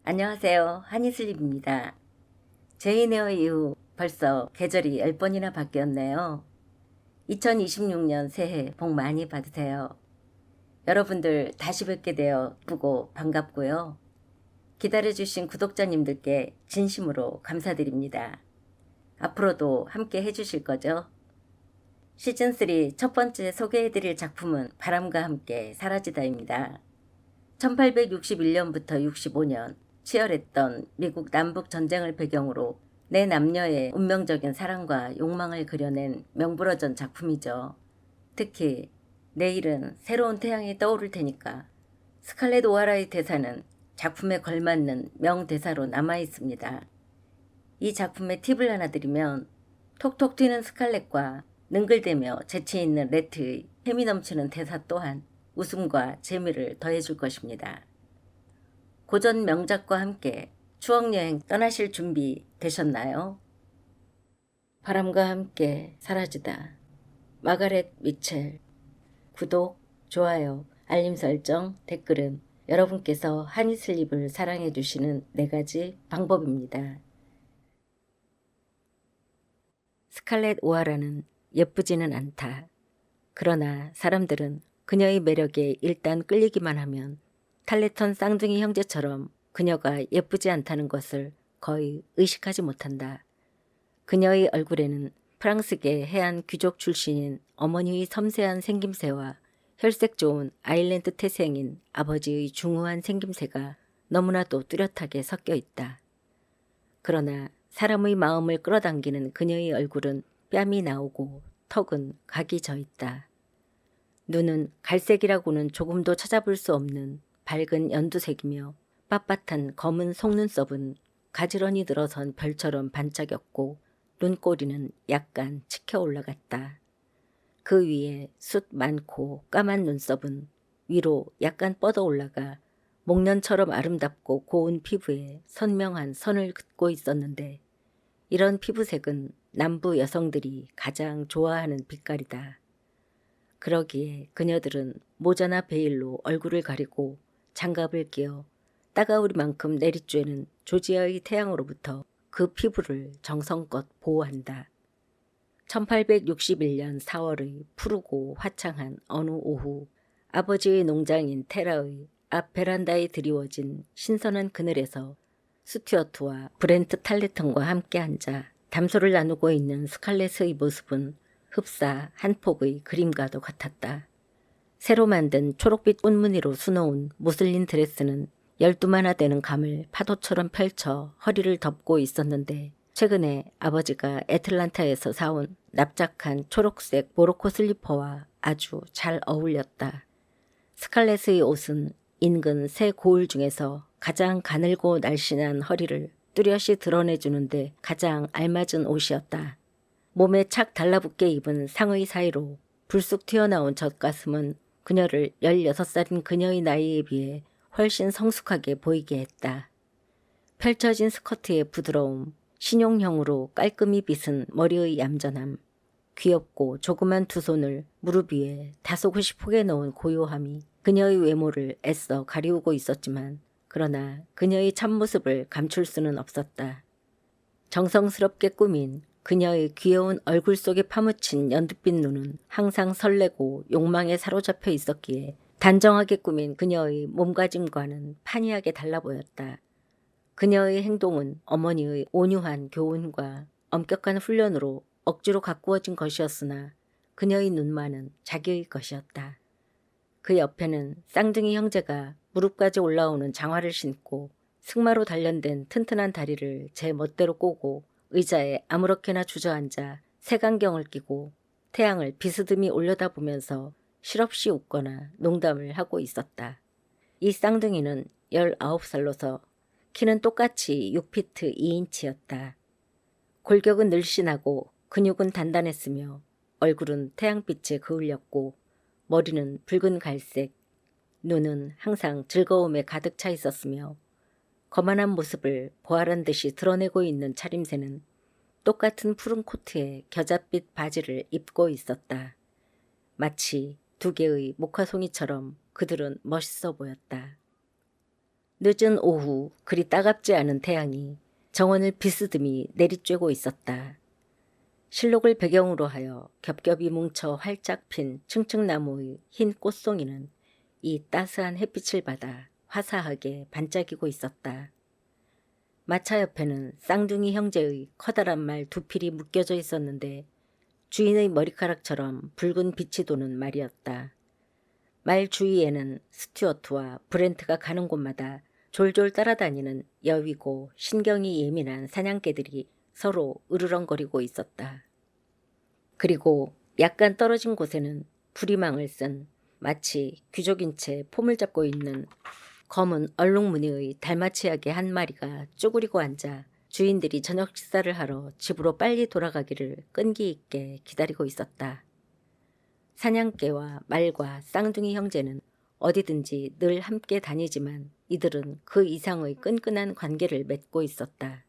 안녕하세요. 한이슬립입니다. 제인에어 이후 벌써 계절이 10번이나 바뀌었네요. 2026년 새해 복 많이 받으세요. 여러분들 다시 뵙게 되어 기쁘고 반갑고요. 기다려주신 구독자님들께 진심으로 감사드립니다. 앞으로도 함께 해주실 거죠? 시즌3 첫 번째 소개해드릴 작품은 바람과 함께 사라지다입니다. 1861년부터 65년 치열했던 미국 남북 전쟁을 배경으로 네 남녀의 운명적인 사랑과 욕망을 그려낸 명불허전 작품이죠. 특히 내일은 새로운 태양이 떠오를 테니까 스칼렛 오하라의 대사는 작품에 걸맞는 명대사로 남아있습니다. 이 작품의 팁을 하나 드리면 톡톡 튀는 스칼렛과 능글대며 재치있는 레트의 힘이 넘치는 대사 또한 웃음과 재미를 더해줄 것입니다. 고전 명작과 함께 추억여행 떠나실 준비 되셨나요? 바람과 함께 사라지다. 마가렛 미첼. 구독, 좋아요, 알림 설정, 댓글은 여러분께서 한이슬립을 사랑해 주시는 4가지 방법입니다. 스칼렛 오하라는 예쁘지는 않다. 그러나 사람들은 그녀의 매력에 일단 끌리기만 하면 탈레턴 쌍둥이 형제처럼 그녀가 예쁘지 않다는 것을 거의 의식하지 못한다. 그녀의 얼굴에는 프랑스계 해안 귀족 출신인 어머니의 섬세한 생김새와 혈색 좋은 아일랜드 태생인 아버지의 중후한 생김새가 너무나도 뚜렷하게 섞여 있다. 그러나 사람의 마음을 끌어당기는 그녀의 얼굴은 뺨이 나오고 턱은 각이 져 있다. 눈은 갈색이라고는 조금도 찾아볼 수 없는 밝은 연두색이며 빳빳한 검은 속눈썹은 가지런히 늘어선 별처럼 반짝였고 눈꼬리는 약간 치켜 올라갔다. 그 위에 숱 많고 까만 눈썹은 위로 약간 뻗어 올라가 목련처럼 아름답고 고운 피부에 선명한 선을 긋고 있었는데 이런 피부색은 남부 여성들이 가장 좋아하는 빛깔이다. 그러기에 그녀들은 모자나 베일로 얼굴을 가리고 장갑을 끼어 따가우리만큼 내리쬐는 조지아의 태양으로부터 그 피부를 정성껏 보호한다. 1861년 4월의 푸르고 화창한 어느 오후 아버지의 농장인 테라의 앞 베란다에 드리워진 신선한 그늘에서 스튜어트와 브렌트 탈레턴과 함께 앉아 담소를 나누고 있는 스칼렛의 모습은 흡사 한 폭의 그림과도 같았다. 새로 만든 초록빛 꽃무늬로 수놓은 모슬린 드레스는 12마나 되는 감을 파도처럼 펼쳐 허리를 덮고 있었는데 최근에 아버지가 애틀란타에서 사온 납작한 초록색 모로코 슬리퍼와 아주 잘 어울렸다. 스칼렛의 옷은 인근 새 고울 중에서 가장 가늘고 날씬한 허리를 뚜렷이 드러내주는데 가장 알맞은 옷이었다. 몸에 착 달라붙게 입은 상의 사이로 불쑥 튀어나온 젖가슴은 그녀를 16살인 그녀의 나이에 비해 훨씬 성숙하게 보이게 했다. 펼쳐진 스커트의 부드러움, 신용형으로 깔끔히 빗은 머리의 얌전함, 귀엽고 조그만 두 손을 무릎 위에 다소곳이 포개 놓은 고요함이 그녀의 외모를 애써 가리우고 있었지만 그러나 그녀의 참모습을 감출 수는 없었다. 정성스럽게 꾸민 그녀의 귀여운 얼굴 속에 파묻힌 연두빛 눈은 항상 설레고 욕망에 사로잡혀 있었기에 단정하게 꾸민 그녀의 몸가짐과는 판이하게 달라 보였다. 그녀의 행동은 어머니의 온유한 교훈과 엄격한 훈련으로 억지로 가꾸어진 것이었으나 그녀의 눈만은 자기의 것이었다. 그 옆에는 쌍둥이 형제가 무릎까지 올라오는 장화를 신고 승마로 단련된 튼튼한 다리를 제 멋대로 꼬고 의자에 아무렇게나 주저앉아 색안경을 끼고 태양을 비스듬히 올려다보면서 실없이 웃거나 농담을 하고 있었다. 이 쌍둥이는 19살로서 키는 똑같이 6피트 2인치였다. 골격은 늘씬하고 근육은 단단했으며 얼굴은 태양빛에 그을렸고 머리는 붉은 갈색, 눈은 항상 즐거움에 가득 차 있었으며 거만한 모습을 보활한 듯이 드러내고 있는 차림새는 똑같은 푸른 코트에 겨자빛 바지를 입고 있었다. 마치 두 개의 목화송이처럼 그들은 멋있어 보였다. 늦은 오후 그리 따갑지 않은 태양이 정원을 비스듬히 내리쬐고 있었다. 실록을 배경으로 하여 겹겹이 뭉쳐 활짝 핀 층층나무의 흰 꽃송이는 이 따스한 햇빛을 받아 화사하게 반짝이고 있었다. 마차 옆에는 쌍둥이 형제의 커다란 말 두 필이 묶여져 있었는데 주인의 머리카락처럼 붉은 빛이 도는 말이었다. 말 주위에는 스튜어트와 브렌트가 가는 곳마다 졸졸 따라다니는 여위고 신경이 예민한 사냥개들이 서로 으르렁거리고 있었다. 그리고 약간 떨어진 곳에는 부리망을 쓴 마치 귀족인 채 폼을 잡고 있는 검은 얼룩무늬의 달마치약의 한 마리가 쪼그리고 앉아 주인들이 저녁 식사를 하러 집으로 빨리 돌아가기를 끈기 있게 기다리고 있었다. 사냥개와 말과 쌍둥이 형제는 어디든지 늘 함께 다니지만 이들은 그 이상의 끈끈한 관계를 맺고 있었다.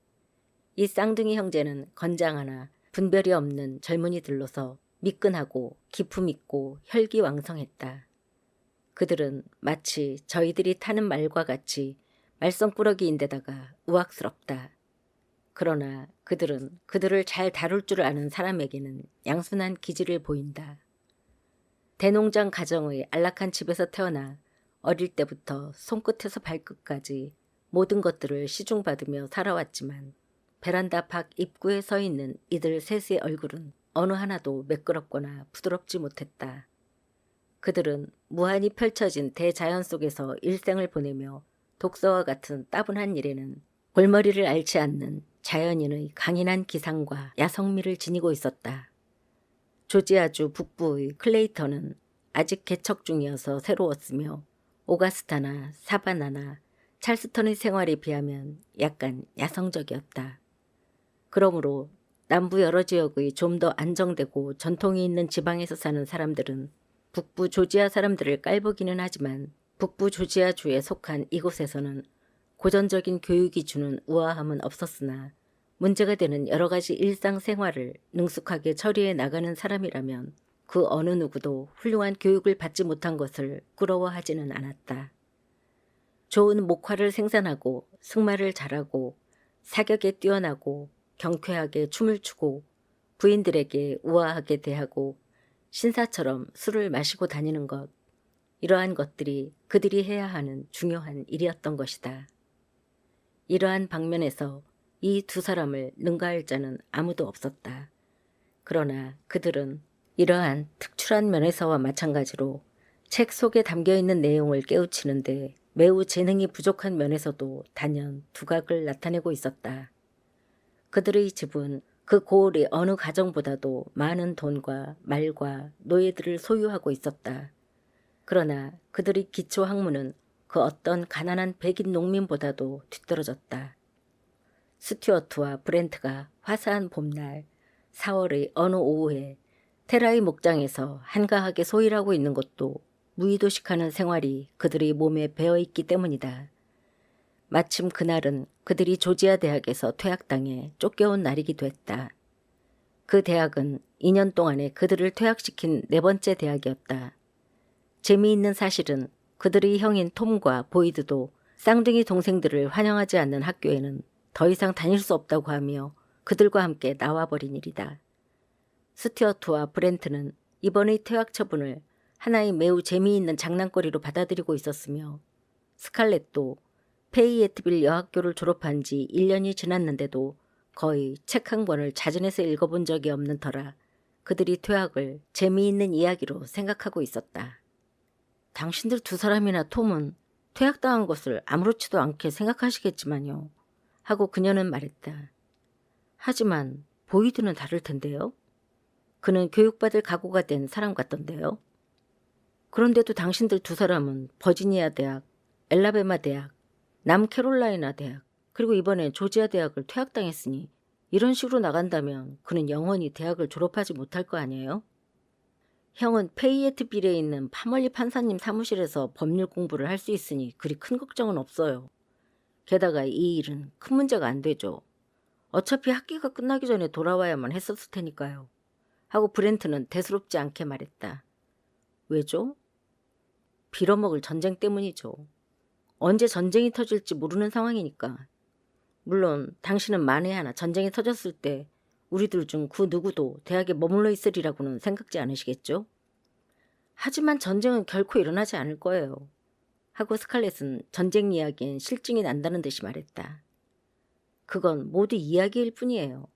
이 쌍둥이 형제는 건장하나 분별이 없는 젊은이들로서 미끈하고 기품 있고 혈기왕성했다. 그들은 마치 저희들이 타는 말과 같이 말썽꾸러기인데다가 우악스럽다. 그러나 그들은 그들을 잘 다룰 줄 아는 사람에게는 양순한 기질을 보인다. 대농장 가정의 안락한 집에서 태어나 어릴 때부터 손끝에서 발끝까지 모든 것들을 시중받으며 살아왔지만 베란다 밖 입구에 서 있는 이들 셋의 얼굴은 어느 하나도 매끄럽거나 부드럽지 못했다. 그들은 무한히 펼쳐진 대자연 속에서 일생을 보내며 독서와 같은 따분한 일에는 골머리를 앓지 않는 자연인의 강인한 기상과 야성미를 지니고 있었다. 조지아주 북부의 클레이턴은 아직 개척 중이어서 새로웠으며 오가스타나 사바나나 찰스턴의 생활에 비하면 약간 야성적이었다. 그러므로 남부 여러 지역의 좀 더 안정되고 전통이 있는 지방에서 사는 사람들은 북부 조지아 사람들을 깔보기는 하지만 북부 조지아주에 속한 이곳에서는 고전적인 교육이 주는 우아함은 없었으나 문제가 되는 여러 가지 일상생활을 능숙하게 처리해 나가는 사람이라면 그 어느 누구도 훌륭한 교육을 받지 못한 것을 부러워하지는 않았다. 좋은 목화를 생산하고 승마를 잘하고 사격에 뛰어나고 경쾌하게 춤을 추고 부인들에게 우아하게 대하고 신사처럼 술을 마시고 다니는 것, 이러한 것들이 그들이 해야 하는 중요한 일이었던 것이다. 이러한 방면에서 이 두 사람을 능가할 자는 아무도 없었다. 그러나 그들은 이러한 특출한 면에서와 마찬가지로 책 속에 담겨있는 내용을 깨우치는데 매우 재능이 부족한 면에서도 단연 두각을 나타내고 있었다. 그들의 집은 그 고을의 어느 가정보다도 많은 돈과 말과 노예들을 소유하고 있었다. 그러나 그들의 기초 학문은 그 어떤 가난한 백인 농민보다도 뒤떨어졌다. 스튜어트와 브렌트가 화사한 봄날 4월의 어느 오후에 테라의 목장에서 한가하게 소일하고 있는 것도 무의도식하는 생활이 그들의 몸에 배어있기 때문이다. 마침 그날은 그들이 조지아 대학에서 퇴학당해 쫓겨온 날이기도 했다. 그 대학은 2년 동안에 그들을 퇴학시킨 네 번째 대학이었다. 재미있는 사실은 그들의 형인 톰과 보이드도 쌍둥이 동생들을 환영하지 않는 학교에는 더 이상 다닐 수 없다고 하며 그들과 함께 나와버린 일이다. 스튜어트와 브렌트는 이번의 퇴학 처분을 하나의 매우 재미있는 장난거리로 받아들이고 있었으며 스칼렛도 페이에트빌 여학교를 졸업한 지 1년이 지났는데도 거의 책 한 권을 자진해서 읽어본 적이 없는 터라 그들이 퇴학을 재미있는 이야기로 생각하고 있었다. 당신들 두 사람이나 톰은 퇴학당한 것을 아무렇지도 않게 생각하시겠지만요. 하고 그녀는 말했다. 하지만 보이드는 다를 텐데요. 그는 교육받을 각오가 된 사람 같던데요. 그런데도 당신들 두 사람은 버지니아 대학, 엘라베마 대학, 남캐롤라이나 대학, 그리고 이번에 조지아 대학을 퇴학당했으니 이런 식으로 나간다면 그는 영원히 대학을 졸업하지 못할 거 아니에요? 형은 페이에트빌에 있는 파멀리 판사님 사무실에서 법률 공부를 할 수 있으니 그리 큰 걱정은 없어요. 게다가 이 일은 큰 문제가 안 되죠. 어차피 학기가 끝나기 전에 돌아와야만 했었을 테니까요. 하고 브렌트는 대수롭지 않게 말했다. 왜죠? 빌어먹을 전쟁 때문이죠. 언제 전쟁이 터질지 모르는 상황이니까. 물론 당신은 만에 하나 전쟁이 터졌을 때 우리들 중 그 누구도 대학에 머물러 있으리라고는 생각지 않으시겠죠? 하지만 전쟁은 결코 일어나지 않을 거예요. 하고 스칼렛은 전쟁 이야기엔 실증이 난다는 듯이 말했다. 그건 모두 이야기일 뿐이에요.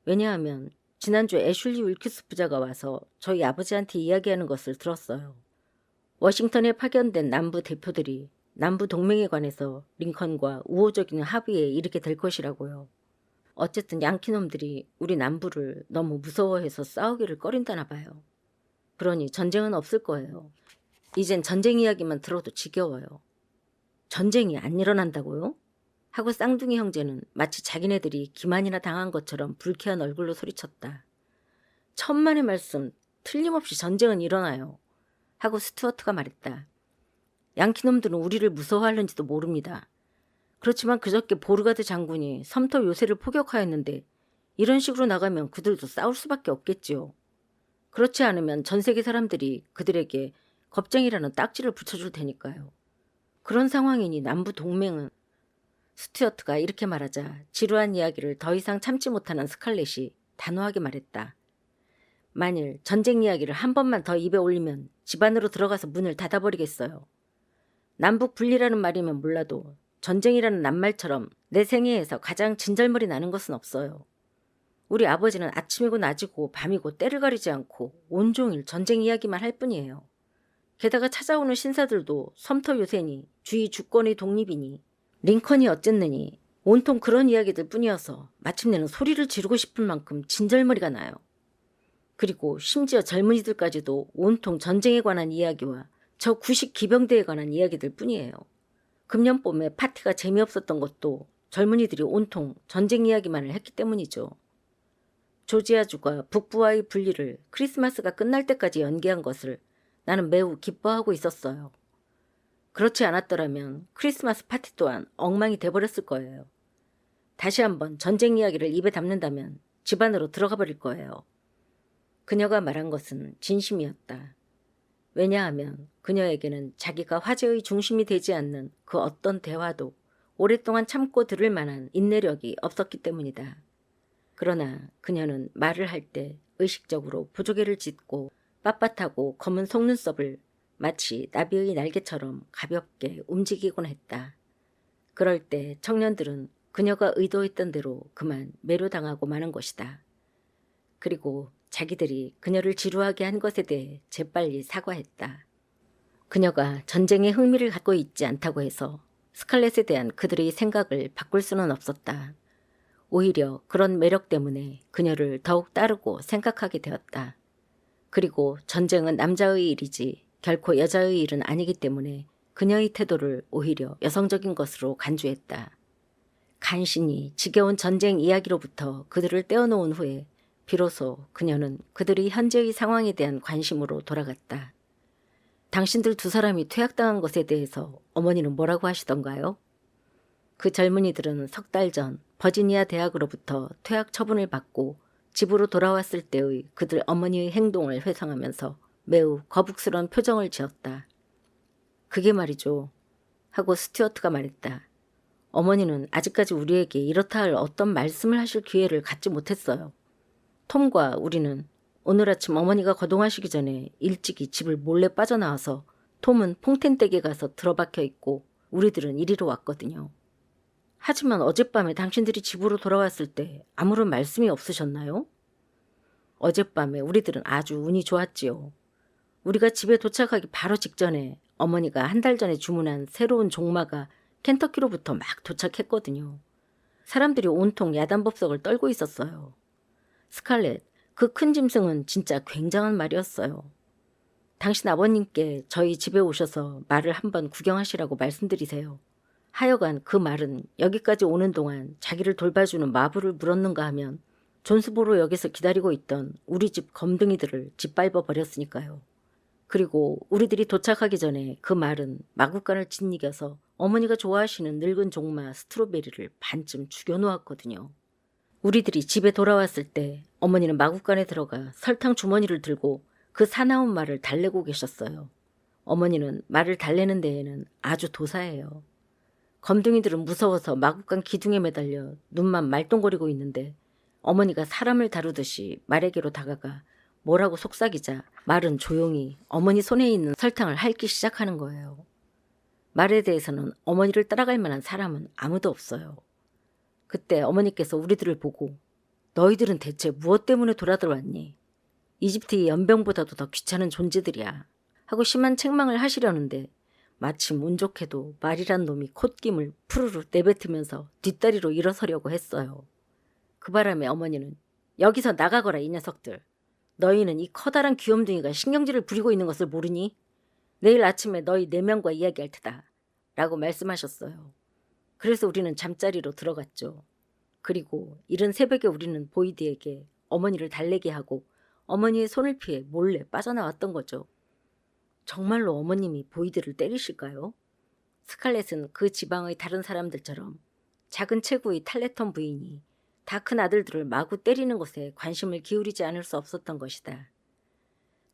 왜냐하면 지난주 애슐리 윌키스 부자가 와서 저희 아버지한테 이야기하는 것을 들었어요. 워싱턴에 파견된 남부 대표들이 남부 동맹에 관해서 링컨과 우호적인 합의에 이르게 될 것이라고요. 어쨌든 양키놈들이 우리 남부를 너무 무서워해서 싸우기를 꺼린다나 봐요. 그러니 전쟁은 없을 거예요. 이젠 전쟁 이야기만 들어도 지겨워요. 전쟁이 안 일어난다고요? 하고 쌍둥이 형제는 마치 자기네들이 기만이나 당한 것처럼 불쾌한 얼굴로 소리쳤다. 천만의 말씀, 틀림없이 전쟁은 일어나요. 하고 스튜어트가 말했다. 양키놈들은 우리를 무서워하는지도 모릅니다. 그렇지만 그저께 보르가드 장군이 섬터 요새를 포격하였는데 이런 식으로 나가면 그들도 싸울 수밖에 없겠지요. 그렇지 않으면 전 세계 사람들이 그들에게 겁쟁이라는 딱지를 붙여줄 테니까요. 그런 상황이니 남부 동맹은 스튜어트가 이렇게 말하자 지루한 이야기를 더 이상 참지 못하는 스칼렛이 단호하게 말했다. 만일 전쟁 이야기를 한 번만 더 입에 올리면 집 안으로 들어가서 문을 닫아버리겠어요. 남북 분리라는 말이면 몰라도 전쟁이라는 낱말처럼 내 생애에서 가장 진절머리 나는 것은 없어요. 우리 아버지는 아침이고 낮이고 밤이고 때를 가리지 않고 온종일 전쟁 이야기만 할 뿐이에요. 게다가 찾아오는 신사들도 섬터 요새니 주의 주권의 독립이니 링컨이 어쨌느니 온통 그런 이야기들 뿐이어서 마침내는 소리를 지르고 싶을 만큼 진절머리가 나요. 그리고 심지어 젊은이들까지도 온통 전쟁에 관한 이야기와 저 구식 기병대에 관한 이야기들 뿐이에요. 금년 봄에 파티가 재미없었던 것도 젊은이들이 온통 전쟁 이야기만을 했기 때문이죠. 조지아주가 북부와의 분리를 크리스마스가 끝날 때까지 연기한 것을 나는 매우 기뻐하고 있었어요. 그렇지 않았더라면 크리스마스 파티 또한 엉망이 돼버렸을 거예요. 다시 한번 전쟁 이야기를 입에 담는다면 집 안으로 들어가 버릴 거예요. 그녀가 말한 것은 진심이었다. 왜냐하면 그녀에게는 자기가 화제의 중심이 되지 않는 그 어떤 대화도 오랫동안 참고 들을 만한 인내력이 없었기 때문이다. 그러나 그녀는 말을 할 때 의식적으로 보조개를 짓고 빳빳하고 검은 속눈썹을 마치 나비의 날개처럼 가볍게 움직이곤 했다. 그럴 때 청년들은 그녀가 의도했던 대로 그만 매료당하고 마는 것이다. 그리고 자기들이 그녀를 지루하게 한 것에 대해 재빨리 사과했다. 그녀가 전쟁에 흥미를 갖고 있지 않다고 해서 스칼렛에 대한 그들의 생각을 바꿀 수는 없었다. 오히려 그런 매력 때문에 그녀를 더욱 따르고 생각하게 되었다. 그리고 전쟁은 남자의 일이지 결코 여자의 일은 아니기 때문에 그녀의 태도를 오히려 여성적인 것으로 간주했다. 간신히 지겨운 전쟁 이야기로부터 그들을 떼어놓은 후에 비로소 그녀는 그들의 현재의 상황에 대한 관심으로 돌아갔다. 당신들 두 사람이 퇴학당한 것에 대해서 어머니는 뭐라고 하시던가요? 그 젊은이들은 석 달 전 버지니아 대학으로부터 퇴학 처분을 받고 집으로 돌아왔을 때의 그들 어머니의 행동을 회상하면서 매우 거북스러운 표정을 지었다. 그게 말이죠. 하고 스튜어트가 말했다. 어머니는 아직까지 우리에게 이렇다 할 어떤 말씀을 하실 기회를 갖지 못했어요. 톰과 우리는 오늘 아침 어머니가 거동하시기 전에 일찍이 집을 몰래 빠져나와서 톰은 퐁텐댁에 가서 들어박혀 있고 우리들은 이리로 왔거든요. 하지만 어젯밤에 당신들이 집으로 돌아왔을 때 아무런 말씀이 없으셨나요? 어젯밤에 우리들은 아주 운이 좋았지요. 우리가 집에 도착하기 바로 직전에 어머니가 한 달 전에 주문한 새로운 종마가 켄터키로부터 막 도착했거든요. 사람들이 온통 야단법석을 떨고 있었어요. 스칼렛, 그 큰 짐승은 진짜 굉장한 말이었어요. 당신 아버님께 저희 집에 오셔서 말을 한번 구경하시라고 말씀드리세요. 하여간 그 말은 여기까지 오는 동안 자기를 돌봐주는 마부를 물었는가 하면 존스보로역에서 기다리고 있던 우리 집 검둥이들을 짓밟아 버렸으니까요. 그리고 우리들이 도착하기 전에 그 말은 마구간을 짓이겨서 어머니가 좋아하시는 늙은 종마 스트로베리를 반쯤 죽여놓았거든요. 우리들이 집에 돌아왔을 때 어머니는 마구간에 들어가 설탕 주머니를 들고 그 사나운 말을 달래고 계셨어요. 어머니는 말을 달래는 데에는 아주 도사예요. 검둥이들은 무서워서 마구간 기둥에 매달려 눈만 말똥거리고 있는데 어머니가 사람을 다루듯이 말에게로 다가가 뭐라고 속삭이자 말은 조용히 어머니 손에 있는 설탕을 핥기 시작하는 거예요. 말에 대해서는 어머니를 따라갈 만한 사람은 아무도 없어요. 그때 어머니께서 우리들을 보고 너희들은 대체 무엇 때문에 돌아들어왔니? 이집트의 연병보다도 더 귀찮은 존재들이야 하고 심한 책망을 하시려는데 마침 운 좋게도 말이란 놈이 콧김을 푸르르 내뱉으면서 뒷다리로 일어서려고 했어요. 그 바람에 어머니는 여기서 나가거라 이 녀석들. 너희는 이 커다란 귀염둥이가 신경질을 부리고 있는 것을 모르니? 내일 아침에 너희 4명과 이야기할 테다 라고 말씀하셨어요. 그래서 우리는 잠자리로 들어갔죠. 그리고 이른 새벽에 우리는 보이드에게 어머니를 달래게 하고 어머니의 손을 피해 몰래 빠져나왔던 거죠. 정말로 어머님이 보이드를 때리실까요? 스칼렛은 그 지방의 다른 사람들처럼 작은 체구의 탈레턴 부인이 다 큰 아들들을 마구 때리는 것에 관심을 기울이지 않을 수 없었던 것이다.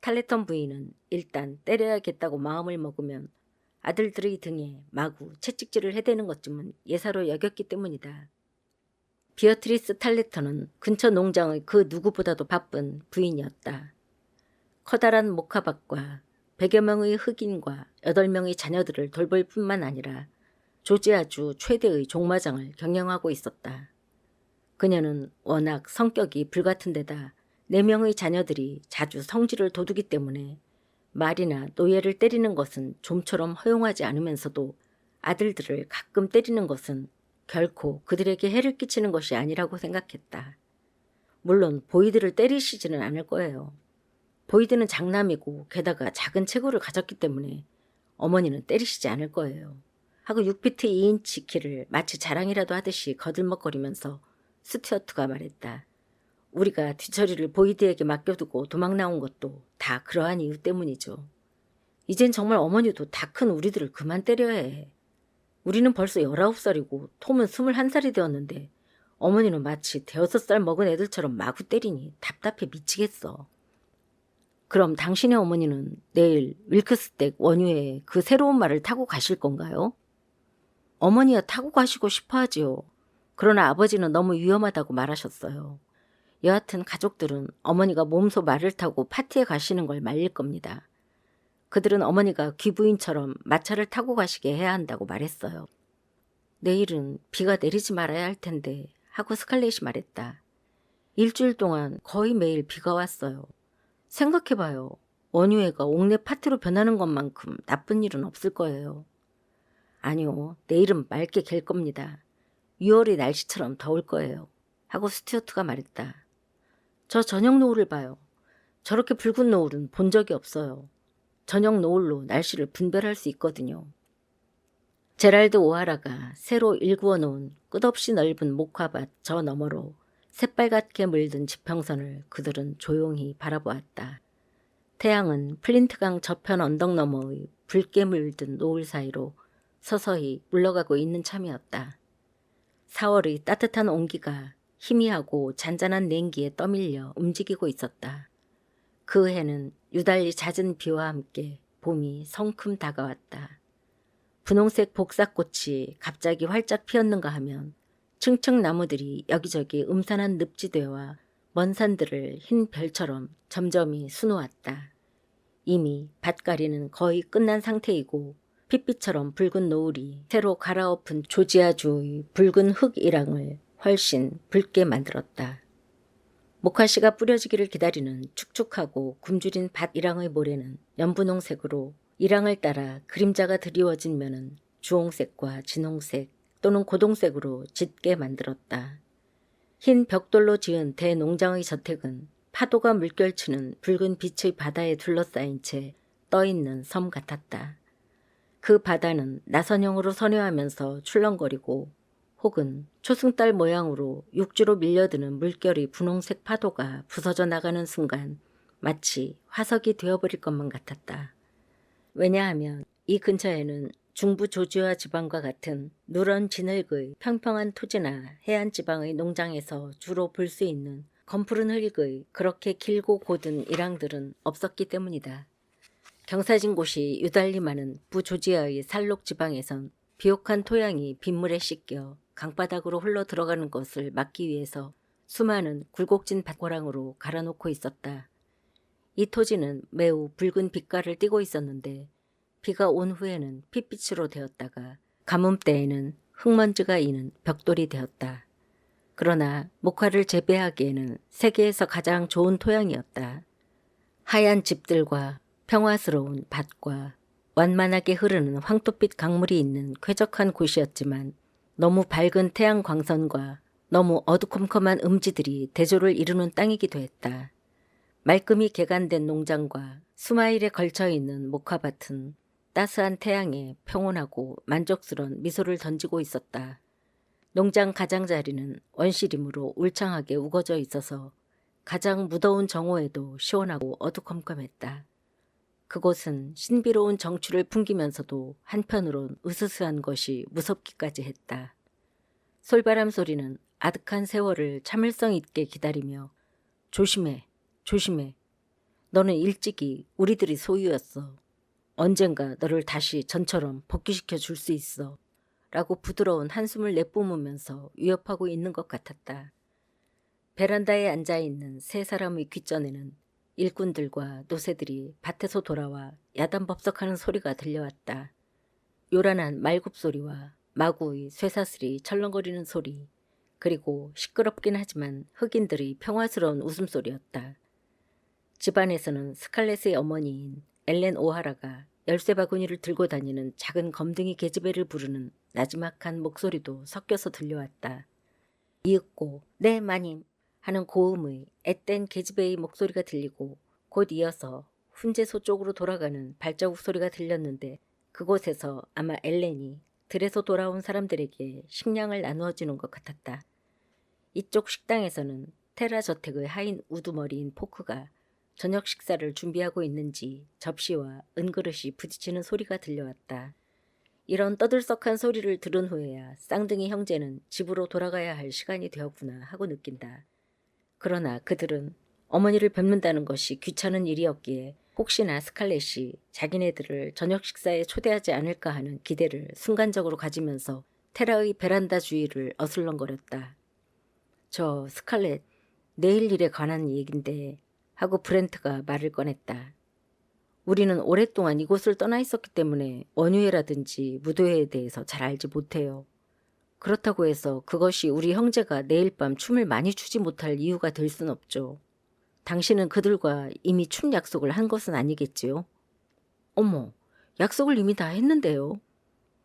탈레턴 부인은 일단 때려야겠다고 마음을 먹으면 아들들의 등에 마구 채찍질을 해대는 것쯤은 예사로 여겼기 때문이다. 비어트리스 탈레턴은 근처 농장의 그 누구보다도 바쁜 부인이었다. 커다란 모카밭과 100여 명의 흑인과 8명의 자녀들을 돌볼 뿐만 아니라 조지아주 최대의 종마장을 경영하고 있었다. 그녀는 워낙 성격이 불같은 데다 4명의 자녀들이 자주 성질을 돋우기 때문에 말이나 노예를 때리는 것은 좀처럼 허용하지 않으면서도 아들들을 가끔 때리는 것은 결코 그들에게 해를 끼치는 것이 아니라고 생각했다. 물론 보이드를 때리시지는 않을 거예요. 보이드는 장남이고 게다가 작은 체구를 가졌기 때문에 어머니는 때리시지 않을 거예요. 하고 6피트 2인치 키를 마치 자랑이라도 하듯이 거들먹거리면서 스튜어트가 말했다. 우리가 뒤처리를 보이드에게 맡겨두고 도망 나온 것도 다 그러한 이유 때문이죠. 이젠 정말 어머니도 다 큰 우리들을 그만 때려야 해. 우리는 벌써 19살이고 톰은 21살이 되었는데 어머니는 마치 5살 먹은 애들처럼 마구 때리니 답답해 미치겠어. 그럼 당신의 어머니는 내일 윌크스댁 원유에 그 새로운 말을 타고 가실 건가요? 어머니야 타고 가시고 싶어 하지요. 그러나 아버지는 너무 위험하다고 말하셨어요. 여하튼 가족들은 어머니가 몸소 말을 타고 파티에 가시는 걸 말릴 겁니다. 그들은 어머니가 귀부인처럼 마차를 타고 가시게 해야 한다고 말했어요. 내일은 비가 내리지 말아야 할 텐데 하고 스칼렛이 말했다. 일주일 동안 거의 매일 비가 왔어요. 생각해봐요. 원유회가 옥내 파티로 변하는 것만큼 나쁜 일은 없을 거예요. 아니요. 내일은 맑게 갤 겁니다. 6월의 날씨처럼 더울 거예요. 하고 스튜어트가 말했다. 저 저녁 노을을 봐요. 저렇게 붉은 노을은 본 적이 없어요. 저녁 노을로 날씨를 분별할 수 있거든요. 제랄드 오하라가 새로 일구어 놓은 끝없이 넓은 목화밭 저 너머로 새빨갛게 물든 지평선을 그들은 조용히 바라보았다. 태양은 플린트강 저편 언덕 너머의 붉게 물든 노을 사이로 서서히 물러가고 있는 참이었다. 4월의 따뜻한 온기가 희미하고 잔잔한 냉기에 떠밀려 움직이고 있었다. 그 해는 유달리 잦은 비와 함께 봄이 성큼 다가왔다. 분홍색 복사꽃이 갑자기 활짝 피었는가 하면 층층 나무들이 여기저기 음산한 늪지대와 먼 산들을 흰 별처럼 점점이 수놓았다. 이미 밭갈이는 거의 끝난 상태이고 핏빛처럼 붉은 노을이 새로 갈아엎은 조지아주의 붉은 흙이랑을 훨씬 붉게 만들었다. 목화씨가 뿌려지기를 기다리는 축축하고 굶주린 밭이랑의 모래는 연분홍색으로 이랑을 따라 그림자가 드리워진 면은 주홍색과 진홍색 또는 고동색으로 짙게 만들었다. 흰 벽돌로 지은 대농장의 저택은 파도가 물결치는 붉은 빛의 바다에 둘러싸인 채 떠있는 섬 같았다. 그 바다는 나선형으로 선회하면서 출렁거리고 혹은 초승달 모양으로 육지로 밀려드는 물결의 분홍색 파도가 부서져 나가는 순간 마치 화석이 되어버릴 것만 같았다. 왜냐하면 이 근처에는 중부 조지아 지방과 같은 누런 진흙의 평평한 토지나 해안 지방의 농장에서 주로 볼 수 있는 검푸른 흙의 그렇게 길고 곧은 이랑들은 없었기 때문이다. 경사진 곳이 유달리 많은 부조지아의 살록 지방에선 비옥한 토양이 빗물에 씻겨 강바닥으로 흘러 들어가는 것을 막기 위해서 수많은 굴곡진 밭고랑으로 갈아놓고 있었다. 이 토지는 매우 붉은 빛깔을 띠고 있었는데 비가 온 후에는 핏빛으로 되었다가 가뭄 때에는 흙먼지가 이는 벽돌이 되었다. 그러나 목화를 재배하기에는 세계에서 가장 좋은 토양이었다. 하얀 집들과 평화스러운 밭과 완만하게 흐르는 황토빛 강물이 있는 쾌적한 곳이었지만 너무 밝은 태양 광선과 너무 어두컴컴한 음지들이 대조를 이루는 땅이기도 했다. 말끔히 개간된 농장과 수마일에 걸쳐있는 목화밭은 따스한 태양에 평온하고 만족스러운 미소를 던지고 있었다. 농장 가장자리는 원시림으로 울창하게 우거져 있어서 가장 무더운 정오에도 시원하고 어두컴컴했다. 그곳은 신비로운 정취를 풍기면서도 한편으론 으스스한 것이 무섭기까지 했다. 솔바람 소리는 아득한 세월을 참을성 있게 기다리며 조심해, 조심해. 너는 일찍이 우리들이 소유였어. 언젠가 너를 다시 전처럼 복귀시켜 줄 수 있어. 라고 부드러운 한숨을 내뿜으면서 위협하고 있는 것 같았다. 베란다에 앉아있는 세 사람의 귓전에는 일꾼들과 노새들이 밭에서 돌아와 야단법석하는 소리가 들려왔다. 요란한 말굽소리와 마구의 쇠사슬이 철렁거리는 소리, 그리고 시끄럽긴 하지만 흑인들의 평화스러운 웃음소리였다. 집안에서는 스칼렛의 어머니인 엘렌 오하라가 열쇠 바구니를 들고 다니는 작은 검둥이 계집애를 부르는 나지막한 목소리도 섞여서 들려왔다. 이윽고 네 마님 하는 고음의 앳된 계집애의 목소리가 들리고 곧 이어서 훈제소 쪽으로 돌아가는 발자국 소리가 들렸는데 그곳에서 아마 엘렌이 들에서 돌아온 사람들에게 식량을 나누어 주는 것 같았다. 이쪽 식당에서는 테라 저택의 하인 우두머리인 포크가 저녁 식사를 준비하고 있는지 접시와 은그릇이 부딪히는 소리가 들려왔다. 이런 떠들썩한 소리를 들은 후에야 쌍둥이 형제는 집으로 돌아가야 할 시간이 되었구나 하고 느낀다. 그러나 그들은 어머니를 뵙는다는 것이 귀찮은 일이었기에 혹시나 스칼렛이 자기네들을 저녁 식사에 초대하지 않을까 하는 기대를 순간적으로 가지면서 테라의 베란다 주위를 어슬렁거렸다. 저 스칼렛, 내일 일에 관한 얘긴데 하고 브렌트가 말을 꺼냈다. 우리는 오랫동안 이곳을 떠나 있었기 때문에 원유회라든지 무도회에 대해서 잘 알지 못해요. 그렇다고 해서 그것이 우리 형제가 내일 밤 춤을 많이 추지 못할 이유가 될 순 없죠. 당신은 그들과 이미 춤 약속을 한 것은 아니겠지요? 어머, 약속을 이미 다 했는데요.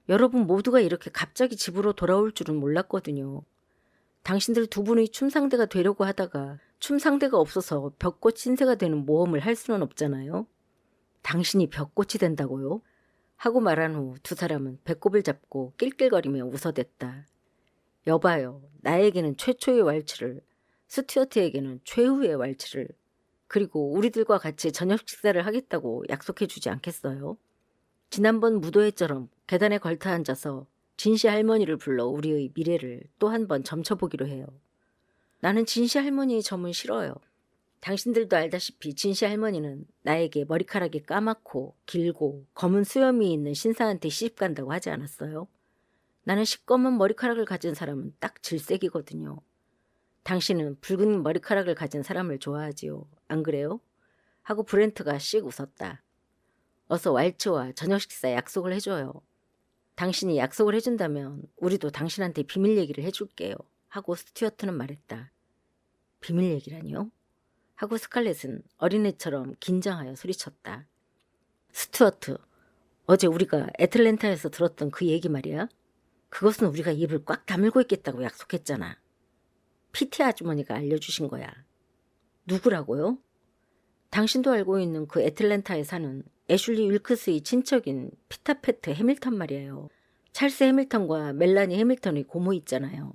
여러분 모두가 이렇게 갑자기 집으로 돌아올 줄은 몰랐거든요. 당신들 두 분의 춤 상대가 되려고 하다가 춤 상대가 없어서 벽꽃 신세가 되는 모험을 할 수는 없잖아요. 당신이 벽꽃이 된다고요? 하고 말한 후 두 사람은 배꼽을 잡고 낄낄거리며 웃어댔다. 여봐요. 나에게는 최초의 왈츠를, 스튜어트에게는 최후의 왈츠를, 그리고 우리들과 같이 저녁 식사를 하겠다고 약속해 주지 않겠어요? 지난번 무도회처럼 계단에 걸터 앉아서 진시 할머니를 불러 우리의 미래를 또 한 번 점쳐보기로 해요. 나는 진시 할머니의 점은 싫어요. 당신들도 알다시피 진시 할머니는 나에게 머리카락이 까맣고 길고 검은 수염이 있는 신사한테 시집간다고 하지 않았어요? 나는 시꺼먼 머리카락을 가진 사람은 딱 질색이거든요. 당신은 붉은 머리카락을 가진 사람을 좋아하지요. 안 그래요? 하고 브렌트가 씩 웃었다. 어서 왈츠와 저녁 식사 약속을 해줘요. 당신이 약속을 해준다면 우리도 당신한테 비밀 얘기를 해줄게요. 하고 스튜어트는 말했다. 비밀 얘기라니요? 하고 스칼렛은 어린애처럼 긴장하여 소리쳤다. 스튜어트, 어제 우리가 애틀랜타에서 들었던 그 얘기 말이야. 그것은 우리가 입을 꽉 다물고 있겠다고 약속했잖아. PT 아주머니가 알려주신 거야. 누구라고요? 당신도 알고 있는 그 애틀랜타에 사는 애슐리 윌크스의 친척인 피터 패트 해밀턴 말이에요. 찰스 해밀턴과 멜라니 해밀턴의 고모 있잖아요.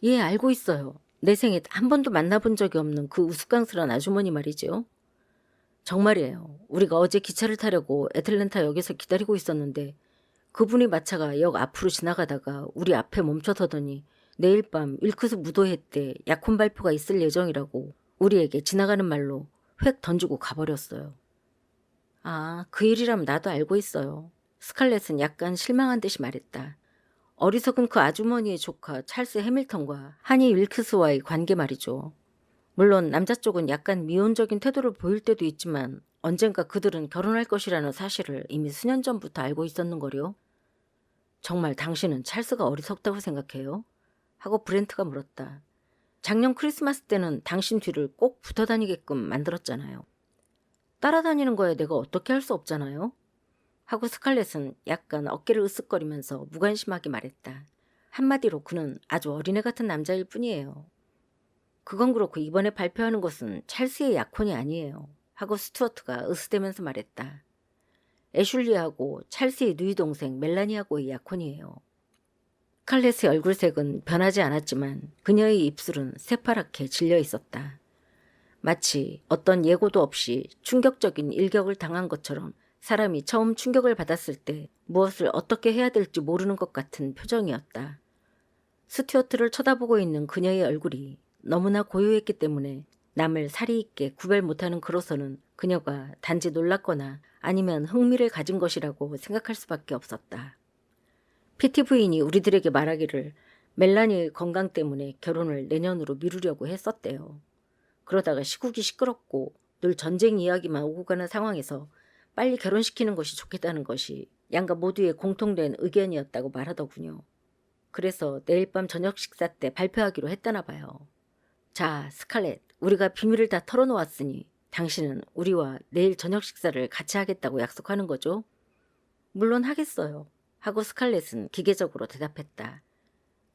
예, 알고 있어요. 내 생에 한 번도 만나본 적이 없는 그 우스꽝스러운 아주머니 말이죠. 정말이에요. 우리가 어제 기차를 타려고 애틀랜타 역에서 기다리고 있었는데 그분의 마차가 역 앞으로 지나가다가 우리 앞에 멈춰서더니 내일 밤 윌크스 무도회 때 약혼 발표가 있을 예정이라고 우리에게 지나가는 말로 획 던지고 가버렸어요. 아, 그 일이라면 나도 알고 있어요. 스칼렛은 약간 실망한 듯이 말했다. 어리석은 그 아주머니의 조카 찰스 해밀턴과 하니 윌크스와의 관계 말이죠. 물론 남자 쪽은 약간 미온적인 태도를 보일 때도 있지만 언젠가 그들은 결혼할 것이라는 사실을 이미 수년 전부터 알고 있었는 거요. 정말 당신은 찰스가 어리석다고 생각해요? 하고 브렌트가 물었다. 작년 크리스마스 때는 당신 뒤를 꼭 붙어 다니게끔 만들었잖아요. 따라다니는 거에 내가 어떻게 할 수 없잖아요? 하고 스칼렛은 약간 어깨를 으쓱거리면서 무관심하게 말했다. 한마디로 그는 아주 어린애 같은 남자일 뿐이에요. 그건 그렇고 이번에 발표하는 것은 찰스의 약혼이 아니에요. 하고 스튜어트가 으스대면서 말했다. 애슐리하고 찰스의 누이 동생 멜라니하고의 약혼이에요. 스칼렛의 얼굴색은 변하지 않았지만 그녀의 입술은 새파랗게 질려 있었다. 마치 어떤 예고도 없이 충격적인 일격을 당한 것처럼 사람이 처음 충격을 받았을 때 무엇을 어떻게 해야 될지 모르는 것 같은 표정이었다. 스튜어트를 쳐다보고 있는 그녀의 얼굴이 너무나 고요했기 때문에 남을 사리 있게 구별 못하는 그로서는 그녀가 단지 놀랐거나 아니면 흥미를 가진 것이라고 생각할 수밖에 없었다. PT 부인이 우리들에게 말하기를 멜라니의 건강 때문에 결혼을 내년으로 미루려고 했었대요. 그러다가 시국이 시끄럽고 늘 전쟁 이야기만 오고 가는 상황에서 빨리 결혼시키는 것이 좋겠다는 것이 양가 모두의 공통된 의견이었다고 말하더군요. 그래서 내일 밤 저녁 식사 때 발표하기로 했다나 봐요. 자, 스칼렛, 우리가 비밀을 다 털어놓았으니 당신은 우리와 내일 저녁 식사를 같이 하겠다고 약속하는 거죠? 물론 하겠어요. 하고 스칼렛은 기계적으로 대답했다.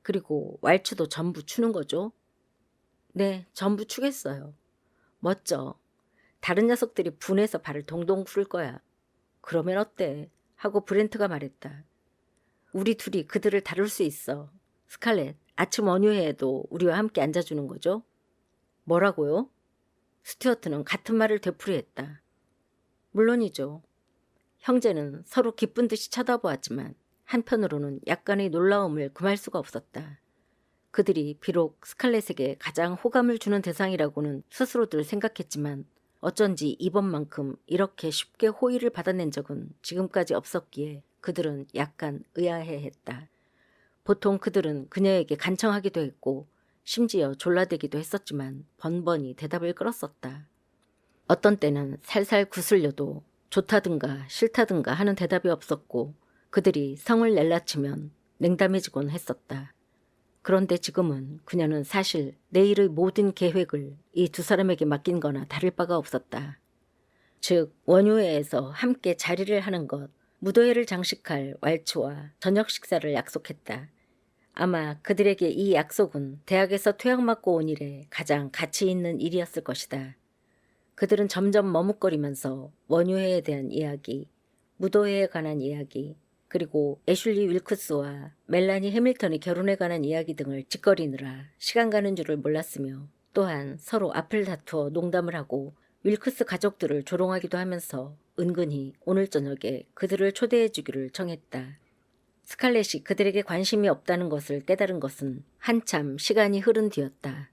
그리고 왈츠도 전부 추는 거죠? 네, 전부 추겠어요. 멋져. 다른 녀석들이 분해서 발을 동동 구를 거야. 그러면 어때? 하고 브렌트가 말했다. 우리 둘이 그들을 다룰 수 있어. 스칼렛, 아침 원효회에도 우리와 함께 앉아주는 거죠? 뭐라고요? 스튜어트는 같은 말을 되풀이했다. 물론이죠. 형제는 서로 기쁜 듯이 쳐다보았지만 한편으로는 약간의 놀라움을 금할 수가 없었다. 그들이 비록 스칼렛에게 가장 호감을 주는 대상이라고는 스스로들 생각했지만 어쩐지 이번만큼 이렇게 쉽게 호의를 받아낸 적은 지금까지 없었기에 그들은 약간 의아해했다. 보통 그들은 그녀에게 간청하기도 했고 심지어 졸라대기도 했었지만 번번이 대답을 끌었었다. 어떤 때는 살살 구슬려도 좋다든가 싫다든가 하는 대답이 없었고 그들이 성을 낼라치면 냉담해지곤 했었다. 그런데 지금은 그녀는 사실 내일의 모든 계획을 이 두 사람에게 맡긴 거나 다를 바가 없었다. 즉 원효회에서 함께 자리를 하는 것, 무도회를 장식할 왈츠와 저녁 식사를 약속했다. 아마 그들에게 이 약속은 대학에서 퇴학맞고 온 이래 가장 가치 있는 일이었을 것이다. 그들은 점점 머뭇거리면서 원효회에 대한 이야기, 무도회에 관한 이야기, 그리고 애슐리 윌크스와 멜라니 해밀턴이 결혼에 관한 이야기 등을 짓거리느라 시간 가는 줄을 몰랐으며 또한 서로 앞을 다투어 농담을 하고 윌크스 가족들을 조롱하기도 하면서 은근히 오늘 저녁에 그들을 초대해 주기를 청했다. 스칼렛이 그들에게 관심이 없다는 것을 깨달은 것은 한참 시간이 흐른 뒤였다.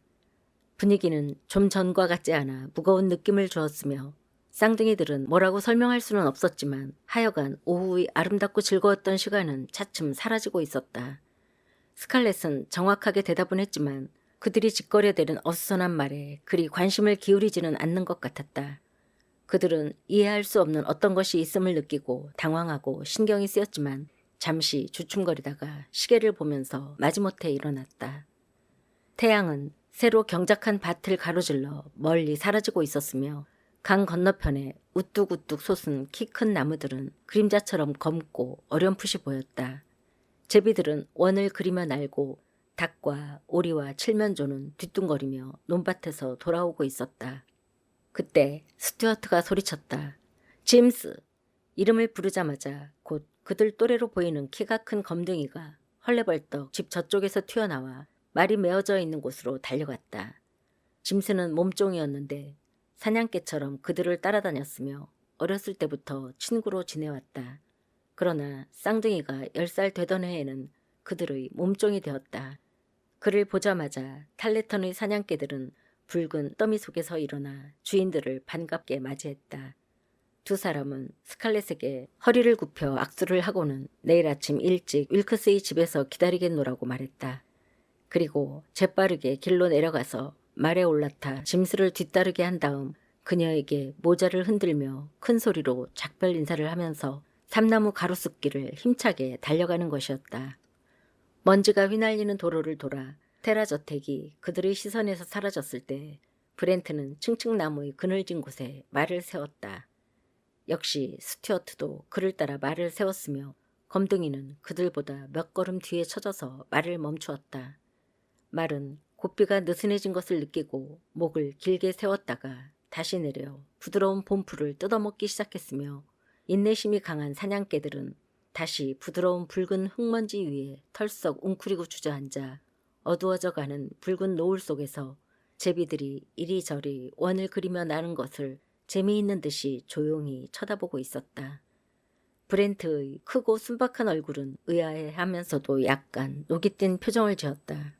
분위기는 좀 전과 같지 않아 무거운 느낌을 주었으며 쌍둥이들은 뭐라고 설명할 수는 없었지만 하여간 오후의 아름답고 즐거웠던 시간은 차츰 사라지고 있었다. 스칼렛은 정확하게 대답은 했지만 그들이 짓거려대는 어수선한 말에 그리 관심을 기울이지는 않는 것 같았다. 그들은 이해할 수 없는 어떤 것이 있음을 느끼고 당황하고 신경이 쓰였지만 잠시 주춤거리다가 시계를 보면서 마지못해 일어났다. 태양은 새로 경작한 밭을 가로질러 멀리 사라지고 있었으며 강 건너편에 우뚝우뚝 솟은 키 큰 나무들은 그림자처럼 검고 어렴풋이 보였다. 제비들은 원을 그리며 날고 닭과 오리와 칠면조는 뒤뚱거리며 논밭에서 돌아오고 있었다. 그때 스튜어트가 소리쳤다. 짐스! 이름을 부르자마자 곧 그들 또래로 보이는 키가 큰 검둥이가 헐레벌떡 집 저쪽에서 튀어나와 말이 메어져 있는 곳으로 달려갔다. 짐스는 몸종이었는데 사냥개처럼 그들을 따라다녔으며 어렸을 때부터 친구로 지내왔다. 그러나 쌍둥이가 10살 되던 해에는 그들의 몸종이 되었다. 그를 보자마자 탈레턴의 사냥개들은 붉은 더미 속에서 일어나 주인들을 반갑게 맞이했다. 두 사람은 스칼렛에게 허리를 굽혀 악수를 하고는 내일 아침 일찍 윌크스의 집에서 기다리겠노라고 말했다. 그리고 재빠르게 길로 내려가서 말에 올라타 짐스를 뒤따르게 한 다음 그녀에게 모자를 흔들며 큰 소리로 작별 인사를 하면서 삼나무 가로수길을 힘차게 달려가는 것이었다. 먼지가 휘날리는 도로를 돌아 테라 저택이 그들의 시선에서 사라졌을 때 브렌트는 층층나무의 그늘진 곳에 말을 세웠다. 역시 스튜어트도 그를 따라 말을 세웠으며 검둥이는 그들보다 몇 걸음 뒤에 쳐져서 말을 멈추었다. 말은 고삐가 느슨해진 것을 느끼고 목을 길게 세웠다가 다시 내려 부드러운 봄풀을 뜯어먹기 시작했으며 인내심이 강한 사냥개들은 다시 부드러운 붉은 흙먼지 위에 털썩 웅크리고 주저앉아 어두워져가는 붉은 노을 속에서 제비들이 이리저리 원을 그리며 나는 것을 재미있는 듯이 조용히 쳐다보고 있었다. 브렌트의 크고 순박한 얼굴은 의아해하면서도 약간 녹이 띈 표정을 지었다.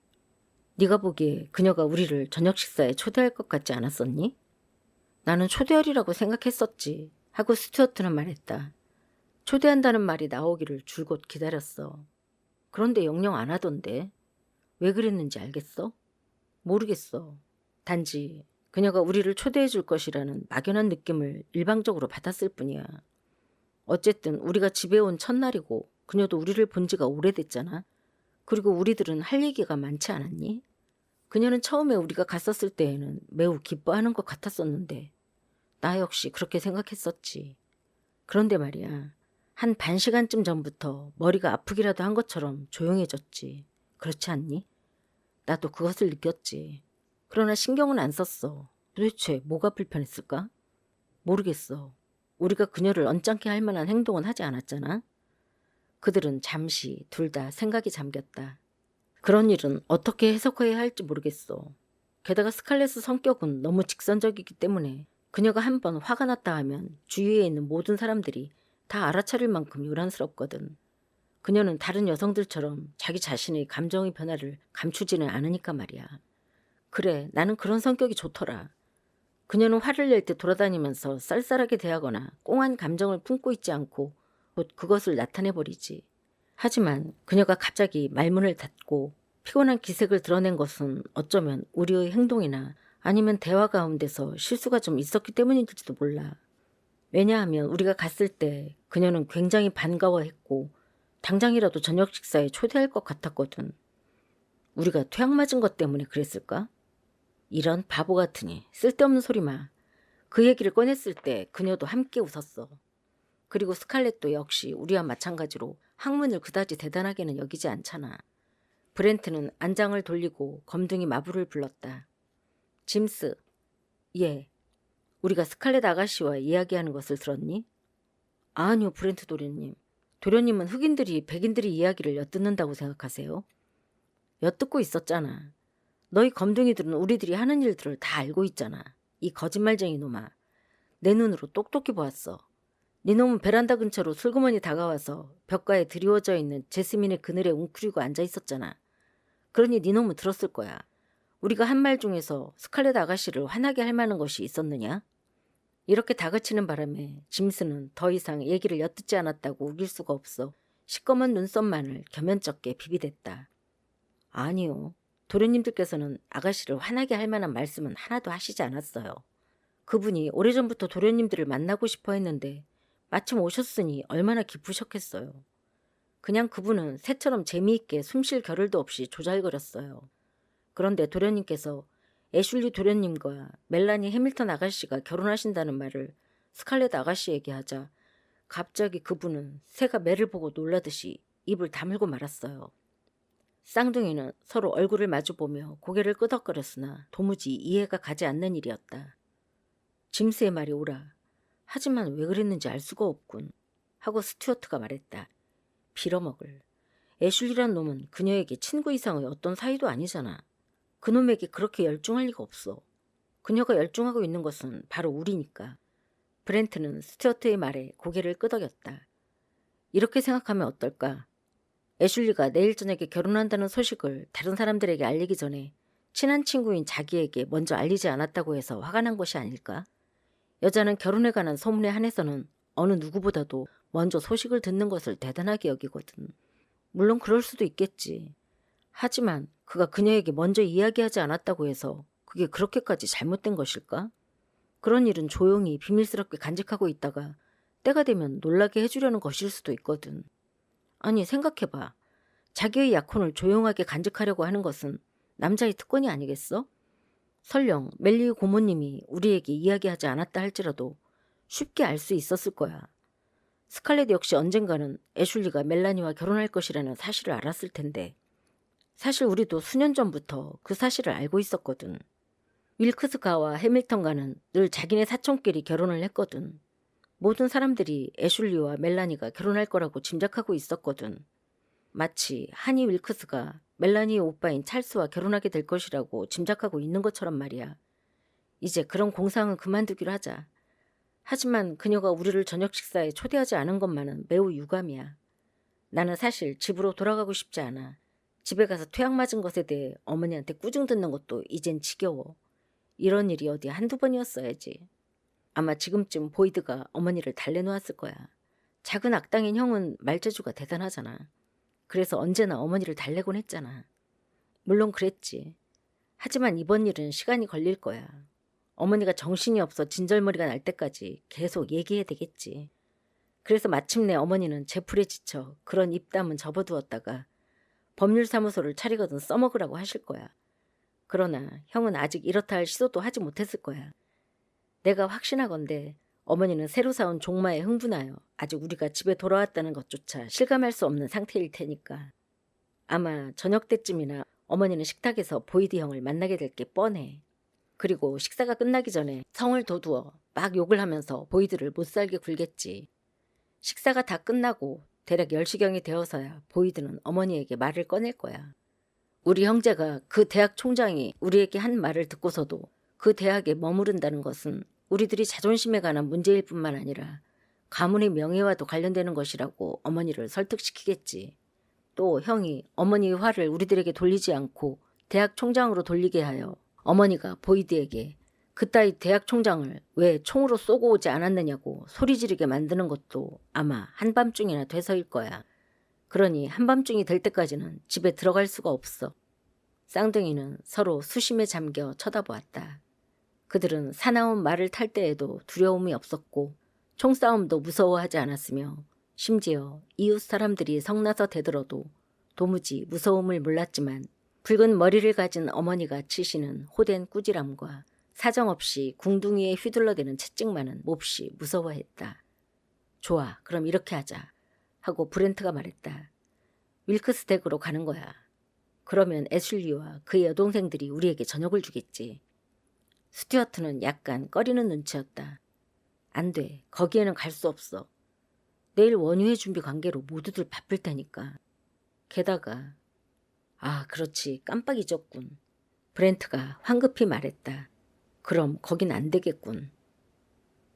네가 보기에 그녀가 우리를 저녁 식사에 초대할 것 같지 않았었니? 나는 초대하리라고 생각했었지 하고 스튜어트는 말했다. 초대한다는 말이 나오기를 줄곧 기다렸어. 그런데 영영 안 하던데. 왜 그랬는지 알겠어? 모르겠어. 단지 그녀가 우리를 초대해 줄 것이라는 막연한 느낌을 일방적으로 받았을 뿐이야. 어쨌든 우리가 집에 온 첫날이고 그녀도 우리를 본 지가 오래됐잖아. 그리고 우리들은 할 얘기가 많지 않았니? 그녀는 처음에 우리가 갔었을 때에는 매우 기뻐하는 것 같았었는데 나 역시 그렇게 생각했었지. 그런데 말이야. 한 반 시간쯤 전부터 머리가 아프기라도 한 것처럼 조용해졌지. 그렇지 않니? 나도 그것을 느꼈지. 그러나 신경은 안 썼어. 도대체 뭐가 불편했을까? 모르겠어. 우리가 그녀를 언짢게 할 만한 행동은 하지 않았잖아. 그들은 잠시 둘 다 생각이 잠겼다. 그런 일은 어떻게 해석해야 할지 모르겠어. 게다가 스칼렛의 성격은 너무 직선적이기 때문에 그녀가 한번 화가 났다 하면 주위에 있는 모든 사람들이 다 알아차릴 만큼 요란스럽거든. 그녀는 다른 여성들처럼 자기 자신의 감정의 변화를 감추지는 않으니까 말이야. 그래, 나는 그런 성격이 좋더라. 그녀는 화를 낼 때 돌아다니면서 쌀쌀하게 대하거나 꽁한 감정을 품고 있지 않고 곧 그것을 나타내버리지. 하지만 그녀가 갑자기 말문을 닫고 피곤한 기색을 드러낸 것은 어쩌면 우리의 행동이나 아니면 대화 가운데서 실수가 좀 있었기 때문일지도 몰라. 왜냐하면 우리가 갔을 때 그녀는 굉장히 반가워했고 당장이라도 저녁 식사에 초대할 것 같았거든. 우리가 퇴학 맞은 것 때문에 그랬을까? 이런 바보 같으니 쓸데없는 소리 마. 그 얘기를 꺼냈을 때 그녀도 함께 웃었어. 그리고 스칼렛도 역시 우리와 마찬가지로 학문을 그다지 대단하게는 여기지 않잖아. 브렌트는 안장을 돌리고 검둥이 마부를 불렀다. 짐스. 예. 우리가 스칼렛 아가씨와 이야기하는 것을 들었니? 아니요, 브렌트 도련님. 도련님은 흑인들이 백인들의 이야기를 엿듣는다고 생각하세요? 엿듣고 있었잖아. 너희 검둥이들은 우리들이 하는 일들을 다 알고 있잖아. 이 거짓말쟁이 놈아. 내 눈으로 똑똑히 보았어. 네 놈은 베란다 근처로 슬그머니 다가와서 벽가에 드리워져 있는 제스민의 그늘에 웅크리고 앉아 있었잖아. 그러니 네 놈은 들었을 거야. 우리가 한 말 중에서 스칼렛 아가씨를 화나게 할 만한 것이 있었느냐? 이렇게 다그치는 바람에 짐스는 더 이상 얘기를 엿듣지 않았다고 우길 수가 없어 시꺼먼 눈썹만을 겸연쩍게 비비댔다. 아니요. 도련님들께서는 아가씨를 화나게 할 만한 말씀은 하나도 하시지 않았어요. 그분이 오래전부터 도련님들을 만나고 싶어 했는데 마침 오셨으니 얼마나 기쁘셨겠어요. 그냥 그분은 새처럼 재미있게 숨쉴 겨를도 없이 조잘거렸어요. 그런데 도련님께서 애슐리 도련님과 멜라니 해밀턴 아가씨가 결혼하신다는 말을 스칼렛 아가씨에게 하자 갑자기 그분은 새가 매를 보고 놀라듯이 입을 다물고 말았어요. 쌍둥이는 서로 얼굴을 마주보며 고개를 끄덕거렸으나 도무지 이해가 가지 않는 일이었다. 짐스의 말이 옳아. 하지만 왜 그랬는지 알 수가 없군. 하고 스튜어트가 말했다. 빌어먹을. 애슐리란 놈은 그녀에게 친구 이상의 어떤 사이도 아니잖아. 그놈에게 그렇게 열중할 리가 없어. 그녀가 열중하고 있는 것은 바로 우리니까. 브렌트는 스튜어트의 말에 고개를 끄덕였다. 이렇게 생각하면 어떨까? 애슐리가 내일 저녁에 결혼한다는 소식을 다른 사람들에게 알리기 전에 친한 친구인 자기에게 먼저 알리지 않았다고 해서 화가 난 것이 아닐까? 여자는 결혼에 관한 소문에 한해서는 어느 누구보다도 먼저 소식을 듣는 것을 대단하게 여기거든. 물론 그럴 수도 있겠지. 하지만 그가 그녀에게 먼저 이야기하지 않았다고 해서 그게 그렇게까지 잘못된 것일까? 그런 일은 조용히 비밀스럽게 간직하고 있다가 때가 되면 놀라게 해주려는 것일 수도 있거든. 아니, 생각해봐. 자기의 약혼을 조용하게 간직하려고 하는 것은 남자의 특권이 아니겠어? 설령 멜리의 고모님이 우리에게 이야기하지 않았다 할지라도 쉽게 알 수 있었을 거야. 스칼렛 역시 언젠가는 애슐리가 멜라니와 결혼할 것이라는 사실을 알았을 텐데, 사실 우리도 수년 전부터 그 사실을 알고 있었거든. 윌크스가와 해밀턴가는 늘 자기네 사촌끼리 결혼을 했거든. 모든 사람들이 애슐리와 멜라니가 결혼할 거라고 짐작하고 있었거든. 마치 하니 윌크스가 멜라니의 오빠인 찰스와 결혼하게 될 것이라고 짐작하고 있는 것처럼 말이야. 이제 그런 공상은 그만두기로 하자. 하지만 그녀가 우리를 저녁 식사에 초대하지 않은 것만은 매우 유감이야. 나는 사실 집으로 돌아가고 싶지 않아. 집에 가서 퇴학 맞은 것에 대해 어머니한테 꾸중 듣는 것도 이젠 지겨워. 이런 일이 어디 한두 번이었어야지. 아마 지금쯤 보이드가 어머니를 달래놓았을 거야. 작은 악당인 형은 말재주가 대단하잖아. 그래서 언제나 어머니를 달래곤 했잖아. 물론 그랬지. 하지만 이번 일은 시간이 걸릴 거야. 어머니가 정신이 없어 진절머리가 날 때까지 계속 얘기해야 되겠지. 그래서 마침내 어머니는 제풀에 지쳐 그런 입담은 접어두었다가 법률사무소를 차리거든 써먹으라고 하실 거야. 그러나 형은 아직 이렇다 할 시도도 하지 못했을 거야. 내가 확신하건대 어머니는 새로 사온 종마에 흥분하여 아직 우리가 집에 돌아왔다는 것조차 실감할 수 없는 상태일 테니까. 아마 저녁 때쯤이나 어머니는 식탁에서 보이드 형을 만나게 될 게 뻔해. 그리고 식사가 끝나기 전에 성을 돋우어 막 욕을 하면서 보이드를 못살게 굴겠지. 식사가 다 끝나고 대략 10시경이 되어서야 보이드는 어머니에게 말을 꺼낼 거야. 우리 형제가 그 대학 총장이 우리에게 한 말을 듣고서도 그 대학에 머무른다는 것은 우리들이 자존심에 관한 문제일 뿐만 아니라 가문의 명예와도 관련되는 것이라고 어머니를 설득시키겠지. 또 형이 어머니의 화를 우리들에게 돌리지 않고 대학 총장으로 돌리게 하여 어머니가 보이드에게 그따위 대학 총장을 왜 총으로 쏘고 오지 않았느냐고 소리 지르게 만드는 것도 아마 한밤중이나 돼서일 거야. 그러니 한밤중이 될 때까지는 집에 들어갈 수가 없어. 쌍둥이는 서로 수심에 잠겨 쳐다보았다. 그들은 사나운 말을 탈 때에도 두려움이 없었고 총싸움도 무서워하지 않았으며 심지어 이웃 사람들이 성나서 대들어도 도무지 무서움을 몰랐지만 붉은 머리를 가진 어머니가 치시는 호된 꾸지람과 사정없이 궁둥이에 휘둘러대는 채찍만은 몹시 무서워했다. 좋아, 그럼 이렇게 하자 하고 브렌트가 말했다. 윌크스댁으로 가는 거야. 그러면 애슐리와 그의 여동생들이 우리에게 저녁을 주겠지. 스튜어트는 약간 꺼리는 눈치였다. 안 돼. 거기에는 갈 수 없어. 내일 원유회 준비 관계로 모두들 바쁠 테니까. 게다가 그렇지. 깜빡 잊었군. 브렌트가 황급히 말했다. 그럼 거긴 안 되겠군.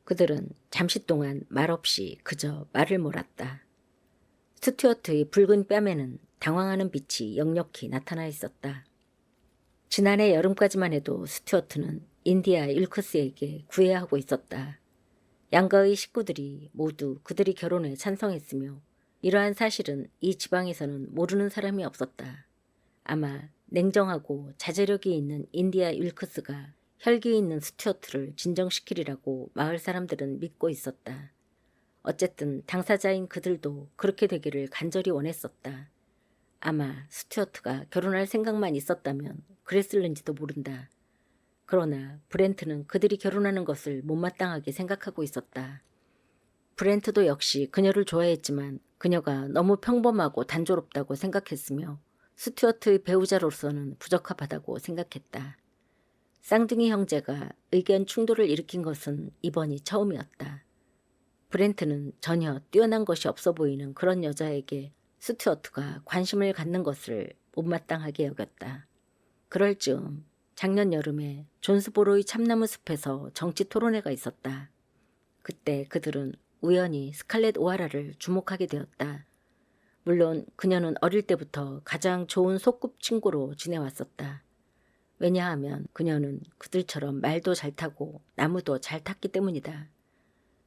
그들은 잠시 동안 말없이 그저 말을 몰았다. 스튜어트의 붉은 뺨에는 당황하는 빛이 역력히 나타나 있었다. 지난해 여름까지만 해도 스튜어트는 인디아 윌크스에게 구애하고 있었다. 양가의 식구들이 모두 그들이 결혼에 찬성했으며 이러한 사실은 이 지방에서는 모르는 사람이 없었다. 아마 냉정하고 자제력이 있는 인디아 윌크스가 혈기 있는 스튜어트를 진정시키리라고 마을 사람들은 믿고 있었다. 어쨌든 당사자인 그들도 그렇게 되기를 간절히 원했었다. 아마 스튜어트가 결혼할 생각만 있었다면 그랬을는지도 모른다. 그러나 브렌트는 그들이 결혼하는 것을 못마땅하게 생각하고 있었다. 브렌트도 역시 그녀를 좋아했지만 그녀가 너무 평범하고 단조롭다고 생각했으며 스튜어트의 배우자로서는 부적합하다고 생각했다. 쌍둥이 형제가 의견 충돌을 일으킨 것은 이번이 처음이었다. 브렌트는 전혀 뛰어난 것이 없어 보이는 그런 여자에게 스튜어트가 관심을 갖는 것을 못마땅하게 여겼다. 그럴 즈음 작년 여름에 존스보로의 참나무 숲에서 정치 토론회가 있었다. 그때 그들은 우연히 스칼렛 오하라를 주목하게 되었다. 물론 그녀는 어릴 때부터 가장 좋은 소꿉친구로 지내왔었다. 왜냐하면 그녀는 그들처럼 말도 잘 타고 나무도 잘 탔기 때문이다.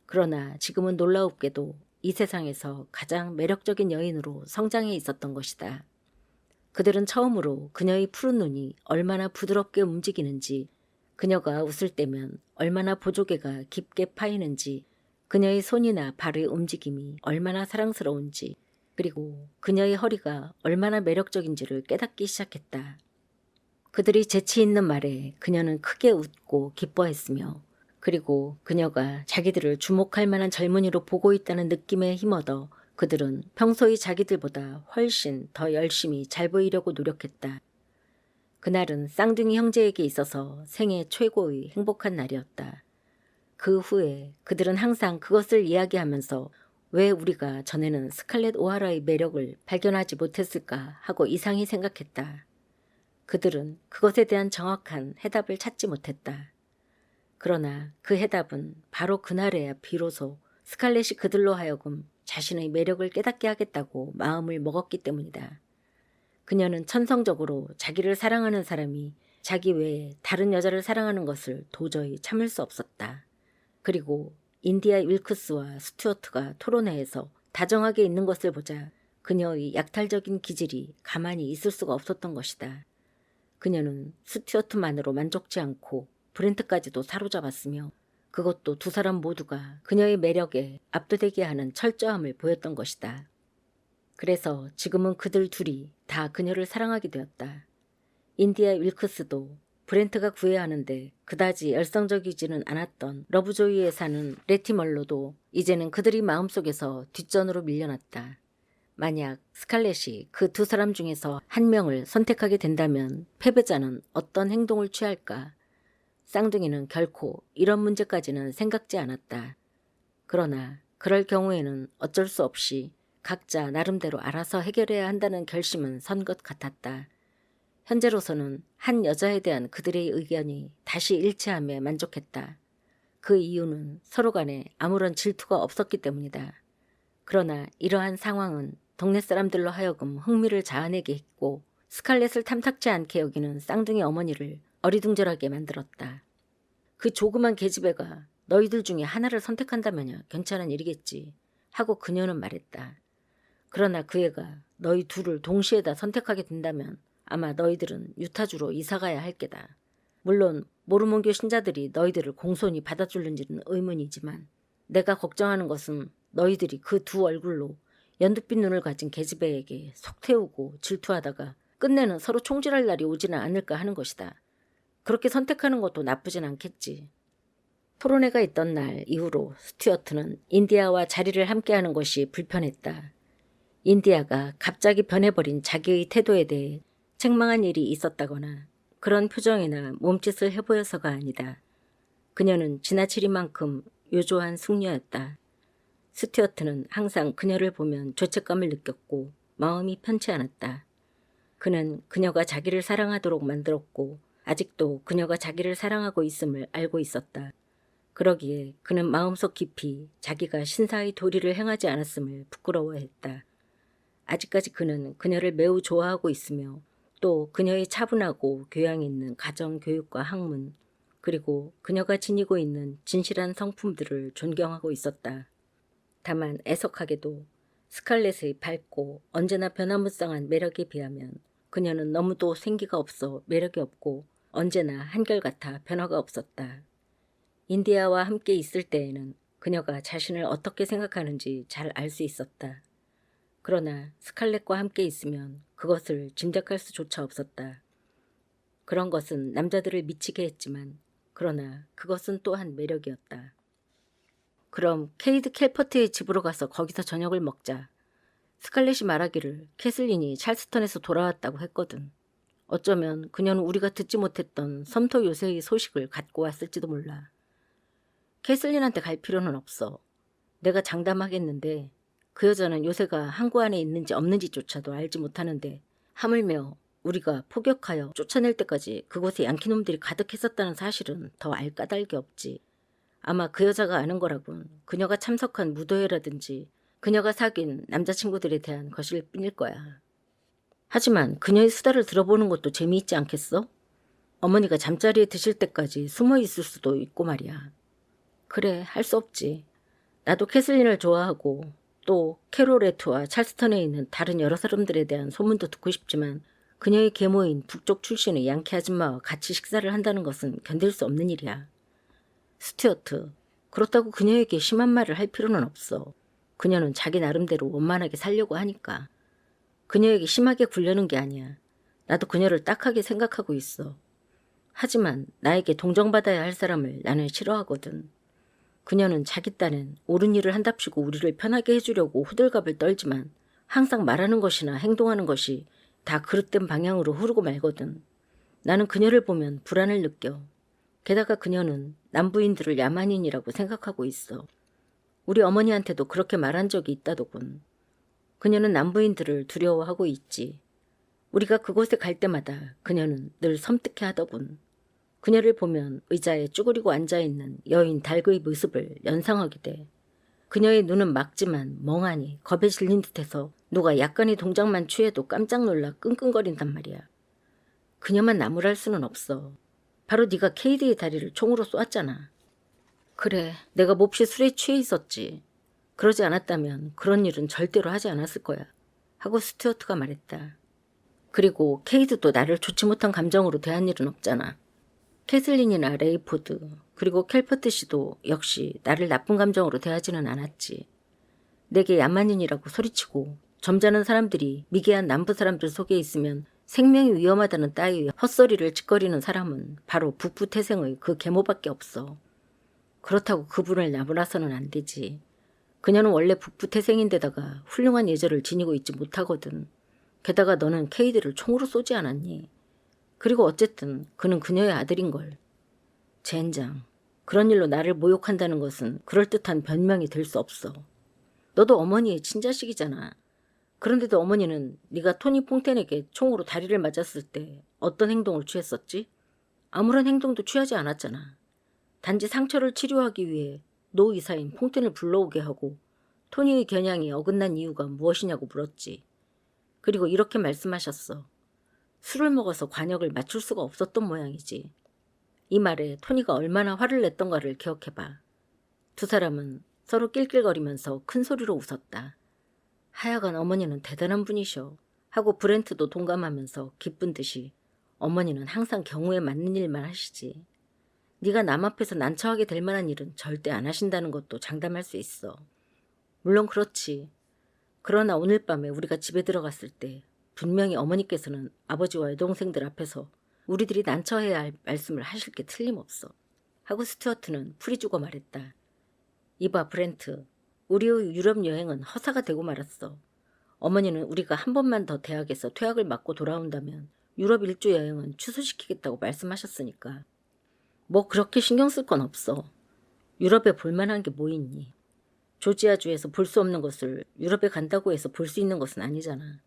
그러나 지금은 놀라웁게도 이 세상에서 가장 매력적인 여인으로 성장해 있었던 것이다. 그들은 처음으로 그녀의 푸른 눈이 얼마나 부드럽게 움직이는지, 그녀가 웃을 때면 얼마나 보조개가 깊게 파이는지, 그녀의 손이나 발의 움직임이 얼마나 사랑스러운지, 그리고 그녀의 허리가 얼마나 매력적인지를 깨닫기 시작했다. 그들이 재치 있는 말에 그녀는 크게 웃고 기뻐했으며, 그리고 그녀가 자기들을 주목할 만한 젊은이로 보고 있다는 느낌에 힘얻어 그들은 평소의 자기들보다 훨씬 더 열심히 잘 보이려고 노력했다. 그날은 쌍둥이 형제에게 있어서 생애 최고의 행복한 날이었다. 그 후에 그들은 항상 그것을 이야기하면서 왜 우리가 전에는 스칼렛 오하라의 매력을 발견하지 못했을까 하고 이상히 생각했다. 그들은 그것에 대한 정확한 해답을 찾지 못했다. 그러나 그 해답은 바로 그날에야 비로소 스칼렛이 그들로 하여금 자신의 매력을 깨닫게 하겠다고 마음을 먹었기 때문이다. 그녀는 천성적으로 자기를 사랑하는 사람이 자기 외에 다른 여자를 사랑하는 것을 도저히 참을 수 없었다. 그리고 인디아 윌크스와 스튜어트가 토론회에서 다정하게 있는 것을 보자 그녀의 약탈적인 기질이 가만히 있을 수가 없었던 것이다. 그녀는 스튜어트만으로 만족지 않고 브렌트까지도 사로잡았으며, 그것도 두 사람 모두가 그녀의 매력에 압도되게 하는 철저함을 보였던 것이다. 그래서 지금은 그들 둘이 다 그녀를 사랑하게 되었다. 인디아 윌크스도 브렌트가 구해야 하는데 그다지 열성적이지는 않았던 러브조이에 사는 레티멀로도 이제는 그들이 마음속에서 뒷전으로 밀려났다. 만약 스칼렛이 그 두 사람 중에서 한 명을 선택하게 된다면 패배자는 어떤 행동을 취할까? 쌍둥이는 결코 이런 문제까지는 생각지 않았다. 그러나 그럴 경우에는 어쩔 수 없이 각자 나름대로 알아서 해결해야 한다는 결심은 선 것 같았다. 현재로서는 한 여자에 대한 그들의 의견이 다시 일치함에 만족했다. 그 이유는 서로 간에 아무런 질투가 없었기 때문이다. 그러나 이러한 상황은 동네 사람들로 하여금 흥미를 자아내게 했고, 스칼렛을 탐탁지 않게 여기는 쌍둥이 어머니를 어리둥절하게 만들었다. 그 조그만 계집애가 너희들 중에 하나를 선택한다면야 괜찮은 일이겠지 하고 그녀는 말했다. 그러나 그 애가 너희 둘을 동시에 다 선택하게 된다면 아마 너희들은 유타주로 이사가야 할 게다. 물론 모르몬교 신자들이 너희들을 공손히 받아줄는지는 의문이지만, 내가 걱정하는 것은 너희들이 그 두 얼굴로 연두빛 눈을 가진 계집애에게 속 태우고 질투하다가 끝내는 서로 총질할 날이 오지는 않을까 하는 것이다. 그렇게 선택하는 것도 나쁘진 않겠지. 토론회가 있던 날 이후로 스튜어트는 인디아와 자리를 함께하는 것이 불편했다. 인디아가 갑자기 변해버린 자기의 태도에 대해 책망한 일이 있었다거나 그런 표정이나 몸짓을 해보여서가 아니다. 그녀는 지나치리만큼 요조한 숙녀였다. 스튜어트는 항상 그녀를 보면 죄책감을 느꼈고 마음이 편치 않았다. 그는 그녀가 자기를 사랑하도록 만들었고 아직도 그녀가 자기를 사랑하고 있음을 알고 있었다. 그러기에 그는 마음속 깊이 자기가 신사의 도리를 행하지 않았음을 부끄러워했다. 아직까지 그는 그녀를 매우 좋아하고 있으며 또 그녀의 차분하고 교양 있는 가정 교육과 학문, 그리고 그녀가 지니고 있는 진실한 성품들을 존경하고 있었다. 다만 애석하게도 스칼렛의 밝고 언제나 변화무쌍한 매력에 비하면 그녀는 너무도 생기가 없어 매력이 없고 언제나 한결같아 변화가 없었다. 인디아와 함께 있을 때에는 그녀가 자신을 어떻게 생각하는지 잘 알 수 있었다. 그러나 스칼렛과 함께 있으면 그것을 짐작할 수조차 없었다. 그런 것은 남자들을 미치게 했지만 그러나 그것은 또한 매력이었다. 그럼 케이드 캘퍼트의 집으로 가서 거기서 저녁을 먹자. 스칼렛이 말하기를 캐슬린이 찰스턴에서 돌아왔다고 했거든. 어쩌면 그녀는 우리가 듣지 못했던 섬토 요새의 소식을 갖고 왔을지도 몰라. 캐슬린한테 갈 필요는 없어. 내가 장담하겠는데 그 여자는 요새가 항구 안에 있는지 없는지조차도 알지 못하는데 하물며 우리가 포격하여 쫓아낼 때까지 그곳에 양키놈들이 가득했었다는 사실은 더 알 까닭이 없지. 아마 그 여자가 아는 거라곤 그녀가 참석한 무도회라든지 그녀가 사귄 남자친구들에 대한 것일 뿐일 거야. 하지만 그녀의 수다를 들어보는 것도 재미있지 않겠어? 어머니가 잠자리에 드실 때까지 숨어 있을 수도 있고 말이야. 그래, 할 수 없지. 나도 캐슬린을 좋아하고 또 캐롤레트와 찰스턴에 있는 다른 여러 사람들에 대한 소문도 듣고 싶지만 그녀의 계모인 북쪽 출신의 양키 아줌마와 같이 식사를 한다는 것은 견딜 수 없는 일이야. 스튜어트, 그렇다고 그녀에게 심한 말을 할 필요는 없어. 그녀는 자기 나름대로 원만하게 살려고 하니까. 그녀에게 심하게 굴려는 게 아니야. 나도 그녀를 딱하게 생각하고 있어. 하지만 나에게 동정받아야 할 사람을 나는 싫어하거든. 그녀는 자기 딴엔 옳은 일을 한답시고 우리를 편하게 해주려고 호들갑을 떨지만 항상 말하는 것이나 행동하는 것이 다 그릇된 방향으로 흐르고 말거든. 나는 그녀를 보면 불안을 느껴. 게다가 그녀는 남부인들을 야만인이라고 생각하고 있어. 우리 어머니한테도 그렇게 말한 적이 있다더군. 그녀는 남부인들을 두려워하고 있지. 우리가 그곳에 갈 때마다 그녀는 늘 섬뜩해하더군. 그녀를 보면 의자에 쭈그리고 앉아있는 여인 달그의 모습을 연상하게 돼. 그녀의 눈은 막지만 멍하니 겁에 질린 듯해서 누가 약간의 동작만 취해도 깜짝 놀라 끙끙거린단 말이야. 그녀만 나무랄 수는 없어. 바로 네가 케이드의 다리를 총으로 쏘았잖아. 그래, 내가 몹시 술에 취해 있었지. 그러지 않았다면 그런 일은 절대로 하지 않았을 거야. 하고 스튜어트가 말했다. 그리고 케이드도 나를 좋지 못한 감정으로 대한 일은 없잖아. 캐슬린이나 레이포드 그리고 켈퍼트 씨도 역시 나를 나쁜 감정으로 대하지는 않았지. 내게 야만인이라고 소리치고 점잖은 사람들이 미개한 남부 사람들 속에 있으면 생명이 위험하다는 따위의 헛소리를 짓거리는 사람은 바로 북부 태생의 그 계모밖에 없어. 그렇다고 그분을 나무라서는 안 되지. 그녀는 원래 북부 태생인데다가 훌륭한 예절을 지니고 있지 못하거든. 게다가 너는 케이드를 총으로 쏘지 않았니? 그리고 어쨌든 그는 그녀의 아들인걸. 젠장, 그런 일로 나를 모욕한다는 것은 그럴듯한 변명이 될 수 없어. 너도 어머니의 친자식이잖아. 그런데도 어머니는 네가 토니 퐁텐에게 총으로 다리를 맞았을 때 어떤 행동을 취했었지? 아무런 행동도 취하지 않았잖아. 단지 상처를 치료하기 위해 노 의사인 퐁텐을 불러오게 하고 토니의 겨냥이 어긋난 이유가 무엇이냐고 물었지. 그리고 이렇게 말씀하셨어. 술을 먹어서 관역을 맞출 수가 없었던 모양이지. 이 말에 토니가 얼마나 화를 냈던가를 기억해봐. 두 사람은 서로 낄낄거리면서 큰 소리로 웃었다. 하여간 어머니는 대단한 분이셔. 하고 브렌트도 동감하면서 기쁜 듯이 어머니는 항상 경우에 맞는 일만 하시지. 네가 남 앞에서 난처하게 될 만한 일은 절대 안 하신다는 것도 장담할 수 있어. 물론 그렇지. 그러나 오늘 밤에 우리가 집에 들어갔을 때 분명히 어머니께서는 아버지와 여동생들 앞에서 우리들이 난처해야 할 말씀을 하실 게 틀림없어. 하고 스튜어트는 풀이 주고 말했다. 이봐 브렌트, 우리의 유럽 여행은 허사가 되고 말았어. 어머니는 우리가 한 번만 더 대학에서 퇴학을 맞고 돌아온다면 유럽 일주 여행은 취소시키겠다고 말씀하셨으니까. 뭐 그렇게 신경 쓸 건 없어. 유럽에 볼만한 게 뭐 있니? 조지아주에서 볼 수 없는 것을 유럽에 간다고 해서 볼 수 있는 것은 아니잖아.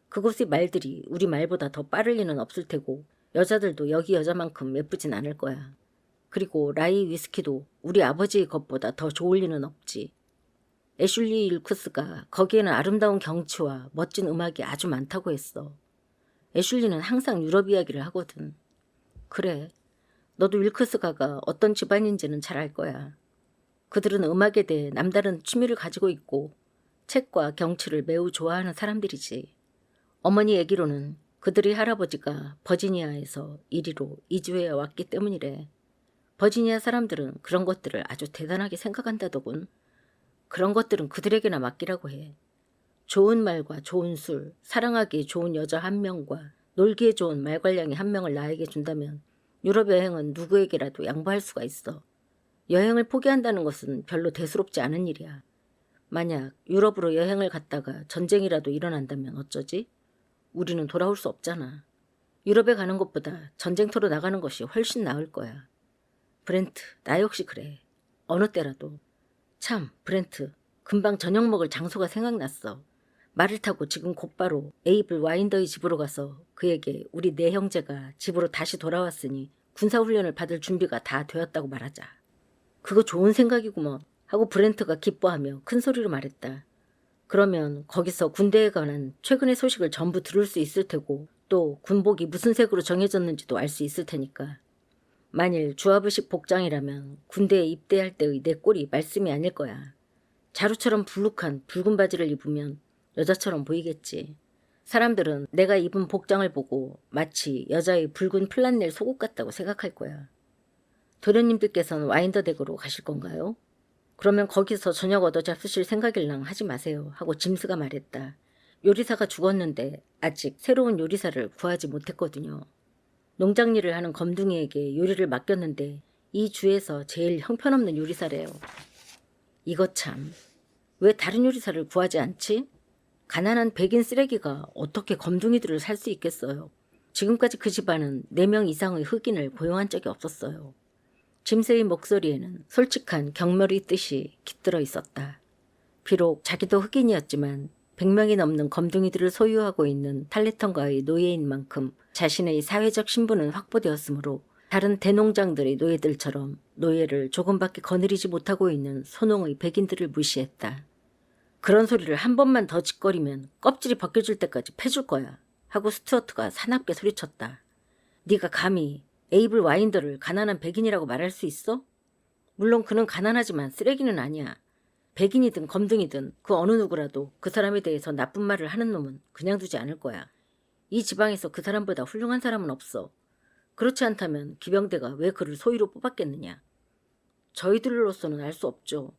그곳의 말들이 우리 말보다 더 빠를 리는 없을 테고 여자들도 여기 여자만큼 예쁘진 않을 거야. 그리고 라이 위스키도 우리 아버지의 것보다 더 좋을 리는 없지. 애슐리 일쿠스가 거기에는 아름다운 경치와 멋진 음악이 아주 많다고 했어. 애슐리는 항상 유럽 이야기를 하거든. 그래, 너도 윌크스가가 어떤 집안인지는 잘 알 거야. 그들은 음악에 대해 남다른 취미를 가지고 있고 책과 경치를 매우 좋아하는 사람들이지. 어머니 얘기로는 그들의 할아버지가 버지니아에서 이리로 이주해 왔기 때문이래. 버지니아 사람들은 그런 것들을 아주 대단하게 생각한다더군. 그런 것들은 그들에게나 맡기라고 해. 좋은 말과 좋은 술, 사랑하기 좋은 여자 한 명과 놀기에 좋은 말괄량이 한 명을 나에게 준다면 유럽 여행은 누구에게라도 양보할 수가 있어. 여행을 포기한다는 것은 별로 대수롭지 않은 일이야. 만약 유럽으로 여행을 갔다가 전쟁이라도 일어난다면 어쩌지? 우리는 돌아올 수 없잖아. 유럽에 가는 것보다 전쟁터로 나가는 것이 훨씬 나을 거야. 브렌트, 나 역시 그래. 어느 때라도. 참, 브렌트, 금방 저녁 먹을 장소가 생각났어. 말을 타고 지금 곧바로 에이블 와인더의 집으로 가서 그에게 우리 네 형제가 집으로 다시 돌아왔으니 군사훈련을 받을 준비가 다 되었다고 말하자. 그거 좋은 생각이구먼. 하고 브렌트가 기뻐하며 큰 소리로 말했다. 그러면 거기서 군대에 관한 최근의 소식을 전부 들을 수 있을 테고 또 군복이 무슨 색으로 정해졌는지도 알 수 있을 테니까. 만일 주하부식 복장이라면 군대에 입대할 때의 내 꼴이 말씀이 아닐 거야. 자루처럼 불룩한 붉은 바지를 입으면 여자처럼 보이겠지. 사람들은 내가 입은 복장을 보고 마치 여자의 붉은 플란넬 속옷 같다고 생각할 거야. 도련님들께서는 와인더덱으로 가실 건가요? 그러면 거기서 저녁 얻어 잡수실 생각일랑 하지 마세요 하고 짐스가 말했다. 요리사가 죽었는데 아직 새로운 요리사를 구하지 못했거든요. 농장 일을 하는 검둥이에게 요리를 맡겼는데 이 주에서 제일 형편없는 요리사래요. 이거 참, 왜 다른 요리사를 구하지 않지? 가난한 백인 쓰레기가 어떻게 검둥이들을 살 수 있겠어요. 지금까지 그 집안은 4명 이상의 흑인을 고용한 적이 없었어요. 짐스의 목소리에는 솔직한 경멸의 뜻이 깃들어 있었다. 비록 자기도 흑인이었지만 100명이 넘는 검둥이들을 소유하고 있는 탈레턴가의 노예인 만큼 자신의 사회적 신분은 확보되었으므로 다른 대농장들의 노예들처럼 노예를 조금밖에 거느리지 못하고 있는 소농의 백인들을 무시했다. 그런 소리를 한 번만 더 짓거리면 껍질이 벗겨질 때까지 패줄 거야 하고 스튜어트가 사납게 소리쳤다. 네가 감히 에이블 와인더를 가난한 백인이라고 말할 수 있어? 물론 그는 가난하지만 쓰레기는 아니야. 백인이든 검둥이든 그 어느 누구라도 그 사람에 대해서 나쁜 말을 하는 놈은 그냥 두지 않을 거야. 이 지방에서 그 사람보다 훌륭한 사람은 없어. 그렇지 않다면 기병대가 왜 그를 소위로 뽑았겠느냐. 저희들로서는 알 수 없죠.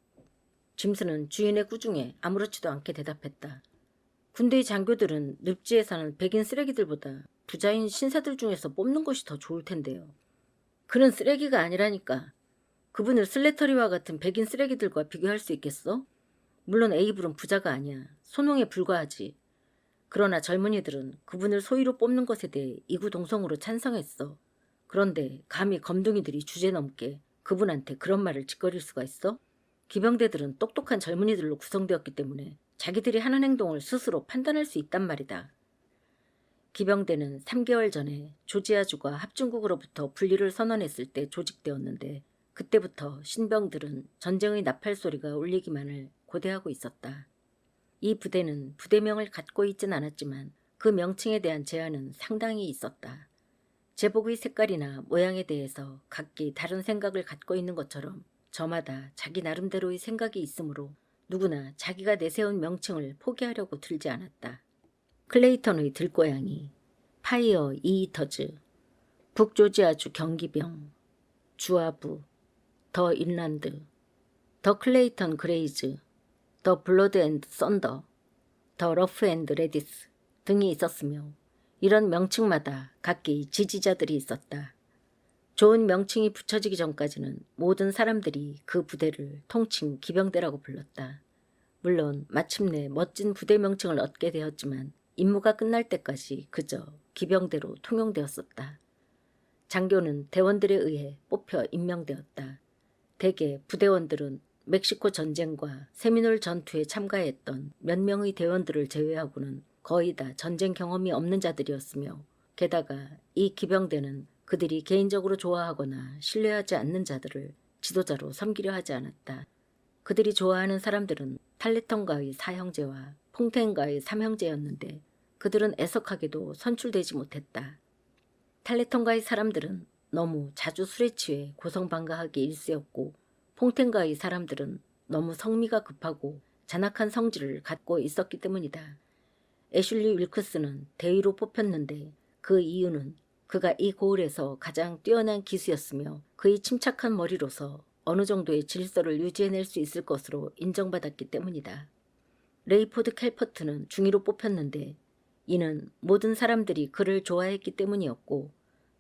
짐스는 주인의 꾸중에 아무렇지도 않게 대답했다. 군대의 장교들은 늪지에 사는 백인 쓰레기들보다 부자인 신사들 중에서 뽑는 것이 더 좋을 텐데요. 그는 쓰레기가 아니라니까. 그분을 슬래터리와 같은 백인 쓰레기들과 비교할 수 있겠어? 물론 에이블은 부자가 아니야. 소농에 불과하지. 그러나 젊은이들은 그분을 소위로 뽑는 것에 대해 이구동성으로 찬성했어. 그런데 감히 검둥이들이 주제넘게 그분한테 그런 말을 짓거릴 수가 있어? 기병대들은 똑똑한 젊은이들로 구성되었기 때문에 자기들이 하는 행동을 스스로 판단할 수 있단 말이다. 기병대는 3개월 전에 조지아주가 합중국으로부터 분리를 선언했을 때 조직되었는데 그때부터 신병들은 전쟁의 나팔 소리가 울리기만을 고대하고 있었다. 이 부대는 부대명을 갖고 있진 않았지만 그 명칭에 대한 제한은 상당히 있었다. 제복의 색깔이나 모양에 대해서 각기 다른 생각을 갖고 있는 것처럼 저마다 자기 나름대로의 생각이 있으므로 누구나 자기가 내세운 명칭을 포기하려고 들지 않았다. 클레이턴의 들고양이, 파이어 이이터즈, 북조지아주 경기병, 주아부, 더 인란드, 더 클레이턴 그레이즈, 더 블러드 앤드 썬더, 더 러프 앤드 레디스 등이 있었으며 이런 명칭마다 각기 지지자들이 있었다. 좋은 명칭이 붙여지기 전까지는 모든 사람들이 그 부대를 통칭 기병대라고 불렀다. 물론 마침내 멋진 부대 명칭을 얻게 되었지만 임무가 끝날 때까지 그저 기병대로 통용되었었다. 장교는 대원들에 의해 뽑혀 임명되었다. 대개 부대원들은 멕시코 전쟁과 세미놀 전투에 참가했던 몇 명의 대원들을 제외하고는 거의 다 전쟁 경험이 없는 자들이었으며 게다가 이 기병대는 그들이 개인적으로 좋아하거나 신뢰하지 않는 자들을 지도자로 섬기려 하지 않았다. 그들이 좋아하는 사람들은 탈레턴가의 사형제와 퐁테인가의 삼형제였는데 그들은 애석하게도 선출되지 못했다. 탈레턴가의 사람들은 너무 자주 술에 취해 고성방가하게 일세였고 퐁텐가의 사람들은 너무 성미가 급하고 잔악한 성질을 갖고 있었기 때문이다. 애슐리 윌크스는 대위로 뽑혔는데 그 이유는 그가 이 고을에서 가장 뛰어난 기수였으며 그의 침착한 머리로서 어느 정도의 질서를 유지해낼 수 있을 것으로 인정받았기 때문이다. 레이포드 캘퍼트는 중위로 뽑혔는데 이는 모든 사람들이 그를 좋아했기 때문이었고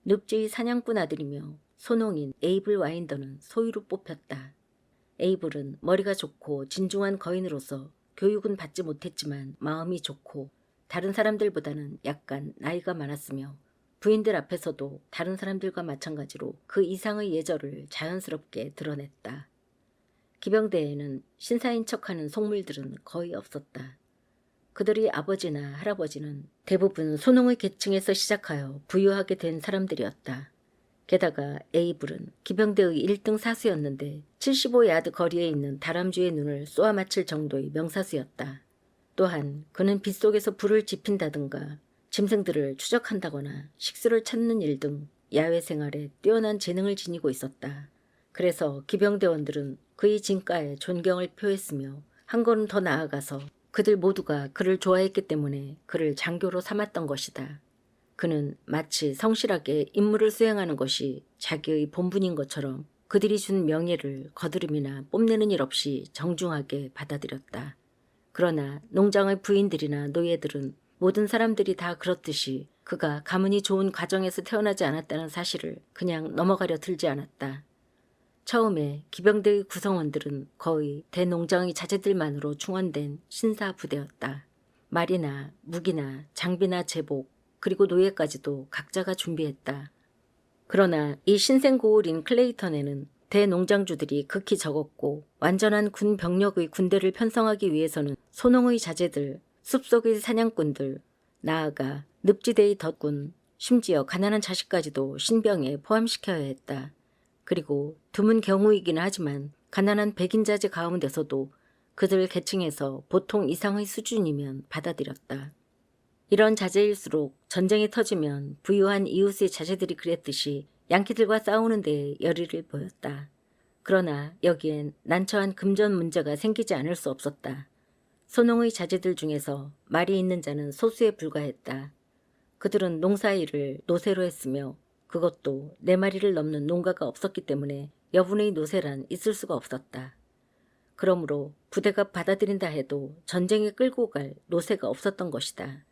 늪지의 사냥꾼 아들이며 소농인 에이블 와인더는 소위로 뽑혔다. 에이블은 머리가 좋고 진중한 거인으로서 교육은 받지 못했지만 마음이 좋고 다른 사람들보다는 약간 나이가 많았으며 부인들 앞에서도 다른 사람들과 마찬가지로 그 이상의 예절을 자연스럽게 드러냈다. 기병대에는 신사인 척하는 속물들은 거의 없었다. 그들의 아버지나 할아버지는 대부분 소농의 계층에서 시작하여 부유하게 된 사람들이었다. 게다가 에이블은 기병대의 1등 사수였는데 75야드 거리에 있는 다람쥐의 눈을 쏘아 맞힐 정도의 명사수였다. 또한 그는 빗속에서 불을 지핀다든가 짐승들을 추적한다거나 식수를 찾는 일 등 야외 생활에 뛰어난 재능을 지니고 있었다. 그래서 기병대원들은 그의 진가에 존경을 표했으며 한 걸음 더 나아가서 그들 모두가 그를 좋아했기 때문에 그를 장교로 삼았던 것이다. 그는 마치 성실하게 임무를 수행하는 것이 자기의 본분인 것처럼 그들이 준 명예를 거드름이나 뽐내는 일 없이 정중하게 받아들였다. 그러나 농장의 부인들이나 노예들은 모든 사람들이 다 그렇듯이 그가 가문이 좋은 가정에서 태어나지 않았다는 사실을 그냥 넘어가려 들지 않았다. 처음에 기병대의 구성원들은 거의 대농장의 자재들만으로 충원된 신사 부대였다. 말이나 무기나 장비나 제복 그리고 노예까지도 각자가 준비했다. 그러나 이 신생고울인 클레이턴에는 대농장주들이 극히 적었고 완전한 군 병력의 군대를 편성하기 위해서는 소농의 자제들, 숲속의 사냥꾼들, 나아가 늪지대의 덧군, 심지어 가난한 자식까지도 신병에 포함시켜야 했다. 그리고 드문 경우이긴 하지만 가난한 백인 자제 가운데서도 그들 계층에서 보통 이상의 수준이면 받아들였다. 이런 자제일수록 전쟁이 터지면 부유한 이웃의 자제들이 그랬듯이 양키들과 싸우는 데에 열의를 보였다. 그러나 여기엔 난처한 금전 문제가 생기지 않을 수 없었다. 소농의 자제들 중에서 말이 있는 자는 소수에 불과했다. 그들은 농사일을 노새로 했으며 그것도 4마리를 넘는 농가가 없었기 때문에 여분의 노새란 있을 수가 없었다. 그러므로 부대가 받아들인다 해도 전쟁에 끌고 갈 노새가 없었던 것이다.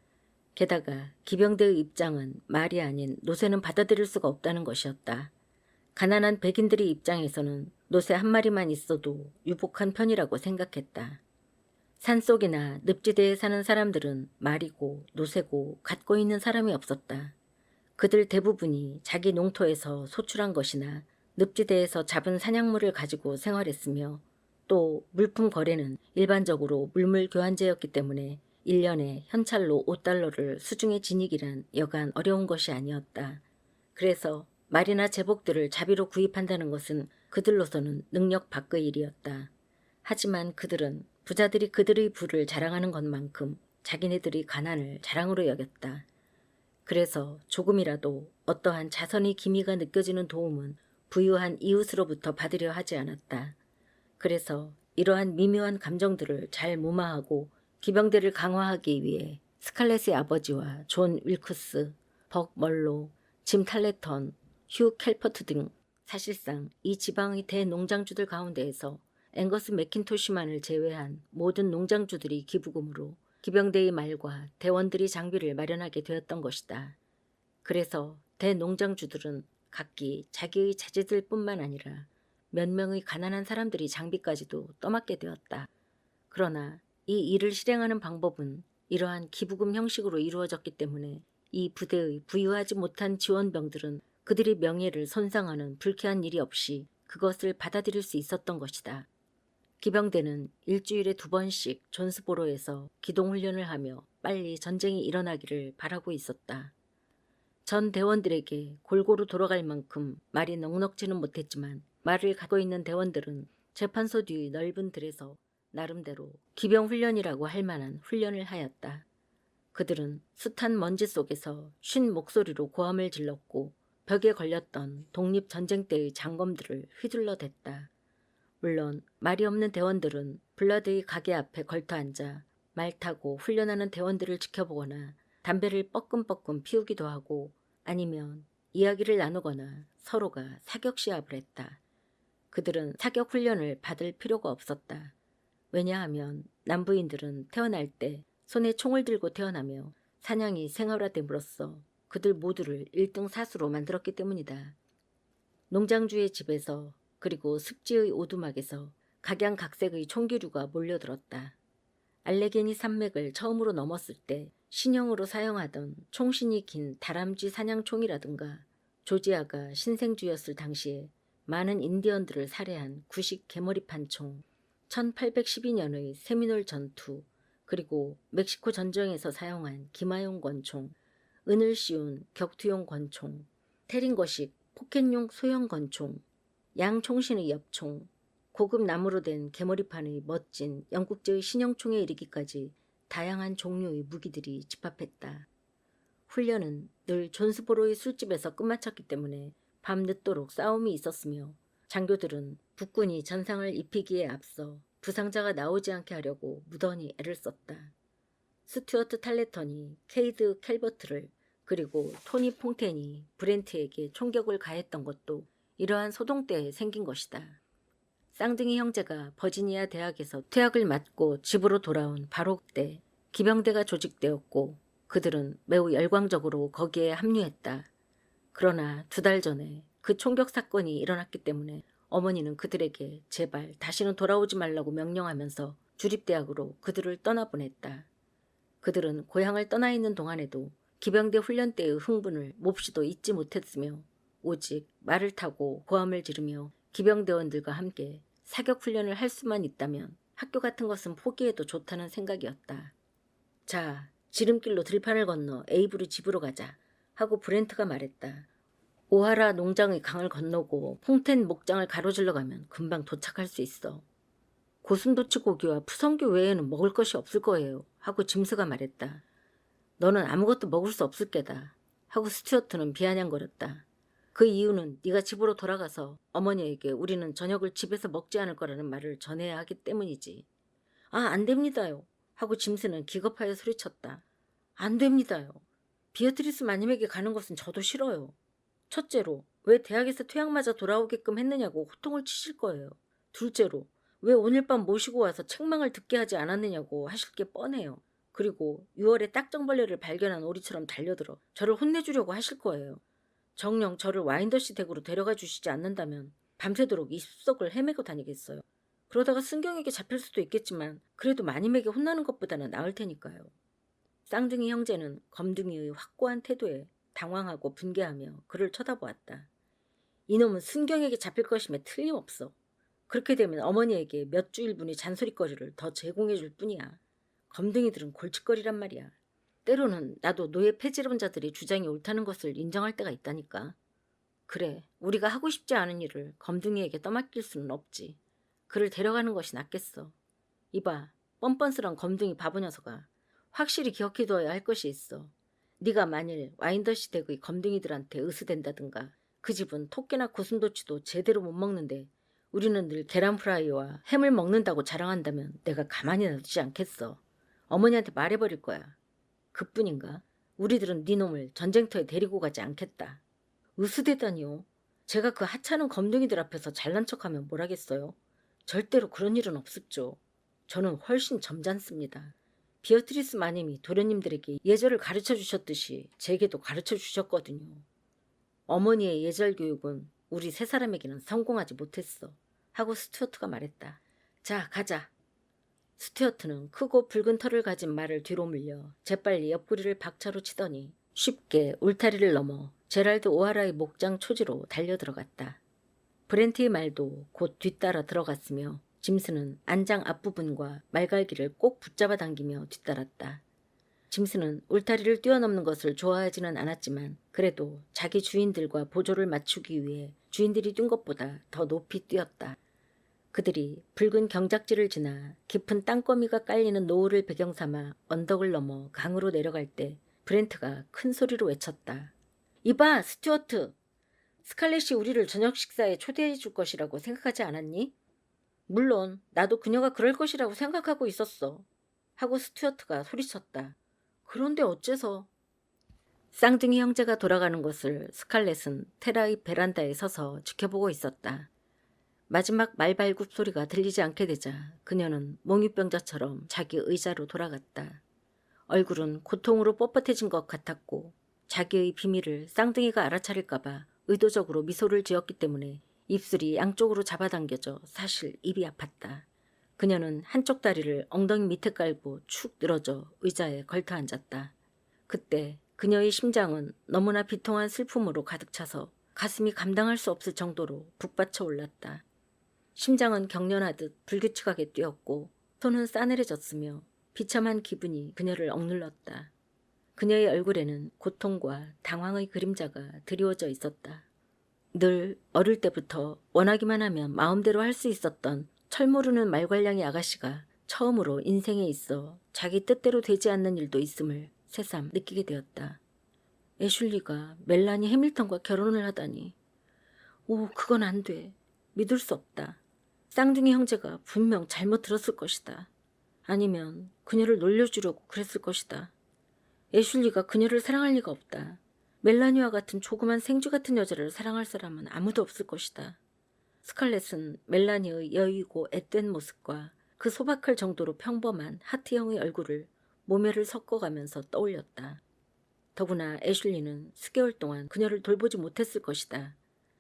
게다가 기병대의 입장은 말이 아닌 노새는 받아들일 수가 없다는 것이었다. 가난한 백인들의 입장에서는 노새 한 마리만 있어도 유복한 편이라고 생각했다. 산속이나 늪지대에 사는 사람들은 말이고 노새고 갖고 있는 사람이 없었다. 그들 대부분이 자기 농토에서 소출한 것이나 늪지대에서 잡은 사냥물을 가지고 생활했으며 또 물품 거래는 일반적으로 물물 교환제였기 때문에 1년에 현찰로 5달러를 수중에 지니기란 여간 어려운 것이 아니었다. 그래서 말이나 제복들을 자비로 구입한다는 것은 그들로서는 능력 밖의 일이었다. 하지만 그들은 부자들이 그들의 부를 자랑하는 것만큼 자기네들의 가난을 자랑으로 여겼다. 그래서 조금이라도 어떠한 자선의 기미가 느껴지는 도움은 부유한 이웃으로부터 받으려 하지 않았다. 그래서 이러한 미묘한 감정들을 잘 무마하고 기병대를 강화하기 위해 스칼렛의 아버지와 존 윌크스, 벅 멀로, 짐 탈레턴, 휴 켈퍼트 등 사실상 이 지방의 대농장주들 가운데에서 앵거스 맥킨토시만을 제외한 모든 농장주들이 기부금으로 기병대의 말과 대원들이 장비를 마련하게 되었던 것이다. 그래서 대농장주들은 각기 자기의 자제들 뿐만 아니라 몇 명의 가난한 사람들이 장비까지도 떠맡게 되었다. 그러나 이 일을 실행하는 방법은 이러한 기부금 형식으로 이루어졌기 때문에 이 부대의 부유하지 못한 지원병들은 그들의 명예를 손상하는 불쾌한 일이 없이 그것을 받아들일 수 있었던 것이다. 기병대는 일주일에 2번씩 존스보로에서 기동훈련을 하며 빨리 전쟁이 일어나기를 바라고 있었다. 전 대원들에게 골고루 돌아갈 만큼 말이 넉넉지는 못했지만 말을 갖고 있는 대원들은 재판소 뒤 넓은 들에서 나름대로 기병훈련이라고 할 만한 훈련을 하였다. 그들은 숱한 먼지 속에서 쉰 목소리로 고함을 질렀고 벽에 걸렸던 독립전쟁 때의 장검들을 휘둘러댔다. 물론 말이 없는 대원들은 블라드의 가게 앞에 걸터앉아 말 타고 훈련하는 대원들을 지켜보거나 담배를 뻐끔뻐끔 피우기도 하고 아니면 이야기를 나누거나 서로가 사격 시합을 했다. 그들은 사격 훈련을 받을 필요가 없었다. 왜냐하면 남부인들은 태어날 때 손에 총을 들고 태어나며 사냥이 생활화됨으로써 그들 모두를 1등 사수로 만들었기 때문이다. 농장주의 집에서 그리고 습지의 오두막에서 각양각색의 총기류가 몰려들었다. 알레게니 산맥을 처음으로 넘었을 때 신형으로 사용하던 총신이 긴 다람쥐 사냥총이라든가 조지아가 신생주였을 당시에 많은 인디언들을 살해한 구식 개머리판 총, 1812년의 세미놀 전투, 그리고 멕시코 전쟁에서 사용한 기마용 권총, 은을 씌운 격투용 권총, 테링거식 포켓용 소형 권총, 양총신의 엽총, 고급 나무로 된 개머리판의 멋진 영국제의 신형총에 이르기까지 다양한 종류의 무기들이 집합했다. 훈련은 늘 존스보로의 술집에서 끝마쳤기 때문에 밤늦도록 싸움이 있었으며 장교들은 북군이 전상을 입히기에 앞서 부상자가 나오지 않게 하려고 무던히 애를 썼다. 스튜어트 탈레턴이 케이드 캘버트를 그리고 토니 퐁텐이 브렌트에게 총격을 가했던 것도 이러한 소동 때에 생긴 것이다. 쌍둥이 형제가 버지니아 대학에서 퇴학을 맞고 집으로 돌아온 바로 그때 기병대가 조직되었고 그들은 매우 열광적으로 거기에 합류했다. 그러나 2달 전에 그 총격 사건이 일어났기 때문에 어머니는 그들에게 제발 다시는 돌아오지 말라고 명령하면서 주립대학으로 그들을 떠나보냈다. 그들은 고향을 떠나 있는 동안에도 기병대 훈련 때의 흥분을 몹시도 잊지 못했으며 오직 말을 타고 고함을 지르며 기병대원들과 함께 사격 훈련을 할 수만 있다면 학교 같은 것은 포기해도 좋다는 생각이었다. 자, 지름길로 들판을 건너 에이브리 집으로 가자 하고 브렌트가 말했다. 오하라 농장의 강을 건너고 퐁텐 목장을 가로질러 가면 금방 도착할 수 있어. 고슴도치 고기와 푸성교 외에는 먹을 것이 없을 거예요 하고 짐스가 말했다. 너는 아무것도 먹을 수 없을 게다 하고 스튜어트는 비아냥거렸다. 그 이유는 네가 집으로 돌아가서 어머니에게 우리는 저녁을 집에서 먹지 않을 거라는 말을 전해야 하기 때문이지. 아, 안 됩니다요 하고 짐스는 기겁하여 소리쳤다. 안 됩니다요. 비어트리스 마님에게 가는 것은 저도 싫어요. 첫째로 왜 대학에서 퇴학마저 돌아오게끔 했느냐고 호통을 치실 거예요. 둘째로 왜 오늘 밤 모시고 와서 책망을 듣게 하지 않았느냐고 하실 게 뻔해요. 그리고 6월에 딱정벌레를 발견한 오리처럼 달려들어 저를 혼내주려고 하실 거예요. 정녕 저를 와인더시 댁으로 데려가 주시지 않는다면 밤새도록 이 숲속을 헤매고 다니겠어요. 그러다가 승경에게 잡힐 수도 있겠지만 그래도 마님에게 혼나는 것보다는 나을 테니까요. 쌍둥이 형제는 검둥이의 확고한 태도에 당황하고 분개하며 그를 쳐다보았다. 이놈은 순경에게 잡힐 것임에 틀림없어. 그렇게 되면 어머니에게 몇 주일분의 잔소리거리를 더 제공해 줄 뿐이야. 검둥이들은 골칫거리란 말이야. 때로는 나도 노예 폐지론자들이 주장이 옳다는 것을 인정할 때가 있다니까. 그래, 우리가 하고 싶지 않은 일을 검둥이에게 떠맡길 수는 없지. 그를 데려가는 것이 낫겠어. 이봐, 뻔뻔스런 검둥이 바보 녀석아. 확실히 기억해두어야 할 것이 있어. 네가 만일 와인더시 댁의 검둥이들한테 의수된다든가 그 집은 토끼나 고슴도치도 제대로 못 먹는데 우리는 늘 계란 프라이와 햄을 먹는다고 자랑한다면 내가 가만히 놔두지 않겠어. 어머니한테 말해버릴 거야. 그뿐인가? 우리들은 네 놈을 전쟁터에 데리고 가지 않겠다. 의수되다니요. 제가 그 하찮은 검둥이들 앞에서 잘난 척하면 뭘 하겠어요? 절대로 그런 일은 없었죠. 저는 훨씬 점잖습니다. 비어트리스 마님이 도련님들에게 예절을 가르쳐 주셨듯이 제게도 가르쳐 주셨거든요. 어머니의 예절 교육은 우리 세 사람에게는 성공하지 못했어. 하고 스튜어트가 말했다. 자, 가자. 스튜어트는 크고 붉은 털을 가진 말을 뒤로 물려 재빨리 옆구리를 박차로 치더니 쉽게 울타리를 넘어 제랄드 오하라의 목장 초지로 달려들어갔다. 브렌트의 말도 곧 뒤따라 들어갔으며 짐스는 안장 앞부분과 말갈기를 꼭 붙잡아 당기며 뒤따랐다. 짐스는 울타리를 뛰어넘는 것을 좋아하지는 않았지만 그래도 자기 주인들과 보조를 맞추기 위해 주인들이 뛴 것보다 더 높이 뛰었다. 그들이 붉은 경작지를 지나 깊은 땅거미가 깔리는 노을을 배경 삼아 언덕을 넘어 강으로 내려갈 때 브렌트가 큰 소리로 외쳤다. 이봐, 스튜어트! 스칼렛이 우리를 저녁 식사에 초대해 줄 것이라고 생각하지 않았니? 물론 나도 그녀가 그럴 것이라고 생각하고 있었어. 하고 스튜어트가 소리쳤다. 그런데 어째서? 쌍둥이 형제가 돌아가는 것을 스칼렛은 테라의 베란다에 서서 지켜보고 있었다. 마지막 말발굽 소리가 들리지 않게 되자 그녀는 몽유병자처럼 자기 의자로 돌아갔다. 얼굴은 고통으로 뻣뻣해진 것 같았고 자기의 비밀을 쌍둥이가 알아차릴까봐 의도적으로 미소를 지었기 때문에 입술이 양쪽으로 잡아당겨져 사실 입이 아팠다. 그녀는 한쪽 다리를 엉덩이 밑에 깔고 축 늘어져 의자에 걸터 앉았다. 그때 그녀의 심장은 너무나 비통한 슬픔으로 가득 차서 가슴이 감당할 수 없을 정도로 북받쳐 올랐다. 심장은 경련하듯 불규칙하게 뛰었고 손은 싸늘해졌으며 비참한 기분이 그녀를 억눌렀다. 그녀의 얼굴에는 고통과 당황의 그림자가 드리워져 있었다. 늘 어릴 때부터 원하기만 하면 마음대로 할 수 있었던 철모르는 말괄량이 아가씨가 처음으로 인생에 있어 자기 뜻대로 되지 않는 일도 있음을 새삼 느끼게 되었다. 애슐리가 멜라니 해밀턴과 결혼을 하다니. 오, 그건 안 돼. 믿을 수 없다. 쌍둥이 형제가 분명 잘못 들었을 것이다. 아니면 그녀를 놀려주려고 그랬을 것이다. 애슐리가 그녀를 사랑할 리가 없다. 멜라니와 같은 조그만 생쥐 같은 여자를 사랑할 사람은 아무도 없을 것이다. 스칼렛은 멜라니의 여유고 앳된 모습과 그 소박할 정도로 평범한 하트형의 얼굴을 모멸을 섞어가면서 떠올렸다. 더구나 애슐리는 수개월 동안 그녀를 돌보지 못했을 것이다.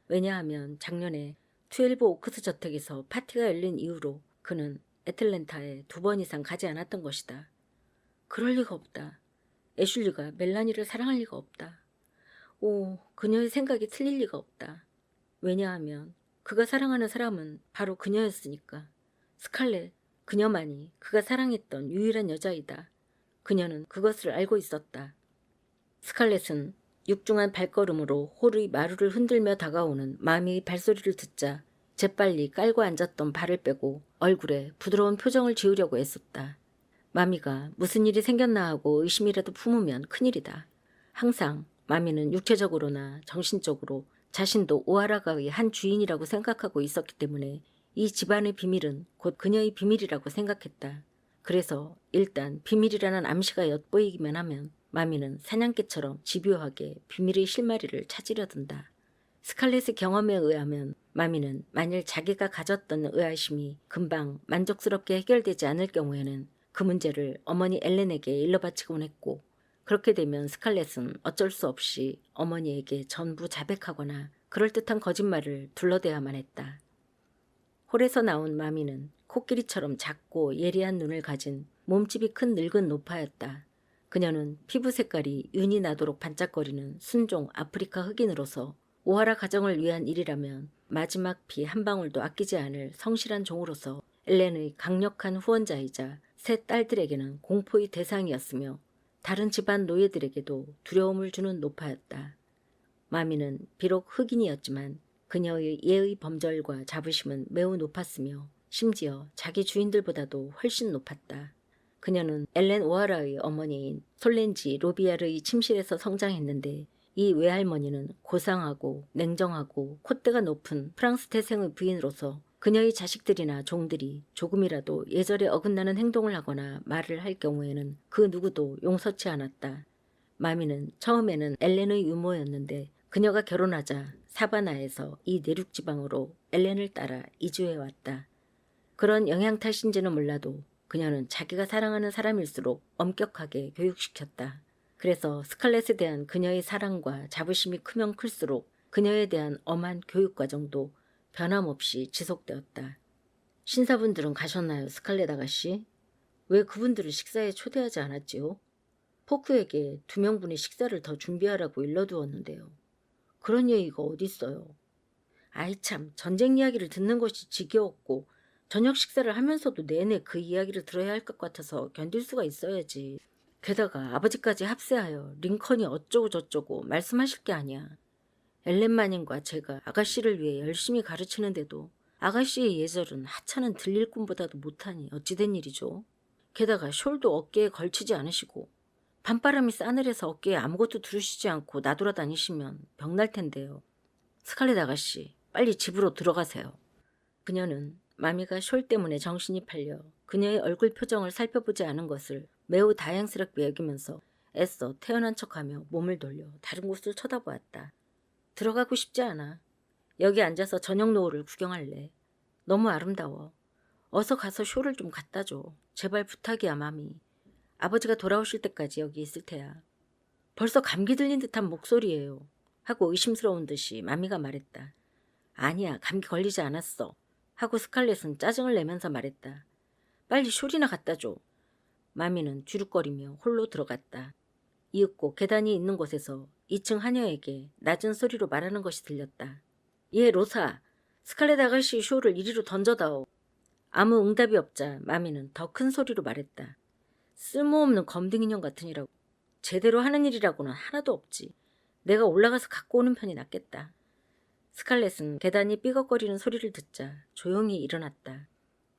왜냐하면 작년에 12 오크스 저택에서 파티가 열린 이후로 그는 애틀랜타에 2번 이상 가지 않았던 것이다. 그럴 리가 없다. 애슐리가 멜라니를 사랑할 리가 없다. 오, 그녀의 생각이 틀릴 리가 없다. 왜냐하면 그가 사랑하는 사람은 바로 그녀였으니까. 스칼렛, 그녀만이 그가 사랑했던 유일한 여자이다. 그녀는 그것을 알고 있었다. 스칼렛은 육중한 발걸음으로 홀의 마루를 흔들며 다가오는 마미의 발소리를 듣자 재빨리 깔고 앉았던 발을 빼고 얼굴에 부드러운 표정을 지으려고 애썼다. 마미가 무슨 일이 생겼나 하고 의심이라도 품으면 큰일이다. 항상 마미는 육체적으로나 정신적으로 자신도 오하라가의 한 주인이라고 생각하고 있었기 때문에 이 집안의 비밀은 곧 그녀의 비밀이라고 생각했다. 그래서 일단 비밀이라는 암시가 엿보이기만 하면 마미는 사냥개처럼 집요하게 비밀의 실마리를 찾으려 든다. 스칼렛의 경험에 의하면 마미는 만일 자기가 가졌던 의아심이 금방 만족스럽게 해결되지 않을 경우에는 그 문제를 어머니 엘렌에게 일러바치곤 했고, 그렇게 되면 스칼렛은 어쩔 수 없이 어머니에게 전부 자백하거나 그럴듯한 거짓말을 둘러대야만 했다. 홀에서 나온 마미는 코끼리처럼 작고 예리한 눈을 가진 몸집이 큰 늙은 노파였다. 그녀는 피부 색깔이 윤이 나도록 반짝거리는 순종 아프리카 흑인으로서 오하라 가정을 위한 일이라면 마지막 피 한 방울도 아끼지 않을 성실한 종으로서 엘렌의 강력한 후원자이자 세 딸들에게는 공포의 대상이었으며 다른 집안 노예들에게도 두려움을 주는 노파였다. 마미는 비록 흑인이었지만 그녀의 예의 범절과 자부심은 매우 높았으며 심지어 자기 주인들보다도 훨씬 높았다. 그녀는 엘렌 오하라의 어머니인 솔렌지 로비아르의 침실에서 성장했는데 이 외할머니는 고상하고 냉정하고 콧대가 높은 프랑스 태생의 부인으로서 그녀의 자식들이나 종들이 조금이라도 예절에 어긋나는 행동을 하거나 말을 할 경우에는 그 누구도 용서치 않았다. 마미는 처음에는 엘렌의 유모였는데 그녀가 결혼하자 사바나에서 이 내륙지방으로 엘렌을 따라 이주해왔다. 그런 영향 탓인지는 몰라도 그녀는 자기가 사랑하는 사람일수록 엄격하게 교육시켰다. 그래서 스칼렛에 대한 그녀의 사랑과 자부심이 크면 클수록 그녀에 대한 엄한 교육과정도 변함없이 지속되었다. 신사분들은 가셨나요, 스칼렛 아가씨? 왜 그분들을 식사에 초대하지 않았지요? 포크에게 2명분의 식사를 더 준비하라고 일러두었는데요. 그런 얘기가 어딨어요. 아이 참, 전쟁 이야기를 듣는 것이 지겨웠고 저녁 식사를 하면서도 내내 그 이야기를 들어야 할 것 같아서 견딜 수가 있어야지. 게다가 아버지까지 합세하여 링컨이 어쩌고 저쩌고 말씀하실 게 아니야. 엘렌 마님과 제가 아가씨를 위해 열심히 가르치는데도 아가씨의 예절은 하찮은 들릴 꿈보다도 못하니 어찌된 일이죠. 게다가 숄도 어깨에 걸치지 않으시고 밤바람이 싸늘해서 어깨에 아무것도 두르시지 않고 나돌아다니시면 병날 텐데요. 스칼렛 아가씨, 빨리 집으로 들어가세요. 그녀는 마미가 숄 때문에 정신이 팔려 그녀의 얼굴 표정을 살펴보지 않은 것을 매우 다행스럽게 여기면서 애써 태어난 척하며 몸을 돌려 다른 곳을 쳐다보았다. 들어가고 싶지 않아. 여기 앉아서 저녁 노을을 구경할래. 너무 아름다워. 어서 가서 숄을 좀 갖다 줘. 제발 부탁이야, 마미. 아버지가 돌아오실 때까지 여기 있을 테야. 벌써 감기 들린 듯한 목소리예요. 하고 의심스러운 듯이 마미가 말했다. 아니야, 감기 걸리지 않았어. 하고 스칼렛은 짜증을 내면서 말했다. 빨리 숄이나 갖다 줘. 마미는 주룩거리며 홀로 들어갔다. 이윽고 계단이 있는 곳에서 2층 하녀에게 낮은 소리로 말하는 것이 들렸다. 예, 로사. 스칼렛 아가씨 숄을 이리로 던져다오. 아무 응답이 없자 마미는 더 큰 소리로 말했다. 쓸모없는 검둥이년 같으니라고. 제대로 하는 일이라고는 하나도 없지. 내가 올라가서 갖고 오는 편이 낫겠다. 스칼렛은 계단이 삐걱거리는 소리를 듣자 조용히 일어났다.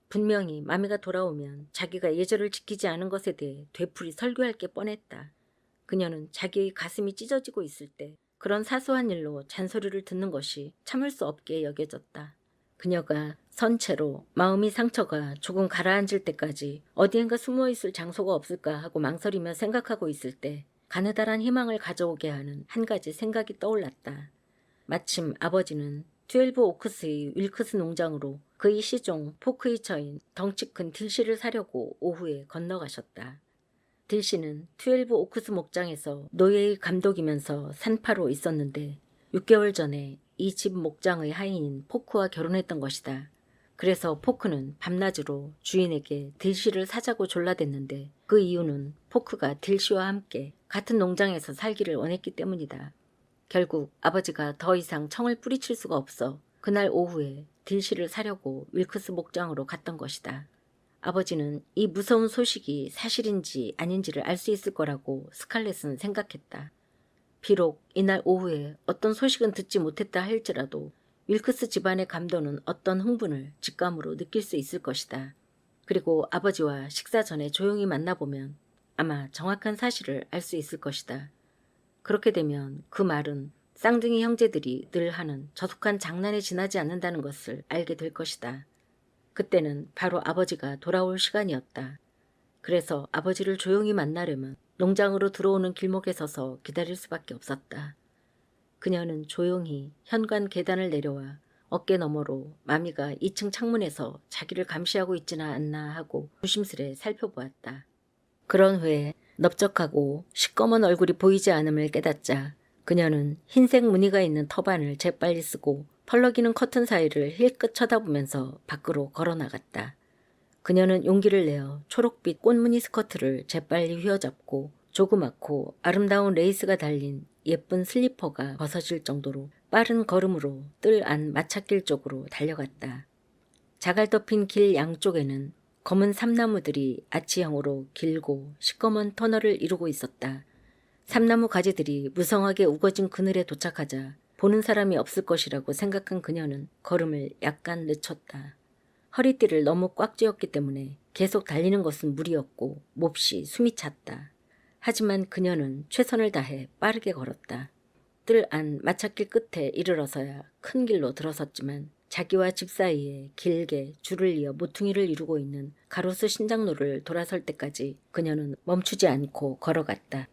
분명히 마미가 돌아오면 자기가 예절을 지키지 않은 것에 대해 되풀이 설교할 게 뻔했다. 그녀는 자기의 가슴이 찢어지고 있을 때 그런 사소한 일로 잔소리를 듣는 것이 참을 수 없게 여겨졌다. 그녀가 선체로 마음의 상처가 조금 가라앉을 때까지 어디엔가 숨어있을 장소가 없을까 하고 망설이며 생각하고 있을 때 가느다란 희망을 가져오게 하는 한 가지 생각이 떠올랐다. 마침 아버지는 12 오크스의 윌크스 농장으로 그의 시종 포크의 처인 덩치 큰 딜시를 사려고 오후에 건너가셨다. 딜시는 12 오크스 목장에서 노예의 감독이면서 산파로 있었는데 6개월 전에 이 집 목장의 하인인 포크와 결혼했던 것이다. 그래서 포크는 밤낮으로 주인에게 딜시를 사자고 졸라댔는데 그 이유는 포크가 딜시와 함께 같은 농장에서 살기를 원했기 때문이다. 결국 아버지가 더 이상 청을 뿌리칠 수가 없어 그날 오후에 딜시를 사려고 윌크스 목장으로 갔던 것이다. 아버지는 이 무서운 소식이 사실인지 아닌지를 알 수 있을 거라고 스칼렛은 생각했다. 비록 이날 오후에 어떤 소식은 듣지 못했다 할지라도 윌크스 집안의 감도는 어떤 흥분을 직감으로 느낄 수 있을 것이다. 그리고 아버지와 식사 전에 조용히 만나보면 아마 정확한 사실을 알 수 있을 것이다. 그렇게 되면 그 말은 쌍둥이 형제들이 늘 하는 저속한 장난에 지나지 않는다는 것을 알게 될 것이다. 그때는 바로 아버지가 돌아올 시간이었다. 그래서 아버지를 조용히 만나려면 농장으로 들어오는 길목에 서서 기다릴 수밖에 없었다. 그녀는 조용히 현관 계단을 내려와 어깨 너머로 마미가 2층 창문에서 자기를 감시하고 있지는 않나 하고 조심스레 살펴보았다. 그런 후에 넓적하고 시꺼먼 얼굴이 보이지 않음을 깨닫자 그녀는 흰색 무늬가 있는 터반을 재빨리 쓰고 펄럭이는 커튼 사이를 힐끗 쳐다보면서 밖으로 걸어나갔다. 그녀는 용기를 내어 초록빛 꽃무늬 스커트를 재빨리 휘어잡고 조그맣고 아름다운 레이스가 달린 예쁜 슬리퍼가 벗어질 정도로 빠른 걸음으로 뜰 안 마찻길 쪽으로 달려갔다. 자갈 덮인 길 양쪽에는 검은 삼나무들이 아치형으로 길고 시꺼먼 터널을 이루고 있었다. 삼나무 가지들이 무성하게 우거진 그늘에 도착하자 보는 사람이 없을 것이라고 생각한 그녀는 걸음을 약간 늦췄다. 허리띠를 너무 꽉 쥐었기 때문에 계속 달리는 것은 무리였고 몹시 숨이 찼다. 하지만 그녀는 최선을 다해 빠르게 걸었다. 뜰 안 마찻길 끝에 이르러서야 큰 길로 들어섰지만 자기와 집 사이에 길게 줄을 이어 모퉁이를 이루고 있는 가로수 신장로를 돌아설 때까지 그녀는 멈추지 않고 걸어갔다.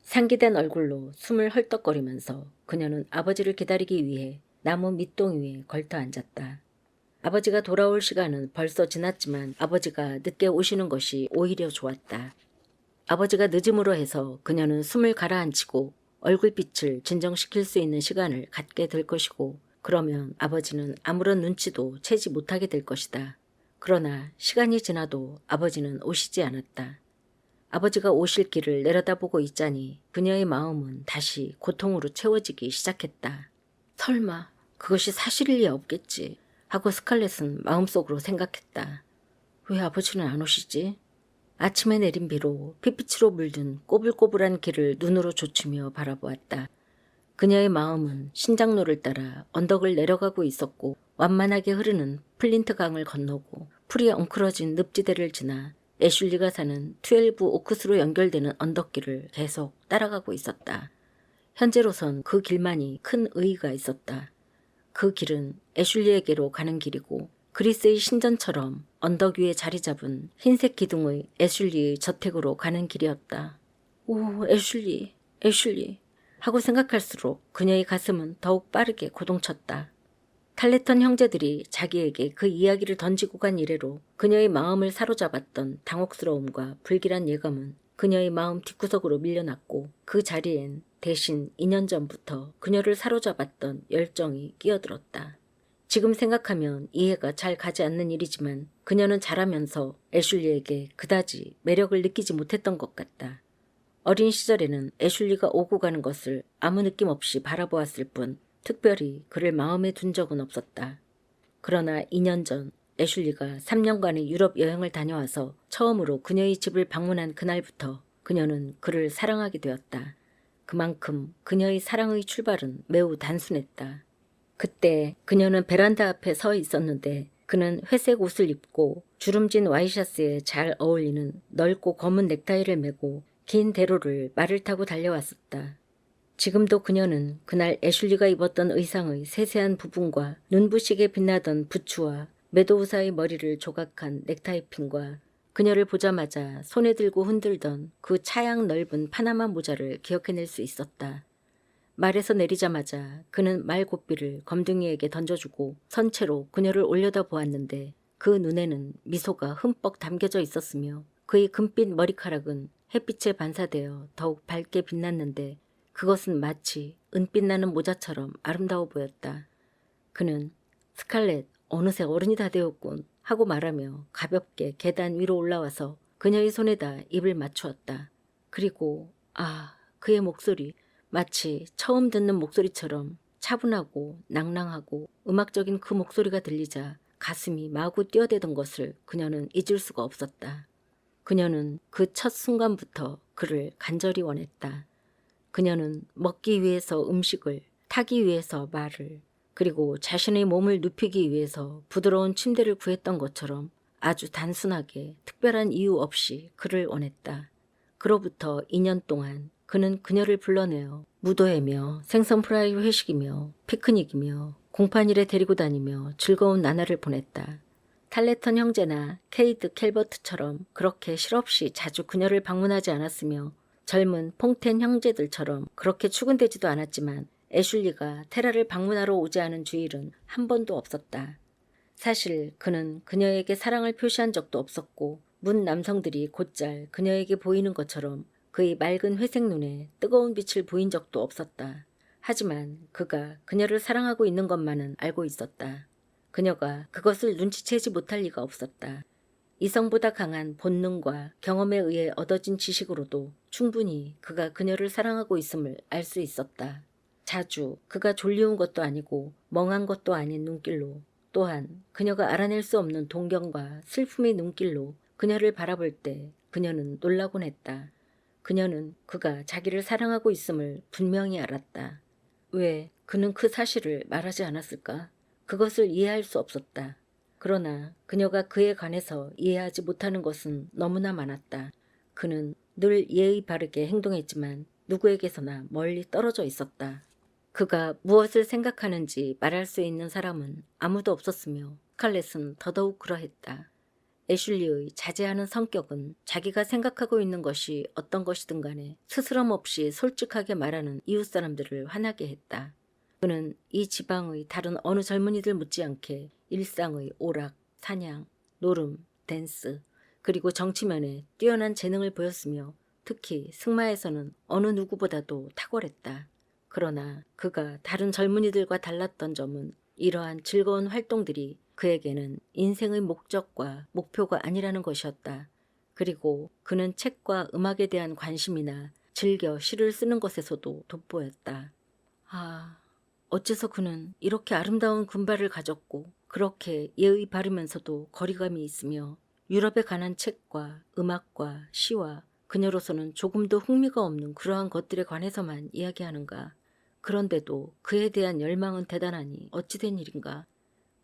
상기된 얼굴로 숨을 헐떡거리면서 그녀는 아버지를 기다리기 위해 나무 밑동 위에 걸터 앉았다. 아버지가 돌아올 시간은 벌써 지났지만 아버지가 늦게 오시는 것이 오히려 좋았다. 아버지가 늦음으로 해서 그녀는 숨을 가라앉히고 얼굴빛을 진정시킬 수 있는 시간을 갖게 될 것이고 그러면 아버지는 아무런 눈치도 채지 못하게 될 것이다. 그러나 시간이 지나도 아버지는 오시지 않았다. 아버지가 오실 길을 내려다보고 있자니 그녀의 마음은 다시 고통으로 채워지기 시작했다. 설마 그것이 사실일 리 없겠지 하고 스칼렛은 마음속으로 생각했다. 왜 아버지는 안 오시지? 아침에 내린 비로 핏빛으로 물든 꼬불꼬불한 길을 눈으로 좇으며 바라보았다. 그녀의 마음은 신장로를 따라 언덕을 내려가고 있었고 완만하게 흐르는 플린트 강을 건너고 풀이 엉클어진 늪지대를 지나 애슐리가 사는 12 오크스로 연결되는 언덕길을 계속 따라가고 있었다. 현재로선 그 길만이 큰 의의가 있었다. 그 길은 애슐리에게로 가는 길이고 그리스의 신전처럼 언덕 위에 자리 잡은 흰색 기둥의 애슐리의 저택으로 가는 길이었다. 오, 애슐리, 애슐리 하고 생각할수록 그녀의 가슴은 더욱 빠르게 고동쳤다. 탈레턴 형제들이 자기에게 그 이야기를 던지고 간 이래로 그녀의 마음을 사로잡았던 당혹스러움과 불길한 예감은 그녀의 마음 뒷구석으로 밀려났고 그 자리엔 대신 2년 전부터 그녀를 사로잡았던 열정이 끼어들었다. 지금 생각하면 이해가 잘 가지 않는 일이지만 그녀는 자라면서 애슐리에게 그다지 매력을 느끼지 못했던 것 같다. 어린 시절에는 애슐리가 오고 가는 것을 아무 느낌 없이 바라보았을 뿐 특별히 그를 마음에 둔 적은 없었다. 그러나 2년 전 애슐리가 3년간의 유럽 여행을 다녀와서 처음으로 그녀의 집을 방문한 그날부터 그녀는 그를 사랑하게 되었다. 그만큼 그녀의 사랑의 출발은 매우 단순했다. 그때 그녀는 베란다 앞에 서 있었는데 그는 회색 옷을 입고 주름진 와이셔츠에 잘 어울리는 넓고 검은 넥타이를 메고 긴 대로를 말을 타고 달려왔었다. 지금도 그녀는 그날 애슐리가 입었던 의상의 세세한 부분과 눈부시게 빛나던 부츠와 메도우사의 머리를 조각한 넥타이핀과 그녀를 보자마자 손에 들고 흔들던 그 차양 넓은 파나마 모자를 기억해낼 수 있었다. 말에서 내리자마자 그는 말고삐를 검둥이에게 던져주고 선체로 그녀를 올려다 보았는데 그 눈에는 미소가 흠뻑 담겨져 있었으며 그의 금빛 머리카락은 햇빛에 반사되어 더욱 밝게 빛났는데 그것은 마치 은빛 나는 모자처럼 아름다워 보였다. 그는 스칼렛, 어느새 어른이 다 되었군 하고 말하며 가볍게 계단 위로 올라와서 그녀의 손에다 입을 맞추었다. 그리고 그의 목소리, 마치 처음 듣는 목소리처럼 차분하고 낭랑하고 음악적인 그 목소리가 들리자 가슴이 마구 뛰어대던 것을 그녀는 잊을 수가 없었다. 그녀는 그 첫 순간부터 그를 간절히 원했다. 그녀는 먹기 위해서 음식을, 타기 위해서 말을, 그리고 자신의 몸을 눕히기 위해서 부드러운 침대를 구했던 것처럼 아주 단순하게 특별한 이유 없이 그를 원했다. 그로부터 2년 동안 그는 그녀를 불러내어 무도회며 생선 프라이 회식이며 피크닉이며 공판일에 데리고 다니며 즐거운 나날을 보냈다. 탈레턴 형제나 케이드 캘버트처럼 그렇게 실없이 자주 그녀를 방문하지 않았으며 젊은 퐁텐 형제들처럼 그렇게 출근되지도 않았지만 애슐리가 테라를 방문하러 오지 않은 주일은 한 번도 없었다. 사실 그는 그녀에게 사랑을 표시한 적도 없었고 문 남성들이 곧잘 그녀에게 보이는 것처럼 그의 맑은 회색 눈에 뜨거운 빛을 보인 적도 없었다. 하지만 그가 그녀를 사랑하고 있는 것만은 알고 있었다. 그녀가 그것을 눈치채지 못할 리가 없었다. 이성보다 강한 본능과 경험에 의해 얻어진 지식으로도 충분히 그가 그녀를 사랑하고 있음을 알 수 있었다. 자주 그가 졸려온 것도 아니고 멍한 것도 아닌 눈길로, 또한 그녀가 알아낼 수 없는 동경과 슬픔의 눈길로 그녀를 바라볼 때 그녀는 놀라곤 했다. 그녀는 그가 자기를 사랑하고 있음을 분명히 알았다. 왜 그는 그 사실을 말하지 않았을까? 그것을 이해할 수 없었다. 그러나 그녀가 그에 관해서 이해하지 못하는 것은 너무나 많았다. 그는 늘 예의 바르게 행동했지만 누구에게서나 멀리 떨어져 있었다. 그가 무엇을 생각하는지 말할 수 있는 사람은 아무도 없었으며 스칼렛은 더더욱 그러했다. 애슐리의 자제하는 성격은 자기가 생각하고 있는 것이 어떤 것이든 간에 스스럼 없이 솔직하게 말하는 이웃 사람들을 화나게 했다. 그는 이 지방의 다른 어느 젊은이들 못지않게 일상의 오락, 사냥, 노름, 댄스, 그리고 정치면에 뛰어난 재능을 보였으며 특히 승마에서는 어느 누구보다도 탁월했다. 그러나 그가 다른 젊은이들과 달랐던 점은 이러한 즐거운 활동들이 그에게는 인생의 목적과 목표가 아니라는 것이었다. 그리고 그는 책과 음악에 대한 관심이나 즐겨 시를 쓰는 것에서도 돋보였다. 어째서 그는 이렇게 아름다운 군발을 가졌고 그렇게 예의 바르면서도 거리감이 있으며 유럽에 관한 책과 음악과 시와 그녀로서는 조금도 흥미가 없는 그러한 것들에 관해서만 이야기하는가. 그런데도 그에 대한 열망은 대단하니 어찌된 일인가.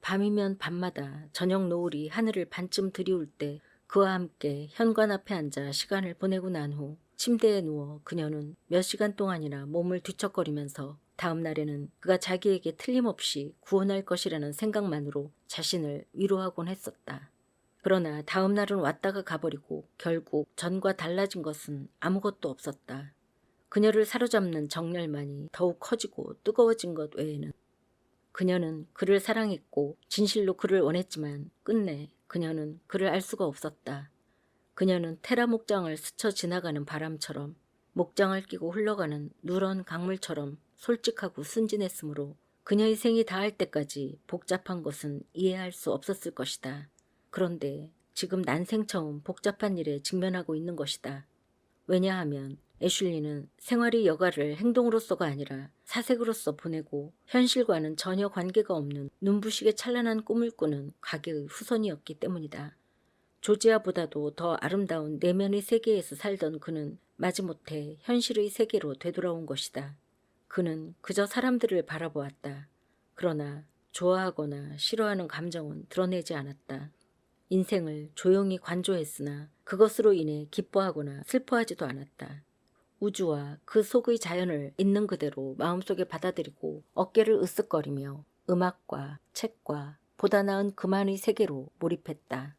밤이면 밤마다 저녁 노을이 하늘을 반쯤 들이울 때 그와 함께 현관 앞에 앉아 시간을 보내고 난 후 침대에 누워 그녀는 몇 시간 동안이나 몸을 뒤척거리면서 다음 날에는 그가 자기에게 틀림없이 구원할 것이라는 생각만으로 자신을 위로하곤 했었다. 그러나 다음 날은 왔다가 가버리고 결국 전과 달라진 것은 아무것도 없었다. 그녀를 사로잡는 정열만이 더욱 커지고 뜨거워진 것 외에는. 그녀는 그를 사랑했고 진실로 그를 원했지만 끝내 그녀는 그를 알 수가 없었다. 그녀는 테라 목장을 스쳐 지나가는 바람처럼 목장을 끼고 흘러가는 누런 강물처럼 솔직하고 순진했으므로 그녀의 생이 다할 때까지 복잡한 것은 이해할 수 없었을 것이다. 그런데 지금 난생 처음 복잡한 일에 직면하고 있는 것이다. 왜냐하면 애슐리는 생활의 여가를 행동으로서가 아니라 사색으로서 보내고 현실과는 전혀 관계가 없는 눈부시게 찬란한 꿈을 꾸는 가게의 후손이었기 때문이다. 조지아보다도 더 아름다운 내면의 세계에서 살던 그는 마지못해 현실의 세계로 되돌아온 것이다. 그는 그저 사람들을 바라보았다. 그러나 좋아하거나 싫어하는 감정은 드러내지 않았다. 인생을 조용히 관조했으나 그것으로 인해 기뻐하거나 슬퍼하지도 않았다. 우주와 그 속의 자연을 있는 그대로 마음속에 받아들이고 어깨를 으쓱거리며 음악과 책과 보다 나은 그만의 세계로 몰입했다.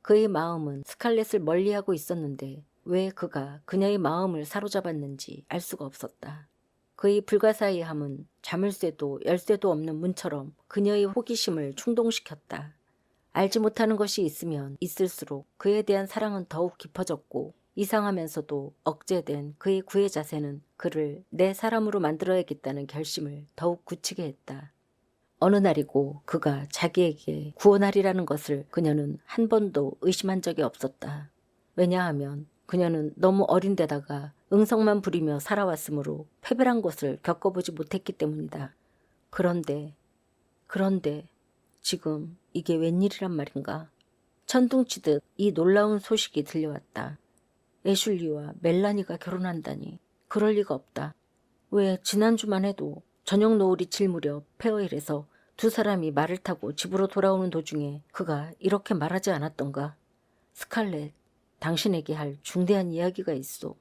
그의 마음은 스칼렛을 멀리하고 있었는데 왜 그가 그녀의 마음을 사로잡았는지 알 수가 없었다. 그의 불가사의함은 자물쇠도 열쇠도 없는 문처럼 그녀의 호기심을 충동시켰다. 알지 못하는 것이 있으면 있을수록 그에 대한 사랑은 더욱 깊어졌고 이상하면서도 억제된 그의 구애 자세는 그를 내 사람으로 만들어야겠다는 결심을 더욱 굳히게 했다. 어느 날이고 그가 자기에게 구원하리라는 것을 그녀는 한 번도 의심한 적이 없었다. 왜냐하면 그녀는 너무 어린 데다가 응성만 부리며 살아왔으므로 패배란 것을 겪어보지 못했기 때문이다. 그런데 지금 이게 웬일이란 말인가? 천둥치듯 이 놀라운 소식이 들려왔다. 애슐리와 멜라니가 결혼한다니 그럴 리가 없다. 왜 지난주만 해도 저녁 노을이 질 무렵 페어힐에서 두 사람이 말을 타고 집으로 돌아오는 도중에 그가 이렇게 말하지 않았던가? 스칼렛, 당신에게 할 중대한 이야기가 있어.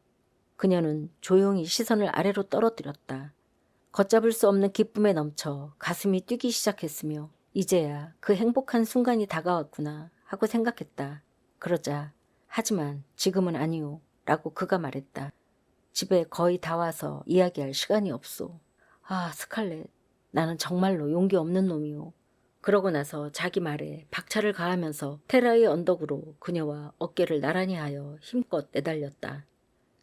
그녀는 조용히 시선을 아래로 떨어뜨렸다. 걷잡을 수 없는 기쁨에 넘쳐 가슴이 뛰기 시작했으며 이제야 그 행복한 순간이 다가왔구나 하고 생각했다. 그러자 하지만 지금은 아니오 라고 그가 말했다. 집에 거의 다 와서 이야기할 시간이 없소. 아, 스칼렛, 나는 정말로 용기 없는 놈이오. 그러고 나서 자기 말에 박차를 가하면서 테라의 언덕으로 그녀와 어깨를 나란히 하여 힘껏 내달렸다.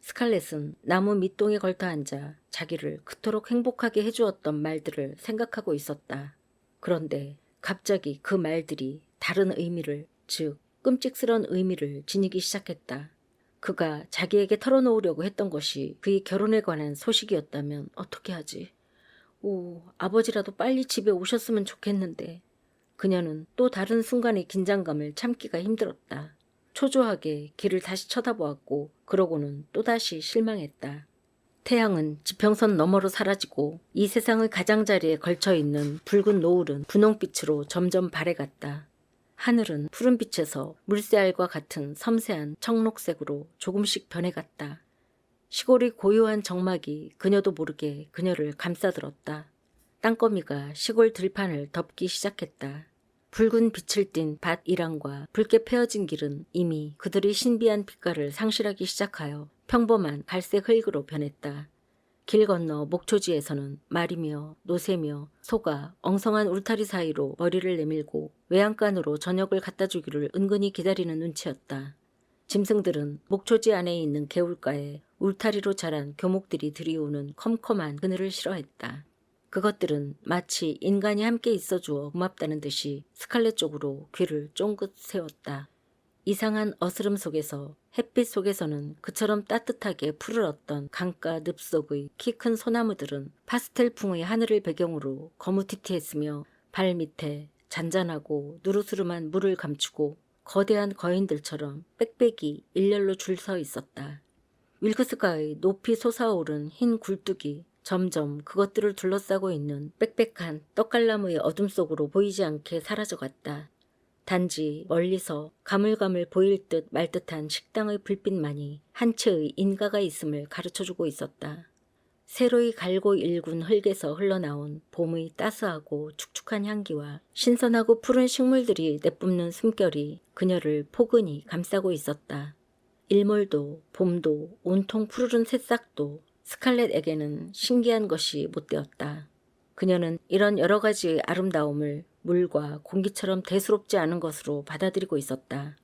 스칼렛은 나무 밑동에 걸터 앉아 자기를 그토록 행복하게 해주었던 말들을 생각하고 있었다. 그런데 갑자기 그 말들이 다른 의미를, 즉 끔찍스런 의미를 지니기 시작했다. 그가 자기에게 털어놓으려고 했던 것이 그의 결혼에 관한 소식이었다면 어떻게 하지? 오, 아버지라도 빨리 집에 오셨으면 좋겠는데. 그녀는 또 다른 순간의 긴장감을 참기가 힘들었다. 초조하게 길을 다시 쳐다보았고 그러고는 또다시 실망했다. 태양은 지평선 너머로 사라지고 이 세상의 가장자리에 걸쳐있는 붉은 노을은 분홍빛으로 점점 발해갔다. 하늘은 푸른빛에서 물새알과 같은 섬세한 청록색으로 조금씩 변해갔다. 시골의 고요한 정막이 그녀도 모르게 그녀를 감싸들었다. 땅거미가 시골 들판을 덮기 시작했다. 붉은 빛을 띤 밭 이랑과 붉게 패어진 길은 이미 그들의 신비한 빛깔을 상실하기 시작하여 평범한 갈색 흙으로 변했다. 길 건너 목초지에서는 말이며 노새며 소가 엉성한 울타리 사이로 머리를 내밀고 외양간으로 저녁을 갖다 주기를 은근히 기다리는 눈치였다. 짐승들은 목초지 안에 있는 개울가에 울타리로 자란 교목들이 들이오는 컴컴한 그늘을 싫어했다. 그것들은 마치 인간이 함께 있어주어 고맙다는 듯이 스칼렛 쪽으로 귀를 쫑긋 세웠다. 이상한 어스름 속에서 햇빛 속에서는 그처럼 따뜻하게 푸르렀던 강가 늪속의 키 큰 소나무들은 파스텔풍의 하늘을 배경으로 거무튀튀했으며 발 밑에 잔잔하고 누르스름한 물을 감추고 거대한 거인들처럼 빽빽이 일렬로 줄 서 있었다. 윌크스가의 높이 솟아오른 흰 굴뚝이 점점 그것들을 둘러싸고 있는 빽빽한 떡갈나무의 어둠 속으로 보이지 않게 사라져갔다. 단지 멀리서 가물가물 보일 듯 말 듯한 식당의 불빛만이 한 채의 인가가 있음을 가르쳐주고 있었다. 새로이 갈고 일군 흙에서 흘러나온 봄의 따스하고 축축한 향기와 신선하고 푸른 식물들이 내뿜는 숨결이 그녀를 포근히 감싸고 있었다. 일몰도 봄도 온통 푸르른 새싹도 스칼렛에게는 신기한 것이 못되었다. 그녀는 이런 여러 가지의 아름다움을 물과 공기처럼 대수롭지 않은 것으로 받아들이고 있었다.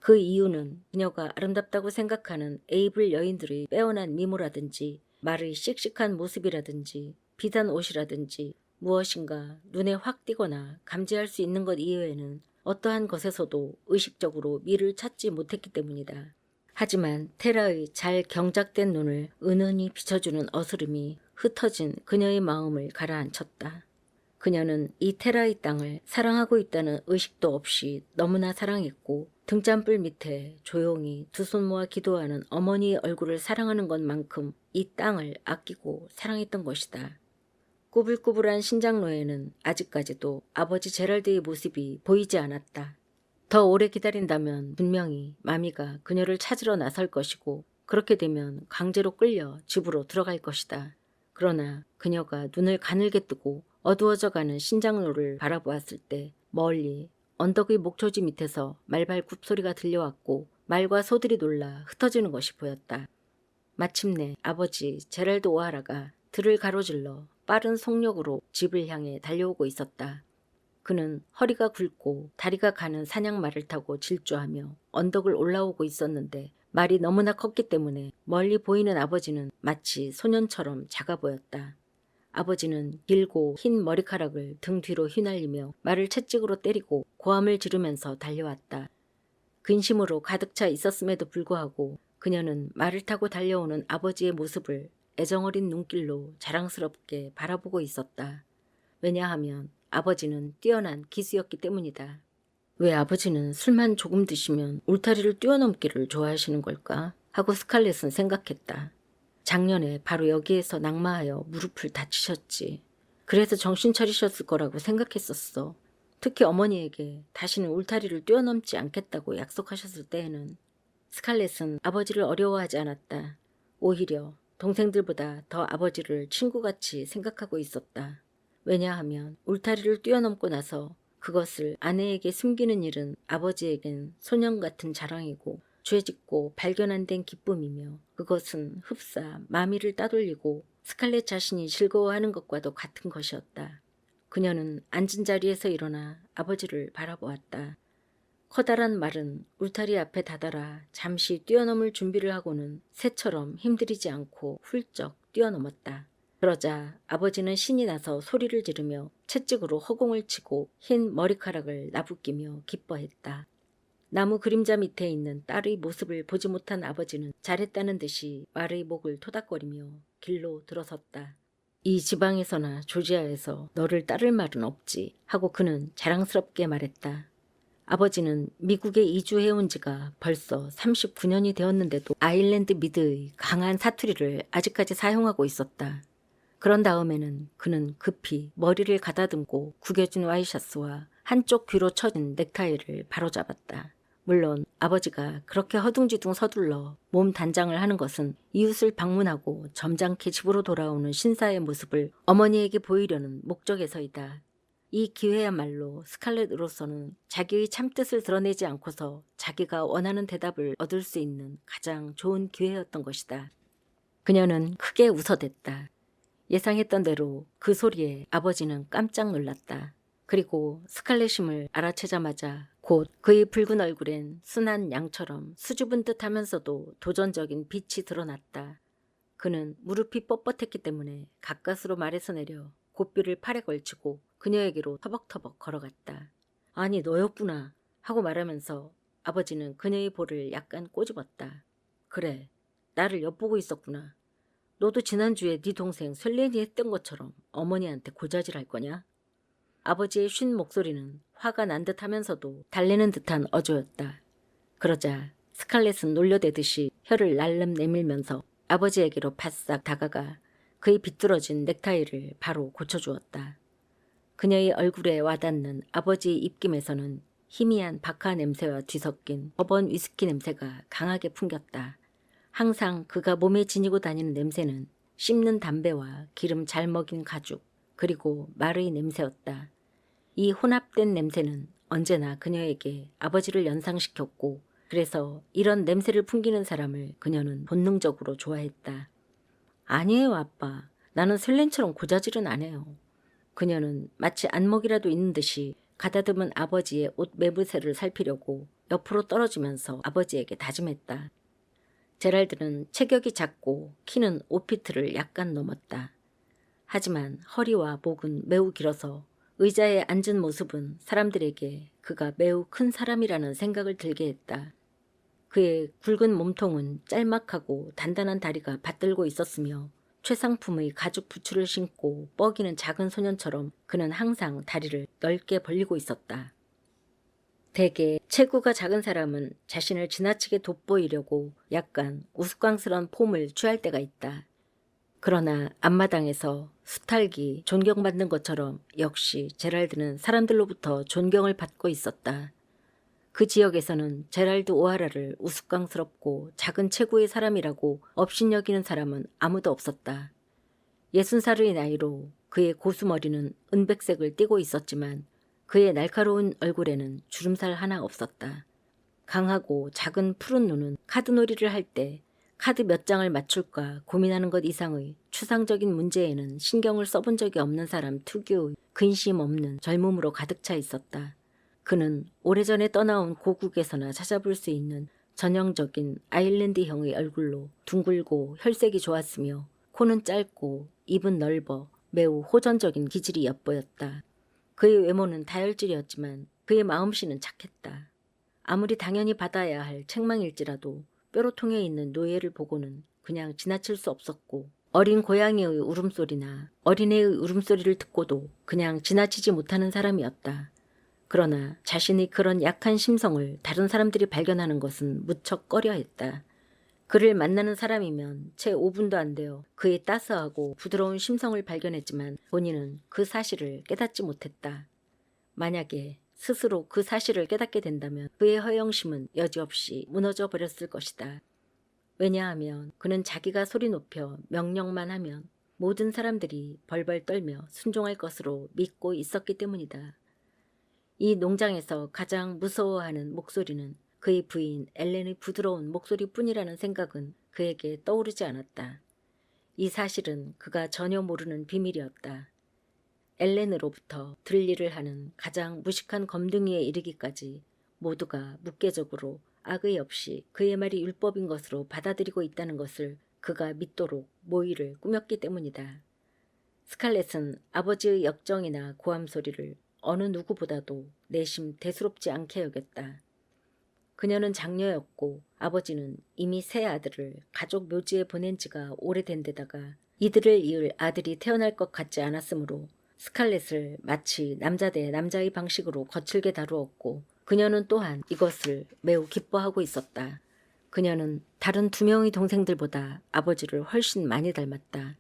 그 이유는 그녀가 아름답다고 생각하는 에이블 여인들의 빼어난 미모라든지 말의 씩씩한 모습이라든지 비단 옷이라든지 무엇인가 눈에 확 띄거나 감지할 수 있는 것 이외에는 어떠한 것에서도 의식적으로 미를 찾지 못했기 때문이다. 하지만 테라의 잘 경작된 눈을 은은히 비춰주는 어스름이 흩어진 그녀의 마음을 가라앉혔다. 그녀는 이 테라의 땅을 사랑하고 있다는 의식도 없이 너무나 사랑했고 등잔불 밑에 조용히 두 손 모아 기도하는 어머니의 얼굴을 사랑하는 것만큼 이 땅을 아끼고 사랑했던 것이다. 꾸불꾸불한 신장로에는 아직까지도 아버지 제랄드의 모습이 보이지 않았다. 더 오래 기다린다면 분명히 마미가 그녀를 찾으러 나설 것이고 그렇게 되면 강제로 끌려 집으로 들어갈 것이다. 그러나 그녀가 눈을 가늘게 뜨고 어두워져가는 신장로를 바라보았을 때 멀리 언덕의 목초지 밑에서 말발굽 소리가 들려왔고 말과 소들이 놀라 흩어지는 것이 보였다. 마침내 아버지 제랄드 오하라가 들을 가로질러 빠른 속력으로 집을 향해 달려오고 있었다. 그는 허리가 굵고 다리가 가는 사냥말을 타고 질주하며 언덕을 올라오고 있었는데 말이 너무나 컸기 때문에 멀리 보이는 아버지는 마치 소년처럼 작아 보였다. 아버지는 길고 흰 머리카락을 등 뒤로 휘날리며 말을 채찍으로 때리고 고함을 지르면서 달려왔다. 근심으로 가득 차 있었음에도 불구하고 그녀는 말을 타고 달려오는 아버지의 모습을 애정어린 눈길로 자랑스럽게 바라보고 있었다. 왜냐하면 아버지는 뛰어난 기수였기 때문이다. 왜 아버지는 술만 조금 드시면 울타리를 뛰어넘기를 좋아하시는 걸까? 하고 스칼렛은 생각했다. 작년에 바로 여기에서 낙마하여 무릎을 다치셨지. 그래서 정신 차리셨을 거라고 생각했었어. 특히 어머니에게 다시는 울타리를 뛰어넘지 않겠다고 약속하셨을 때에는. 스칼렛은 아버지를 어려워하지 않았다. 오히려 동생들보다 더 아버지를 친구같이 생각하고 있었다. 왜냐하면 울타리를 뛰어넘고 나서 그것을 아내에게 숨기는 일은 아버지에겐 소년 같은 자랑이고 죄짓고 발견한 된 기쁨이며 그것은 흡사 마미를 따돌리고 스칼렛 자신이 즐거워하는 것과도 같은 것이었다. 그녀는 앉은 자리에서 일어나 아버지를 바라보았다. 커다란 말은 울타리 앞에 다다라 잠시 뛰어넘을 준비를 하고는 새처럼 힘들이지 않고 훌쩍 뛰어넘었다. 그러자 아버지는 신이 나서 소리를 지르며 채찍으로 허공을 치고 흰 머리카락을 나부끼며 기뻐했다. 나무 그림자 밑에 있는 딸의 모습을 보지 못한 아버지는 잘했다는 듯이 말의 목을 토닥거리며 길로 들어섰다. 이 지방에서나 조지아에서 너를 따를 말은 없지 하고 그는 자랑스럽게 말했다. 아버지는 미국에 이주해온 지가 벌써 39년이 되었는데도 아일랜드 미드의 강한 사투리를 아직까지 사용하고 있었다. 그런 다음에는 그는 급히 머리를 가다듬고 구겨진 와이셔츠와 한쪽 귀로 쳐진 넥타이를 바로잡았다. 물론 아버지가 그렇게 허둥지둥 서둘러 몸 단장을 하는 것은 이웃을 방문하고 점잖게 집으로 돌아오는 신사의 모습을 어머니에게 보이려는 목적에서이다. 이 기회야말로 스칼렛으로서는 자기의 참뜻을 드러내지 않고서 자기가 원하는 대답을 얻을 수 있는 가장 좋은 기회였던 것이다. 그녀는 크게 웃어댔다. 예상했던 대로 그 소리에 아버지는 깜짝 놀랐다. 그리고 스칼렛임을 알아채자마자 곧 그의 붉은 얼굴엔 순한 양처럼 수줍은 듯하면서도 도전적인 빛이 드러났다. 그는 무릎이 뻣뻣했기 때문에 가까스로 말에서 내려 고삐를 팔에 걸치고 그녀에게로 터벅터벅 걸어갔다. 아니 너였구나 하고 말하면서 아버지는 그녀의 볼을 약간 꼬집었다. 그래, 나를 엿보고 있었구나. 너도 지난주에 네 동생 셀레니 했던 것처럼 어머니한테 고자질할 거냐? 아버지의 쉰 목소리는 화가 난 듯하면서도 달래는 듯한 어조였다. 그러자 스칼렛은 놀려대듯이 혀를 날름 내밀면서 아버지에게로 바싹 다가가 그의 비뚤어진 넥타이를 바로 고쳐주었다. 그녀의 얼굴에 와닿는 아버지의 입김에서는 희미한 박하 냄새와 뒤섞인 버번 위스키 냄새가 강하게 풍겼다. 항상 그가 몸에 지니고 다니는 냄새는 씹는 담배와 기름 잘 먹인 가죽 그리고 말의 냄새였다. 이 혼합된 냄새는 언제나 그녀에게 아버지를 연상시켰고 그래서 이런 냄새를 풍기는 사람을 그녀는 본능적으로 좋아했다. 아니에요 아빠. 나는 셀렌처럼 고자질은 안 해요. 그녀는 마치 안목이라도 있는 듯이 가다듬은 아버지의 옷 매부새를 살피려고 옆으로 떨어지면서 아버지에게 다짐했다. 제랄드는 체격이 작고 키는 5피트를 약간 넘었다. 하지만 허리와 목은 매우 길어서 의자에 앉은 모습은 사람들에게 그가 매우 큰 사람이라는 생각을 들게 했다. 그의 굵은 몸통은 짤막하고 단단한 다리가 받들고 있었으며 최상품의 가죽 부츠를 신고 뻐기는 작은 소년처럼 그는 항상 다리를 넓게 벌리고 있었다. 대개 체구가 작은 사람은 자신을 지나치게 돋보이려고 약간 우스꽝스런 폼을 취할 때가 있다. 그러나 앞마당에서 수탈기 존경받는 것처럼 역시 제랄드는 사람들로부터 존경을 받고 있었다. 그 지역에서는 제랄드 오하라를 우스꽝스럽고 작은 체구의 사람이라고 업신여기는 사람은 아무도 없었다. 60살의 나이로 그의 고수머리는 은백색을 띠고 있었지만 그의 날카로운 얼굴에는 주름살 하나 없었다. 강하고 작은 푸른 눈은 카드놀이를 할 때 카드 몇 장을 맞출까 고민하는 것 이상의 추상적인 문제에는 신경을 써본 적이 없는 사람 특유의 근심 없는 젊음으로 가득 차 있었다. 그는 오래전에 떠나온 고국에서나 찾아볼 수 있는 전형적인 아일랜드형의 얼굴로 둥글고 혈색이 좋았으며 코는 짧고 입은 넓어 매우 호전적인 기질이 엿보였다. 그의 외모는 다혈질이었지만 그의 마음씨는 착했다. 아무리 당연히 받아야 할 책망일지라도 뾰로통에 있는 노예를 보고는 그냥 지나칠 수 없었고 어린 고양이의 울음소리나 어린애의 울음소리를 듣고도 그냥 지나치지 못하는 사람이었다. 그러나 자신의 그런 약한 심성을 다른 사람들이 발견하는 것은 무척 꺼려했다. 그를 만나는 사람이면 채 5분도 안 되어 그의 따스하고 부드러운 심성을 발견했지만 본인은 그 사실을 깨닫지 못했다. 만약에 스스로 그 사실을 깨닫게 된다면 그의 허영심은 여지없이 무너져 버렸을 것이다. 왜냐하면 그는 자기가 소리 높여 명령만 하면 모든 사람들이 벌벌 떨며 순종할 것으로 믿고 있었기 때문이다. 이 농장에서 가장 무서워하는 목소리는 그의 부인 엘렌의 부드러운 목소리뿐이라는 생각은 그에게 떠오르지 않았다. 이 사실은 그가 전혀 모르는 비밀이었다. 엘렌으로부터 들리를 하는 가장 무식한 검둥이에 이르기까지 모두가 묵계적으로 악의 없이 그의 말이 율법인 것으로 받아들이고 있다는 것을 그가 믿도록 모의를 꾸몄기 때문이다. 스칼렛은 아버지의 역정이나 고함 소리를 어느 누구보다도 내심 대수롭지 않게 여겼다. 그녀는 장녀였고 아버지는 이미 세 아들을 가족 묘지에 보낸 지가 오래된 데다가 이들을 이을 아들이 태어날 것 같지 않았으므로 스칼렛을 마치 남자 대 남자의 방식으로 거칠게 다루었고 그녀는 또한 이것을 매우 기뻐하고 있었다. 그녀는 다른 2명의 동생들보다 아버지를 훨씬 많이 닮았다.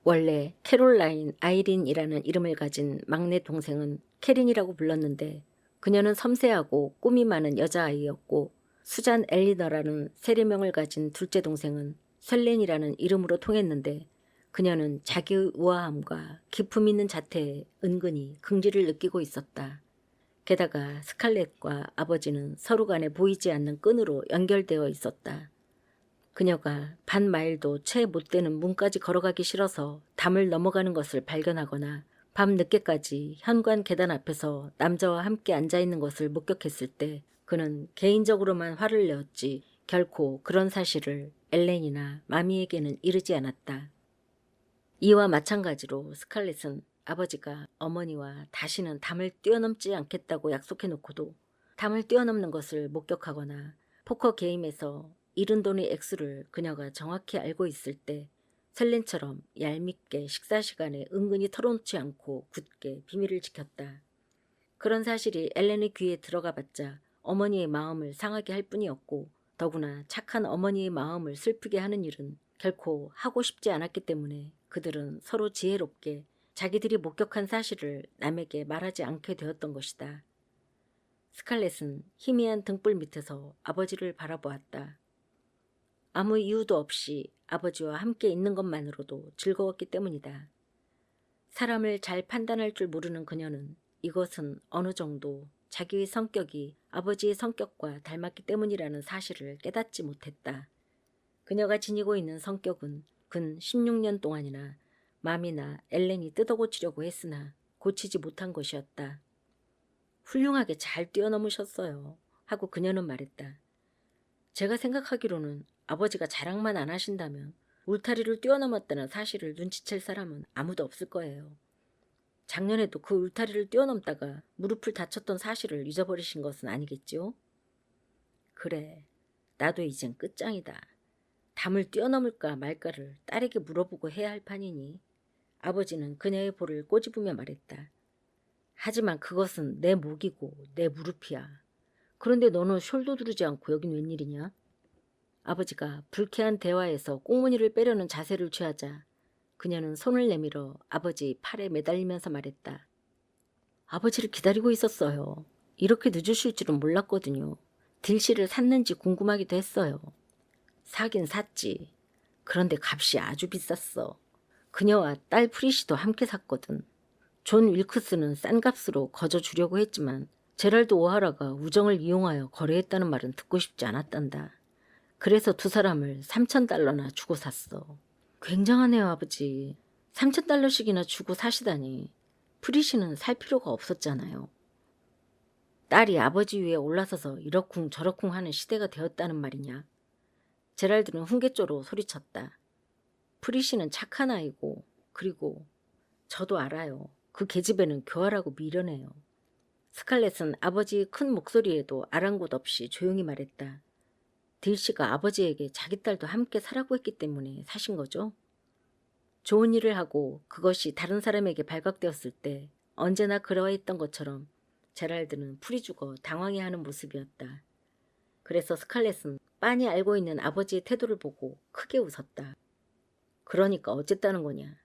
원래 캐롤라인 아이린이라는 이름을 가진 막내 동생은 캐린이라고 불렀는데 그녀는 섬세하고 꿈이 많은 여자아이였고 수잔 엘리너라는 세례명을 가진 둘째 동생은 셀렌이라는 이름으로 통했는데 그녀는 자기의 우아함과 기품 있는 자태에 은근히 긍지를 느끼고 있었다. 게다가 스칼렛과 아버지는 서로 간에 보이지 않는 끈으로 연결되어 있었다. 그녀가 반 마일도 채 못 되는 문까지 걸어가기 싫어서 담을 넘어가는 것을 발견하거나 밤 늦게까지 현관 계단 앞에서 남자와 함께 앉아있는 것을 목격했을 때 그는 개인적으로만 화를 내었지 결코 그런 사실을 엘렌이나 마미에게는 이르지 않았다. 이와 마찬가지로 스칼렛은 아버지가 어머니와 다시는 담을 뛰어넘지 않겠다고 약속해놓고도 담을 뛰어넘는 것을 목격하거나 포커 게임에서 잃은 돈의 액수를 그녀가 정확히 알고 있을 때 셀렌처럼 얄밉게 식사 시간에 은근히 털어놓지 않고 굳게 비밀을 지켰다. 그런 사실이 엘렌의 귀에 들어가봤자 어머니의 마음을 상하게 할 뿐이었고 더구나 착한 어머니의 마음을 슬프게 하는 일은 결코 하고 싶지 않았기 때문에 그들은 서로 지혜롭게 자기들이 목격한 사실을 남에게 말하지 않게 되었던 것이다. 스칼렛은 희미한 등불 밑에서 아버지를 바라보았다. 아무 이유도 없이 아버지와 함께 있는 것만으로도 즐거웠기 때문이다. 사람을 잘 판단할 줄 모르는 그녀는 이것은 어느 정도 자기의 성격이 아버지의 성격과 닮았기 때문이라는 사실을 깨닫지 못했다. 그녀가 지니고 있는 성격은 근 16년 동안이나 맘이나 엘렌이 뜯어고치려고 했으나 고치지 못한 것이었다. 훌륭하게 잘 뛰어넘으셨어요. 하고 그녀는 말했다. 제가 생각하기로는 아버지가 자랑만 안 하신다면 울타리를 뛰어넘었다는 사실을 눈치챌 사람은 아무도 없을 거예요. 작년에도 그 울타리를 뛰어넘다가 무릎을 다쳤던 사실을 잊어버리신 것은 아니겠지요? 그래, 나도 이젠 끝장이다. 담을 뛰어넘을까 말까를 딸에게 물어보고 해야 할 판이니. 아버지는 그녀의 볼을 꼬집으며 말했다. 하지만 그것은 내 목이고 내 무릎이야. 그런데 너는 숄도 두르지 않고 여긴 웬일이냐? 아버지가 불쾌한 대화에서 꽁무니를 빼려는 자세를 취하자 그녀는 손을 내밀어 아버지 팔에 매달리면서 말했다. 아버지를 기다리고 있었어요. 이렇게 늦으실 줄은 몰랐거든요. 딜씨를 샀는지 궁금하기도 했어요. 사긴 샀지. 그런데 값이 아주 비쌌어. 그녀와 딸 프리시도 함께 샀거든. 존 윌크스는 싼 값으로 거저 주려고 했지만 제랄드 오하라가 우정을 이용하여 거래했다는 말은 듣고 싶지 않았단다. 그래서 두 사람을 $3,000나 주고 샀어. 굉장하네요, 아버지. $3,000씩이나 주고 사시다니. 프리시는 살 필요가 없었잖아요. 딸이 아버지 위에 올라서서 이러쿵 저러쿵 하는 시대가 되었다는 말이냐. 제랄드는 훈계조로 소리쳤다. 프리시는 착한 아이고, 그리고 저도 알아요. 그 계집애는 교활하고 미련해요. 스칼렛은 아버지의 큰 목소리에도 아랑곳 없이 조용히 말했다. 딜씨가 아버지에게 자기 딸도 함께 사라고 했기 때문에 사신 거죠? 좋은 일을 하고 그것이 다른 사람에게 발각되었을 때 언제나 그러했던 것처럼 제랄드는 풀이 죽어 당황해하는 모습이었다. 그래서 스칼렛은 빤히 알고 있는 아버지의 태도를 보고 크게 웃었다. 그러니까 어쨌다는 거냐.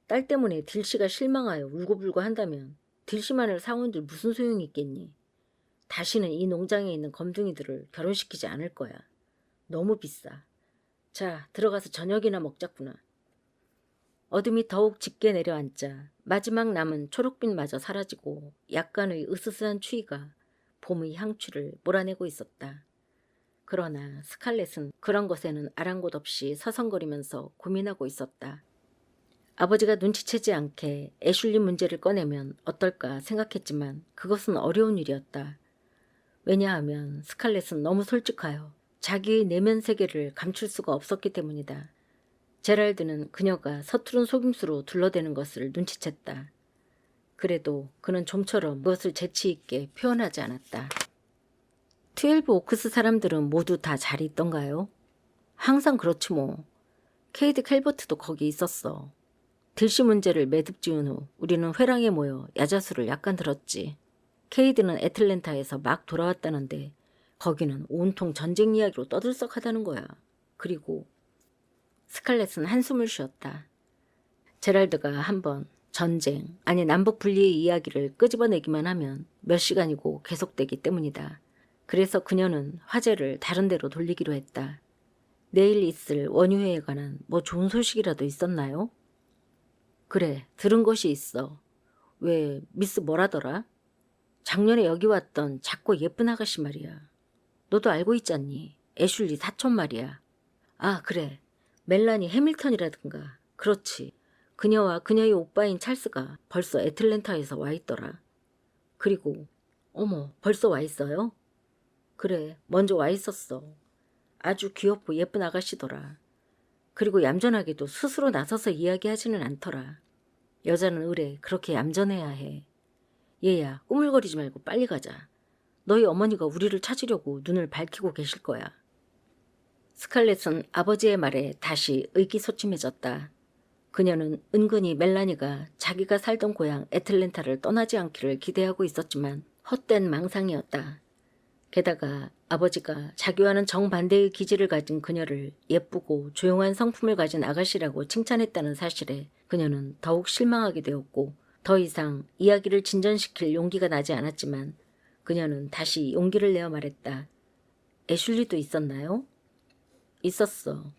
딸 때문에 딜씨가 실망하여 울고불고 한다면 딜씨만을 사온들 무슨 소용이 있겠니. 다시는 이 농장에 있는 검둥이들을 결혼시키지 않을 거야. 너무 비싸. 자, 들어가서 저녁이나 먹자꾸나. 어둠이 더욱 짙게 내려앉자 마지막 남은 초록빛마저 사라지고 약간의 으스스한 추위가 봄의 향취를 몰아내고 있었다. 그러나 스칼렛은 그런 것에는 아랑곳 없이 서성거리면서 고민하고 있었다. 아버지가 눈치채지 않게 애슐리 문제를 꺼내면 어떨까 생각했지만 그것은 어려운 일이었다. 왜냐하면 스칼렛은 너무 솔직하여 자기의 내면 세계를 감출 수가 없었기 때문이다. 제랄드는 그녀가 서투른 속임수로 둘러대는 것을 눈치챘다. 그래도 그는 좀처럼 무엇을 재치 있게 표현하지 않았다. 12 오크스 사람들은 모두 다 잘 있던가요? 항상 그렇지 뭐. 케이드 캘버트도 거기 있었어. 딜씨 문제를 매듭 지은 후 우리는 회랑에 모여 야자수를 약간 들었지. 케이드는 애틀랜타에서 막 돌아왔다는데 거기는 온통 전쟁 이야기로 떠들썩하다는 거야. 그리고 스칼렛은 한숨을 쉬었다. 제랄드가 한번 전쟁, 아니 남북 분리의 이야기를 끄집어내기만 하면 몇 시간이고 계속되기 때문이다. 그래서 그녀는 화제를 다른 데로 돌리기로 했다. 내일 있을 원유회에 관한 뭐 좋은 소식이라도 있었나요? 그래, 들은 것이 있어. 왜 미스 뭐라더라? 작년에 여기 왔던 작고 예쁜 아가씨 말이야. 너도 알고 있잖니. 애슐리 사촌 말이야. 아, 그래. 멜라니 해밀턴이라든가. 그렇지. 그녀와 그녀의 오빠인 찰스가 벌써 애틀랜타에서 와 있더라. 그리고 어머, 벌써 와 있어요? 그래, 먼저 와 있었어. 아주 귀엽고 예쁜 아가씨더라. 그리고 얌전하게도 스스로 나서서 이야기하지는 않더라. 여자는 의뢰 그렇게 얌전해야 해. 얘야, 꾸물거리지 말고 빨리 가자. 너희 어머니가 우리를 찾으려고 눈을 밝히고 계실 거야. 스칼렛은 아버지의 말에 다시 의기소침해졌다. 그녀는 은근히 멜라니가 자기가 살던 고향 애틀랜타를 떠나지 않기를 기대하고 있었지만 헛된 망상이었다. 게다가 아버지가 자기와는 정반대의 기질을 가진 그녀를 예쁘고 조용한 성품을 가진 아가씨라고 칭찬했다는 사실에 그녀는 더욱 실망하게 되었고 더 이상 이야기를 진전시킬 용기가 나지 않았지만 그녀는 다시 용기를 내어 말했다. 애슐리도 있었나요? 있었어.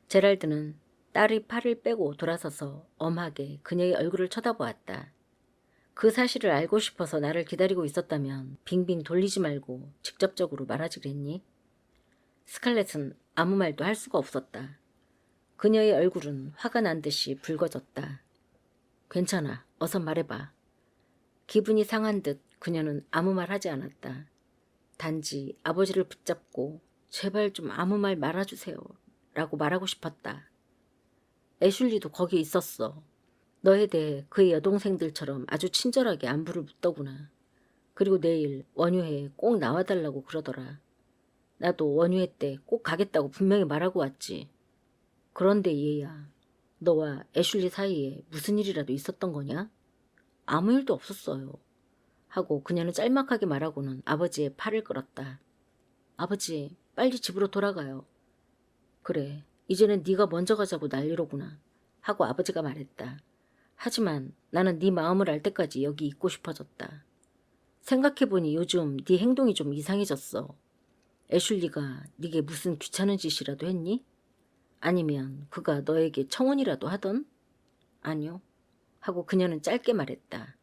제랄드는 딸의 팔을 빼고 돌아서서 엄하게 그녀의 얼굴을 쳐다보았다. 그 사실을 알고 싶어서 나를 기다리고 있었다면 빙빙 돌리지 말고 직접적으로 말하지 그랬니? 스칼렛은 아무 말도 할 수가 없었다. 그녀의 얼굴은 화가 난 듯이 붉어졌다. 괜찮아. 어서 말해봐. 기분이 상한 듯 그녀는 아무 말 하지 않았다. 단지 아버지를 붙잡고 제발 좀 아무 말 말아주세요 라고 말하고 싶었다. 애슐리도 거기 있었어. 너에 대해 그의 여동생들처럼 아주 친절하게 안부를 묻더구나. 그리고 내일 원유회에 꼭 나와달라고 그러더라. 나도 원유회 때 꼭 가겠다고 분명히 말하고 왔지. 그런데 얘야, 너와 애슐리 사이에 무슨 일이라도 있었던 거냐? 아무 일도 없었어요. 하고 그녀는 짤막하게 말하고는 아버지의 팔을 끌었다. 아버지, 빨리 집으로 돌아가요. 그래, 이제는 네가 먼저 가자고 난리로구나. 하고 아버지가 말했다. 하지만 나는 네 마음을 알 때까지 여기 있고 싶어졌다. 생각해보니 요즘 네 행동이 좀 이상해졌어. 애슐리가 네게 무슨 귀찮은 짓이라도 했니? 아니면 그가 너에게 청혼이라도 하던? 아니요. 하고 그녀는 짧게 말했다.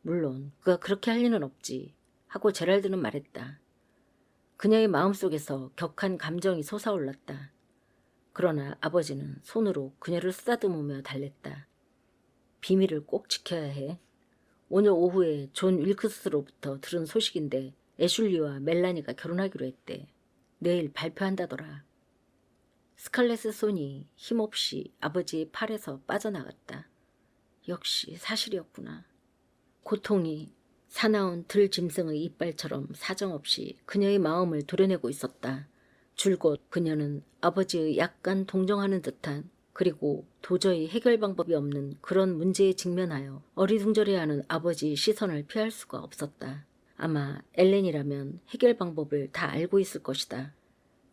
물론 그가 그렇게 할 리는 없지. 하고 제랄드는 말했다. 그녀의 마음속에서 격한 감정이 솟아올랐다. 그러나 아버지는 손으로 그녀를 쓰다듬으며 달랬다. 비밀을 꼭 지켜야 해. 오늘 오후에 존 윌크스로부터 들은 소식인데 애슐리와 멜라니가 결혼하기로 했대. 내일 발표한다더라. 스칼렛의 손이 힘없이 아버지의 팔에서 빠져나갔다. 역시 사실이었구나. 고통이 사나운 들짐승의 이빨처럼 사정없이 그녀의 마음을 도려내고 있었다. 줄곧 그녀는 아버지의 약간 동정하는 듯한 그리고 도저히 해결 방법이 없는 그런 문제에 직면하여 어리둥절해하는 아버지의 시선을 피할 수가 없었다. 아마 엘렌이라면 해결 방법을 다 알고 있을 것이다.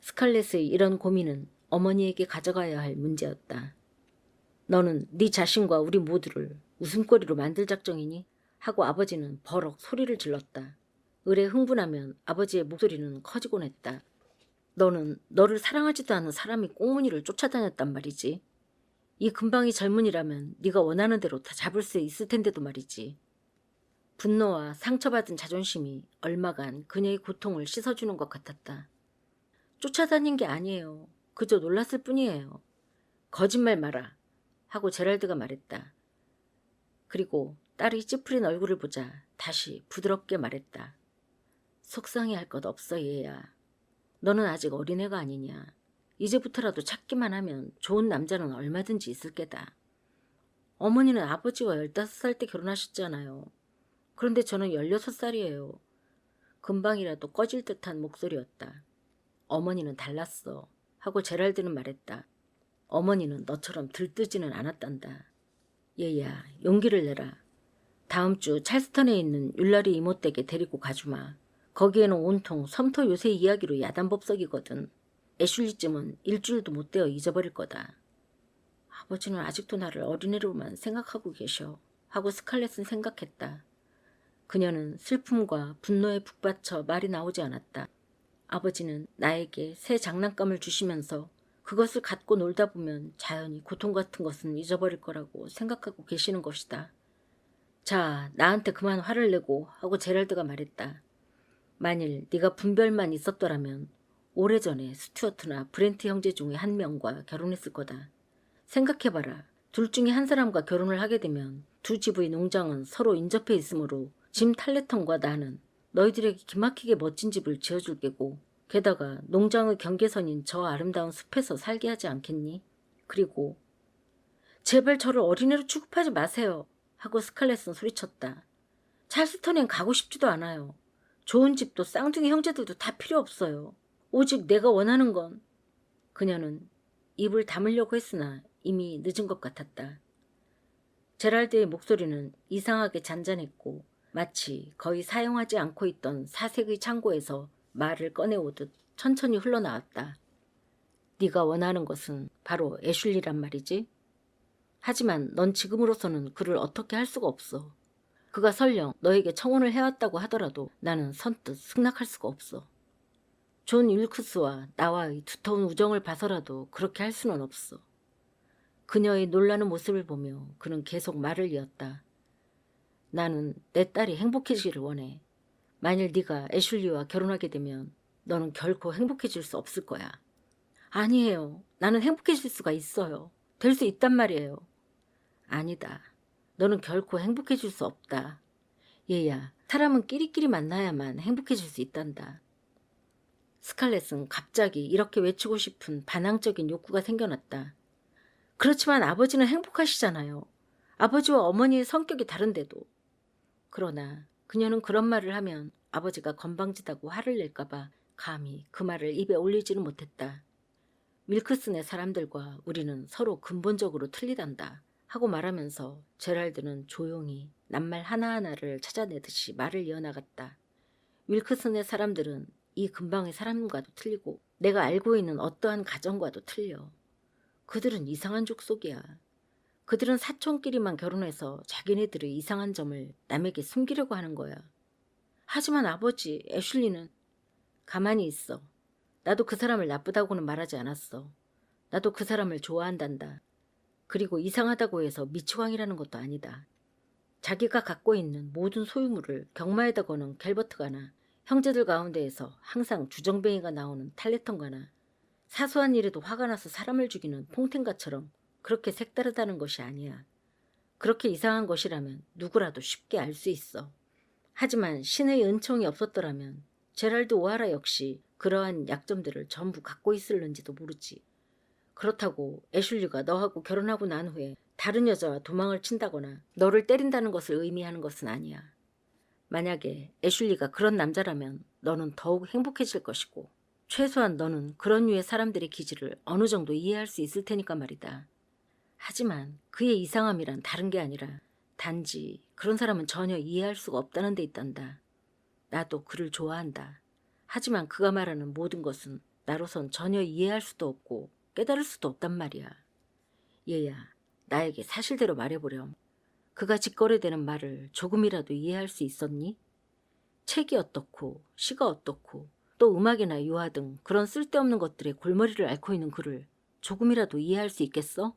스칼렛의 이런 고민은 어머니에게 가져가야 할 문제였다. 너는 네 자신과 우리 모두를 웃음거리로 만들 작정이니? 하고 아버지는 버럭 소리를 질렀다. 을에 흥분하면 아버지의 목소리는 커지곤 했다. 너는 너를 사랑하지도 않은 사람이 꽁무니를 쫓아다녔단 말이지. 이 근방이 젊은이라면 네가 원하는 대로 다 잡을 수 있을 텐데도 말이지. 분노와 상처받은 자존심이 얼마간 그녀의 고통을 씻어주는 것 같았다. 쫓아다닌 게 아니에요. 그저 놀랐을 뿐이에요. 거짓말 마라. 하고 제랄드가 말했다. 그리고 딸의 찌푸린 얼굴을 보자 다시 부드럽게 말했다. 속상해할 것 없어 얘야. 너는 아직 어린애가 아니냐. 이제부터라도 찾기만 하면 좋은 남자는 얼마든지 있을 게다. 어머니는 아버지와 15살 때 결혼하셨잖아요. 그런데 저는 16살이에요. 금방이라도 꺼질 듯한 목소리였다. 어머니는 달랐어. 하고 제랄드는 말했다. 어머니는 너처럼 들뜨지는 않았단다. 얘야, 용기를 내라. 다음 주 찰스턴에 있는 율라리 이모댁에 데리고 가주마. 거기에는 온통 섬터 요새 이야기로 야단법석이거든. 애슐리쯤은 일주일도 못 되어 잊어버릴 거다. 아버지는 아직도 나를 어린애로만 생각하고 계셔. 하고 스칼렛은 생각했다. 그녀는 슬픔과 분노에 북받쳐 말이 나오지 않았다. 아버지는 나에게 새 장난감을 주시면서 그것을 갖고 놀다 보면 자연히 고통 같은 것은 잊어버릴 거라고 생각하고 계시는 것이다. 자, 나한테 그만 화를 내고 하고 제랄드가 말했다. 만일 네가 분별만 있었더라면 오래전에 스튜어트나 브렌트 형제 중에 한 명과 결혼했을 거다. 생각해봐라. 둘 중에 한 사람과 결혼을 하게 되면 두 집의 농장은 서로 인접해 있으므로 짐 탈레턴과 나는 너희들에게 기막히게 멋진 집을 지어줄 게고 게다가 농장의 경계선인 저 아름다운 숲에서 살게 하지 않겠니? 그리고 제발 저를 어린애로 취급하지 마세요. 하고 스칼렛은 소리쳤다. 찰스턴엔 가고 싶지도 않아요. 좋은 집도 쌍둥이 형제들도 다 필요 없어요. 오직 내가 원하는 건. 그녀는 입을 다물려고 했으나 이미 늦은 것 같았다. 제랄드의 목소리는 이상하게 잔잔했고 마치 거의 사용하지 않고 있던 사색의 창고에서 말을 꺼내오듯 천천히 흘러나왔다. 네가 원하는 것은 바로 애슐리란 말이지? 하지만 넌 지금으로서는 그를 어떻게 할 수가 없어. 그가 설령 너에게 청혼을 해왔다고 하더라도 나는 선뜻 승낙할 수가 없어. 존 윌크스와 나와의 두터운 우정을 봐서라도 그렇게 할 수는 없어. 그녀의 놀라는 모습을 보며 그는 계속 말을 이었다. 나는 내 딸이 행복해지기를 원해. 만일 네가 애슐리와 결혼하게 되면 너는 결코 행복해질 수 없을 거야. 아니에요. 나는 행복해질 수가 있어요. 될 수 있단 말이에요. 아니다. 너는 결코 행복해질 수 없다. 얘야, 사람은 끼리끼리 만나야만 행복해질 수 있단다. 스칼렛은 갑자기 이렇게 외치고 싶은 반항적인 욕구가 생겨났다. 그렇지만 아버지는 행복하시잖아요. 아버지와 어머니의 성격이 다른데도. 그러나 그녀는 그런 말을 하면 아버지가 건방지다고 화를 낼까봐 감히 그 말을 입에 올리지는 못했다. 윌크슨의 사람들과 우리는 서로 근본적으로 틀리단다 하고 말하면서 제랄드는 조용히 낱말 하나하나를 찾아내듯이 말을 이어나갔다. 윌크슨의 사람들은 이 근방의 사람과도 틀리고 내가 알고 있는 어떠한 가정과도 틀려. 그들은 이상한 족속이야. 그들은 사촌끼리만 결혼해서 자기네들의 이상한 점을 남에게 숨기려고 하는 거야. 하지만 아버지, 애슐리는 가만히 있어. 나도 그 사람을 나쁘다고는 말하지 않았어. 나도 그 사람을 좋아한단다. 그리고 이상하다고 해서 미치광이라는 것도 아니다. 자기가 갖고 있는 모든 소유물을 경마에다 거는 갤버트가나 형제들 가운데에서 항상 주정뱅이가 나오는 탈레턴가나 사소한 일에도 화가 나서 사람을 죽이는 퐁텐가처럼 그렇게 색다르다는 것이 아니야. 그렇게 이상한 것이라면 누구라도 쉽게 알 수 있어. 하지만 신의 은총이 없었더라면 제랄드 오하라 역시 그러한 약점들을 전부 갖고 있을는지도 모르지. 그렇다고 애슐리가 너하고 결혼하고 난 후에 다른 여자와 도망을 친다거나 너를 때린다는 것을 의미하는 것은 아니야. 만약에 애슐리가 그런 남자라면 너는 더욱 행복해질 것이고 최소한 너는 그런 류의 사람들의 기질을 어느 정도 이해할 수 있을 테니까 말이다. 하지만 그의 이상함이란 다른 게 아니라 단지 그런 사람은 전혀 이해할 수가 없다는 데 있단다. 나도 그를 좋아한다. 하지만 그가 말하는 모든 것은 나로선 전혀 이해할 수도 없고 깨달을 수도 없단 말이야. 얘야, 나에게 사실대로 말해보렴. 그가 짓거려대는 말을 조금이라도 이해할 수 있었니? 책이 어떻고 시가 어떻고 또 음악이나 유화 등 그런 쓸데없는 것들의 골머리를 앓고 있는 그를 조금이라도 이해할 수 있겠어?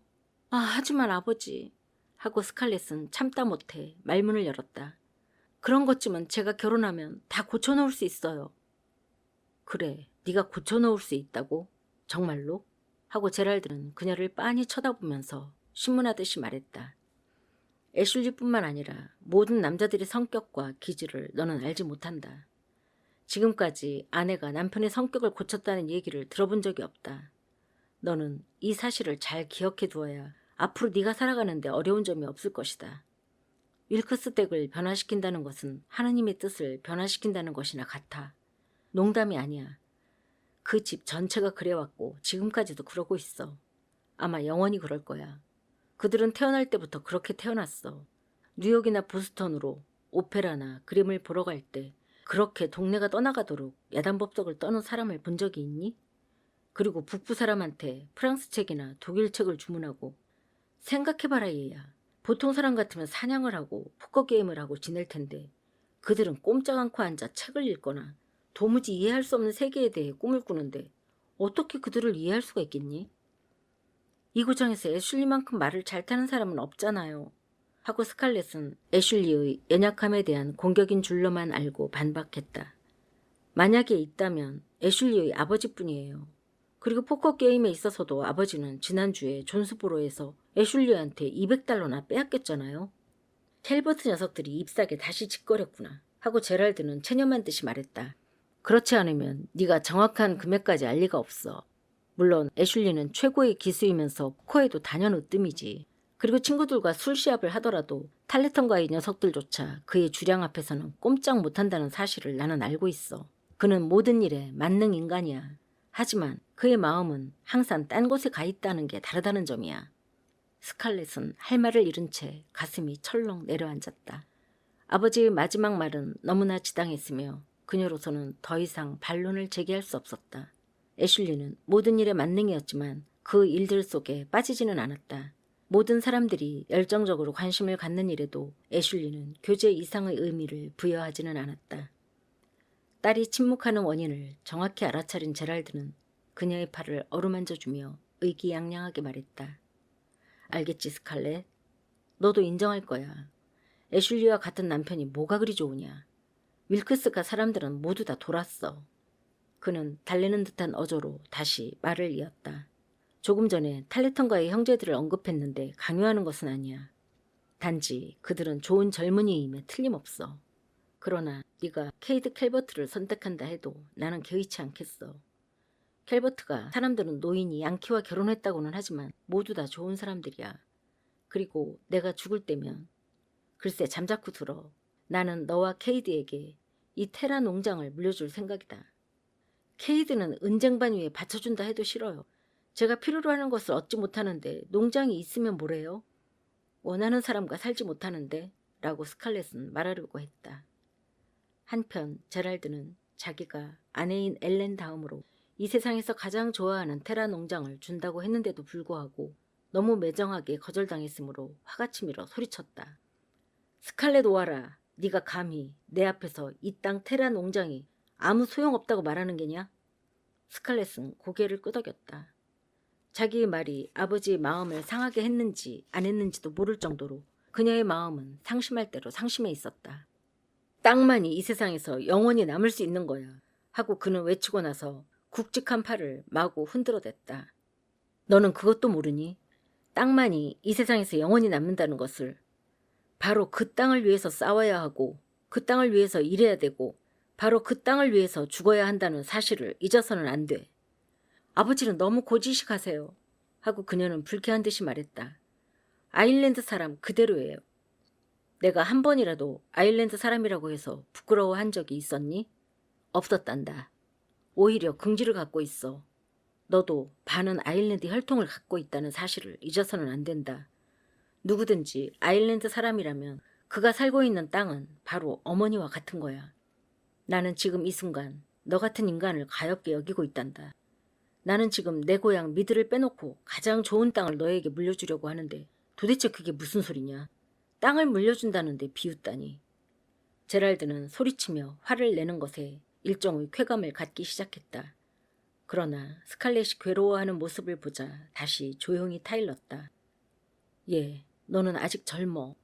아, 하지만 아버지 하고 스칼렛은 참다 못해 말문을 열었다. 그런 것쯤은 제가 결혼하면 다 고쳐놓을 수 있어요. 그래, 네가 고쳐놓을 수 있다고? 정말로? 하고 제랄드는 그녀를 빤히 쳐다보면서 신문하듯이 말했다. 애슐리뿐만 아니라 모든 남자들의 성격과 기질을 너는 알지 못한다. 지금까지 아내가 남편의 성격을 고쳤다는 얘기를 들어본 적이 없다. 너는 이 사실을 잘 기억해 두어야 앞으로 네가 살아가는데 어려운 점이 없을 것이다. 윌크스 댁을 변화시킨다는 것은 하느님의 뜻을 변화시킨다는 것이나 같아. 농담이 아니야. 그 집 전체가 그래왔고 지금까지도 그러고 있어. 아마 영원히 그럴 거야. 그들은 태어날 때부터 그렇게 태어났어. 뉴욕이나 보스턴으로 오페라나 그림을 보러 갈 때 그렇게 동네가 떠나가도록 야단법석을 떠는 사람을 본 적이 있니? 그리고 북부 사람한테 프랑스 책이나 독일 책을 주문하고 생각해봐라 얘야. 보통 사람 같으면 사냥을 하고 포커 게임을 하고 지낼 텐데 그들은 꼼짝 않고 앉아 책을 읽거나 도무지 이해할 수 없는 세계에 대해 꿈을 꾸는데 어떻게 그들을 이해할 수가 있겠니? 이 구장에서 애슐리만큼 말을 잘 타는 사람은 없잖아요. 하고 스칼렛은 애슐리의 연약함에 대한 공격인 줄로만 알고 반박했다. 만약에 있다면 애슐리의 아버지뿐이에요. 그리고 포커 게임에 있어서도 아버지는 지난주에 존스보로에서 애슐리한테 200달러나 빼앗겼잖아요. 캘버트 녀석들이 잎사게 다시 짓거렸구나 하고 제랄드는 체념한 듯이 말했다. 그렇지 않으면 네가 정확한 금액까지 알 리가 없어. 물론 애슐리는 최고의 기수이면서 포커에도 단연 으뜸이지. 그리고 친구들과 술 시합을 하더라도 탈레턴과의 녀석들조차 그의 주량 앞에서는 꼼짝 못한다는 사실을 나는 알고 있어. 그는 모든 일에 만능 인간이야. 하지만 그의 마음은 항상 딴 곳에 가 있다는 게 다르다는 점이야. 스칼렛은 할 말을 잃은 채 가슴이 철렁 내려앉았다. 아버지의 마지막 말은 너무나 지당했으며 그녀로서는 더 이상 반론을 제기할 수 없었다. 애슐리는 모든 일에 만능이었지만 그 일들 속에 빠지지는 않았다. 모든 사람들이 열정적으로 관심을 갖는 일에도 애슐리는 교제 이상의 의미를 부여하지는 않았다. 딸이 침묵하는 원인을 정확히 알아차린 제랄드는 그녀의 팔을 어루만져주며 의기양양하게 말했다. 알겠지 스칼렛? 너도 인정할 거야. 애슐리와 같은 남편이 뭐가 그리 좋으냐. 윌크스가 사람들은 모두 다 돌았어. 그는 달래는 듯한 어조로 다시 말을 이었다. 조금 전에 탈레턴과의 형제들을 언급했는데 강요하는 것은 아니야. 단지 그들은 좋은 젊은이임에 틀림없어. 그러나 네가 케이드 캘버트를 선택한다 해도 나는 개의치 않겠어. 캘버트가 사람들은 노인이 양키와 결혼했다고는 하지만 모두 다 좋은 사람들이야. 그리고 내가 죽을 때면 글쎄 잠자코 들어. 나는 너와 케이드에게 이 테라 농장을 물려줄 생각이다. 케이드는 은쟁반 위에 받쳐준다 해도 싫어요. 제가 필요로 하는 것을 얻지 못하는데 농장이 있으면 뭐래요? 원하는 사람과 살지 못하는데 라고 스칼렛은 말하려고 했다. 한편 제랄드는 자기가 아내인 엘렌 다음으로 이 세상에서 가장 좋아하는 테라 농장을 준다고 했는데도 불구하고 너무 매정하게 거절당했으므로 화가 치밀어 소리쳤다. 스칼렛 오하라, 네가 감히 내 앞에서 이 땅 테라 농장이 아무 소용없다고 말하는 게냐? 스칼렛은 고개를 끄덕였다. 자기의 말이 아버지의 마음을 상하게 했는지 안 했는지도 모를 정도로 그녀의 마음은 상심할 대로 상심해 있었다. 땅만이 이 세상에서 영원히 남을 수 있는 거야 하고 그는 외치고 나서 굵직한 팔을 마구 흔들어댔다. 너는 그것도 모르니? 땅만이 이 세상에서 영원히 남는다는 것을. 바로 그 땅을 위해서 싸워야 하고 그 땅을 위해서 일해야 되고 바로 그 땅을 위해서 죽어야 한다는 사실을 잊어서는 안 돼. 아버지는 너무 고지식하세요 하고 그녀는 불쾌한 듯이 말했다. 아일랜드 사람 그대로예요. 내가 한 번이라도 아일랜드 사람이라고 해서 부끄러워한 적이 있었니? 없었단다. 오히려 긍지를 갖고 있어. 너도 반은 아일랜드 혈통을 갖고 있다는 사실을 잊어서는 안 된다. 누구든지 아일랜드 사람이라면 그가 살고 있는 땅은 바로 어머니와 같은 거야. 나는 지금 이 순간 너 같은 인간을 가엾게 여기고 있단다. 나는 지금 내 고향 미드를 빼놓고 가장 좋은 땅을 너에게 물려주려고 하는데 도대체 그게 무슨 소리냐? 땅을 물려준다는데 비웃다니. 제랄드는 소리치며 화를 내는 것에 일종의 쾌감을 갖기 시작했다. 그러나 스칼렛이 괴로워하는 모습을 보자 다시 조용히 타일렀다. 예, 너는 아직 젊어.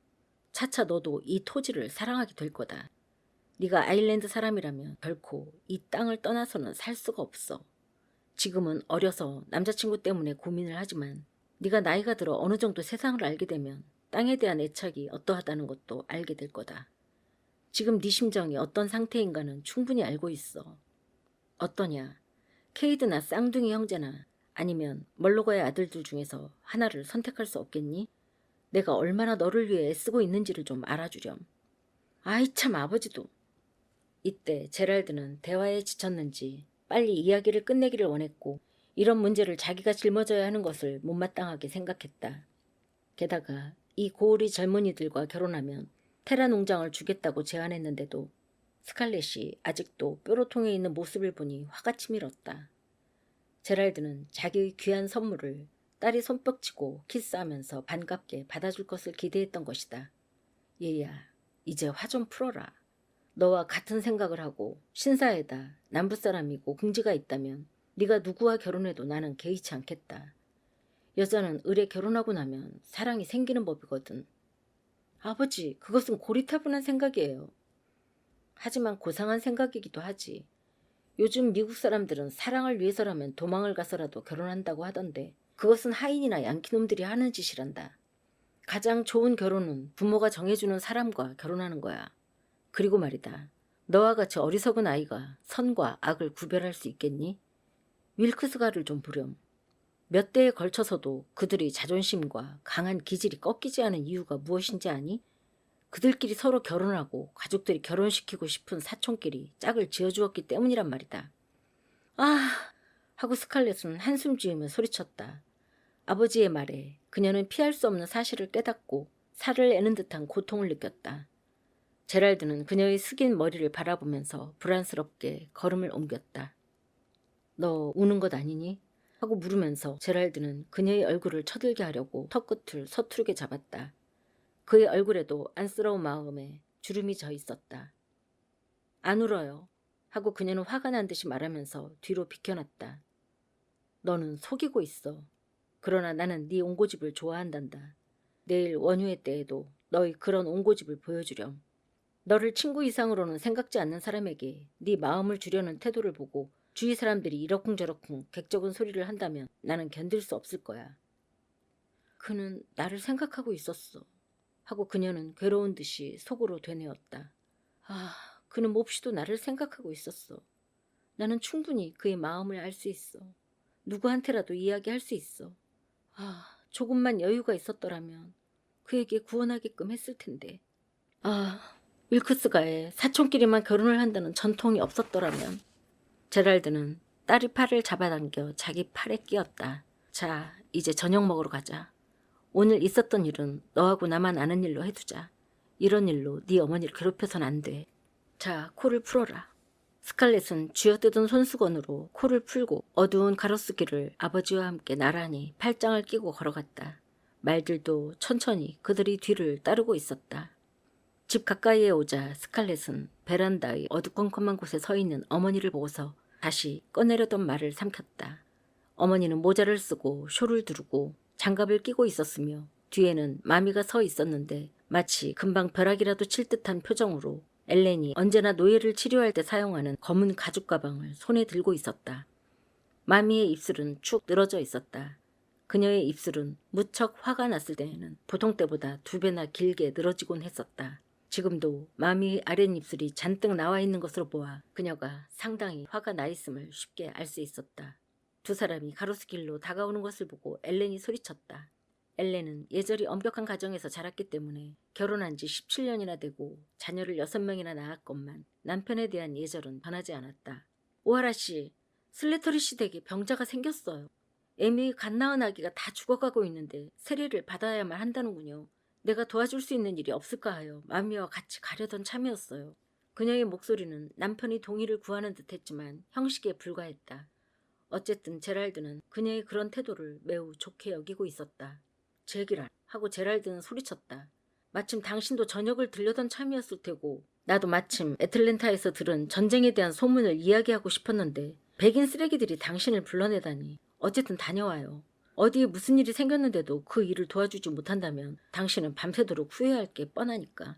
차차 너도 이 토지를 사랑하게 될 거다. 네가 아일랜드 사람이라면 결코 이 땅을 떠나서는 살 수가 없어. 지금은 어려서 남자친구 때문에 고민을 하지만 네가 나이가 들어 어느 정도 세상을 알게 되면 땅에 대한 애착이 어떠하다는 것도 알게 될 거다. 지금 네 심정이 어떤 상태인가는 충분히 알고 있어. 어떠냐? 케이드나 쌍둥이 형제나 아니면 멀로가의 아들들 중에서 하나를 선택할 수 없겠니? 내가 얼마나 너를 위해 애쓰고 있는지를 좀 알아주렴. 아이 참 아버지도. 이때 제랄드는 대화에 지쳤는지 빨리 이야기를 끝내기를 원했고 이런 문제를 자기가 짊어져야 하는 것을 못마땅하게 생각했다. 게다가 이 고우리 젊은이들과 결혼하면 테라 농장을 주겠다고 제안했는데도 스칼렛이 아직도 뾰로통에 있는 모습을 보니 화가 치밀었다. 제랄드는 자기의 귀한 선물을 딸이 손뼉치고 키스하면서 반갑게 받아줄 것을 기대했던 것이다. 얘야, 이제 화 좀 풀어라. 너와 같은 생각을 하고 신사에다 남부사람이고 궁지가 있다면 네가 누구와 결혼해도 나는 개의치 않겠다. 여자는 을에 결혼하고 나면 사랑이 생기는 법이거든. 아버지, 그것은 고리타분한 생각이에요. 하지만 고상한 생각이기도 하지. 요즘 미국 사람들은 사랑을 위해서라면 도망을 가서라도 결혼한다고 하던데 그것은 하인이나 양키놈들이 하는 짓이란다. 가장 좋은 결혼은 부모가 정해주는 사람과 결혼하는 거야. 그리고 말이다. 너와 같이 어리석은 아이가 선과 악을 구별할 수 있겠니? 윌크스가를 좀 보렴. 몇 대에 걸쳐서도 그들의 자존심과 강한 기질이 꺾이지 않은 이유가 무엇인지 아니? 그들끼리 서로 결혼하고 가족들이 결혼시키고 싶은 사촌끼리 짝을 지어주었기 때문이란 말이다. 아! 하고 스칼렛은 한숨 지으며 소리쳤다. 아버지의 말에 그녀는 피할 수 없는 사실을 깨닫고 살을 애는 듯한 고통을 느꼈다. 제랄드는 그녀의 숙인 머리를 바라보면서 불안스럽게 걸음을 옮겼다. 너 우는 것 아니니? 하고 물으면서 제랄드는 그녀의 얼굴을 쳐들게 하려고 턱끝을 서투르게 잡았다. 그의 얼굴에도 안쓰러운 마음에 주름이 져 있었다. 안 울어요. 하고 그녀는 화가 난 듯이 말하면서 뒤로 비켜났다. 너는 속이고 있어. 그러나 나는 네 옹고집을 좋아한단다. 내일 원유회 때에도 너의 그런 옹고집을 보여주렴. 너를 친구 이상으로는 생각지 않는 사람에게 네 마음을 주려는 태도를 보고 주위 사람들이 이러쿵저러쿵 객적은 소리를 한다면 나는 견딜 수 없을 거야. 그는 나를 생각하고 있었어. 하고 그녀는 괴로운 듯이 속으로 되뇌었다. 아, 그는 몹시도 나를 생각하고 있었어. 나는 충분히 그의 마음을 알 수 있어. 누구한테라도 이야기할 수 있어. 아, 조금만 여유가 있었더라면 그에게 구원하게끔 했을 텐데. 아, 윌크스가에 사촌끼리만 결혼을 한다는 전통이 없었더라면. 제랄드는 딸이 팔을 잡아당겨 자기 팔에 끼었다. 자, 이제 저녁 먹으러 가자. 오늘 있었던 일은 너하고 나만 아는 일로 해두자. 이런 일로 네 어머니를 괴롭혀선 안 돼. 자, 코를 풀어라. 스칼렛은 쥐어뜯은 손수건으로 코를 풀고 어두운 가로수길을 아버지와 함께 나란히 팔짱을 끼고 걸어갔다. 말들도 천천히 그들의 뒤를 따르고 있었다. 집 가까이에 오자 스칼렛은 베란다의 어두컴컴한 곳에 서 있는 어머니를 보고서 다시 꺼내려던 말을 삼켰다. 어머니는 모자를 쓰고 쇼를 두르고 장갑을 끼고 있었으며 뒤에는 마미가 서 있었는데 마치 금방 벼락이라도 칠 듯한 표정으로 엘렌이 언제나 노예를 치료할 때 사용하는 검은 가죽 가방을 손에 들고 있었다. 마미의 입술은 축 늘어져 있었다. 그녀의 입술은 무척 화가 났을 때에는 보통 때보다 2배나 길게 늘어지곤 했었다. 지금도 마미의 아랫입술이 잔뜩 나와 있는 것으로 보아 그녀가 상당히 화가 나 있음을 쉽게 알 수 있었다. 두 사람이 가로수길로 다가오는 것을 보고 엘렌이 소리쳤다. 엘렌은 예절이 엄격한 가정에서 자랐기 때문에 결혼한 지 17년이나 되고 자녀를 6명이나 낳았건만 남편에 대한 예절은 변하지 않았다. 오하라 씨, 슬래터리 씨 댁에 병자가 생겼어요. 애미의 갓 낳은 아기가 다 죽어가고 있는데 세례를 받아야만 한다는군요. 내가 도와줄 수 있는 일이 없을까 하여 마미와 같이 가려던 참이었어요. 그녀의 목소리는 남편이 동의를 구하는 듯했지만 형식에 불과했다. 어쨌든 제랄드는 그녀의 그런 태도를 매우 좋게 여기고 있었다. 제기랄 하고 제랄드는 소리쳤다. 마침 당신도 저녁을 들려던 참이었을 테고 나도 마침 애틀랜타에서 들은 전쟁에 대한 소문을 이야기하고 싶었는데 백인 쓰레기들이 당신을 불러내다니. 어쨌든 다녀와요. 어디에 무슨 일이 생겼는데도 그 일을 도와주지 못한다면 당신은 밤새도록 후회할 게 뻔하니까.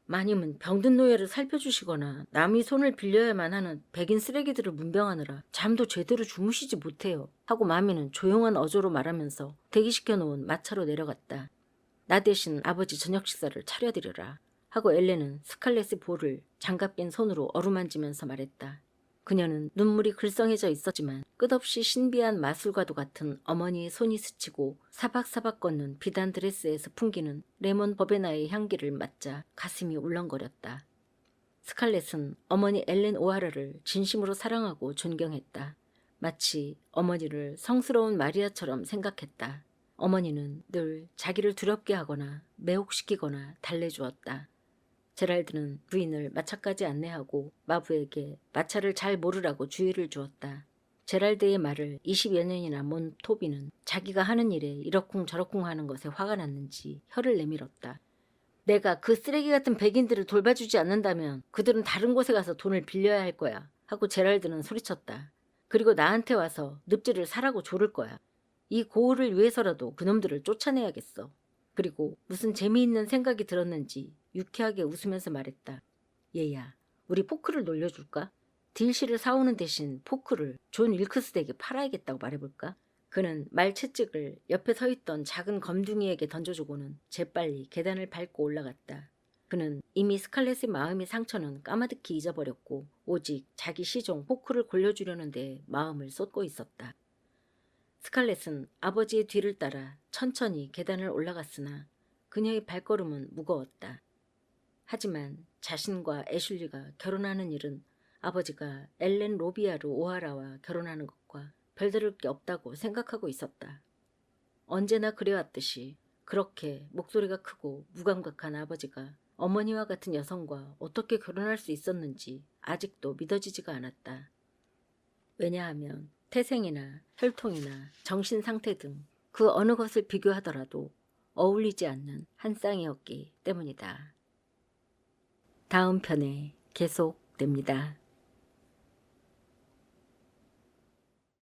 마님은 병든 노예를 살펴주시거나 남의 손을 빌려야만 하는 백인 쓰레기들을 문병하느라 잠도 제대로 주무시지 못해요. 하고 마미는 조용한 어조로 말하면서 대기시켜놓은 마차로 내려갔다. 나 대신 아버지 저녁 식사를 차려드려라. 하고 엘렌은 스칼렛의 볼을 장갑 낀 손으로 어루만지면서 말했다. 그녀는 눈물이 글썽해져 있었지만 끝없이 신비한 마술과도 같은 어머니의 손이 스치고 사박사박 걷는 비단 드레스에서 풍기는 레몬 버베나의 향기를 맡자 가슴이 울렁거렸다. 스칼렛은 어머니 엘렌 오하라를 진심으로 사랑하고 존경했다. 마치 어머니를 성스러운 마리아처럼 생각했다. 어머니는 늘 자기를 두렵게 하거나 매혹시키거나 달래주었다. 제랄드는 부인을 마차까지 안내하고 마부에게 마차를 잘 모르라고 주의를 주었다. 제랄드의 말을 20여 년이나 몬 토비는 자기가 하는 일에 이러쿵저러쿵 하는 것에 화가 났는지 혀를 내밀었다. 내가 그 쓰레기 같은 백인들을 돌봐주지 않는다면 그들은 다른 곳에 가서 돈을 빌려야 할 거야. 하고 제랄드는 소리쳤다. 그리고 나한테 와서 늪지를 사라고 조를 거야. 이 고을을 위해서라도 그놈들을 쫓아내야겠어. 그리고 무슨 재미있는 생각이 들었는지 유쾌하게 웃으면서 말했다. 얘야, 우리 포크를 놀려줄까? 딜시를 사오는 대신 포크를 존 윌크스에게 팔아야겠다고 말해볼까? 그는 말채찍을 옆에 서있던 작은 검둥이에게 던져주고는 재빨리 계단을 밟고 올라갔다. 그는 이미 스칼렛의 마음의 상처는 까마득히 잊어버렸고 오직 자기 시종 포크를 골려주려는 데 마음을 쏟고 있었다. 스칼렛은 아버지의 뒤를 따라 천천히 계단을 올라갔으나 그녀의 발걸음은 무거웠다. 하지만 자신과 애슐리가 결혼하는 일은 아버지가 엘렌 로비아르 오하라와 결혼하는 것과 별다를 게 없다고 생각하고 있었다. 언제나 그래왔듯이 그렇게 목소리가 크고 무감각한 아버지가 어머니와 같은 여성과 어떻게 결혼할 수 있었는지 아직도 믿어지지가 않았다. 왜냐하면 태생이나 혈통이나 정신 상태 등 그 어느 것을 비교하더라도 어울리지 않는 한 쌍이었기 때문이다. 다음 편에 계속됩니다.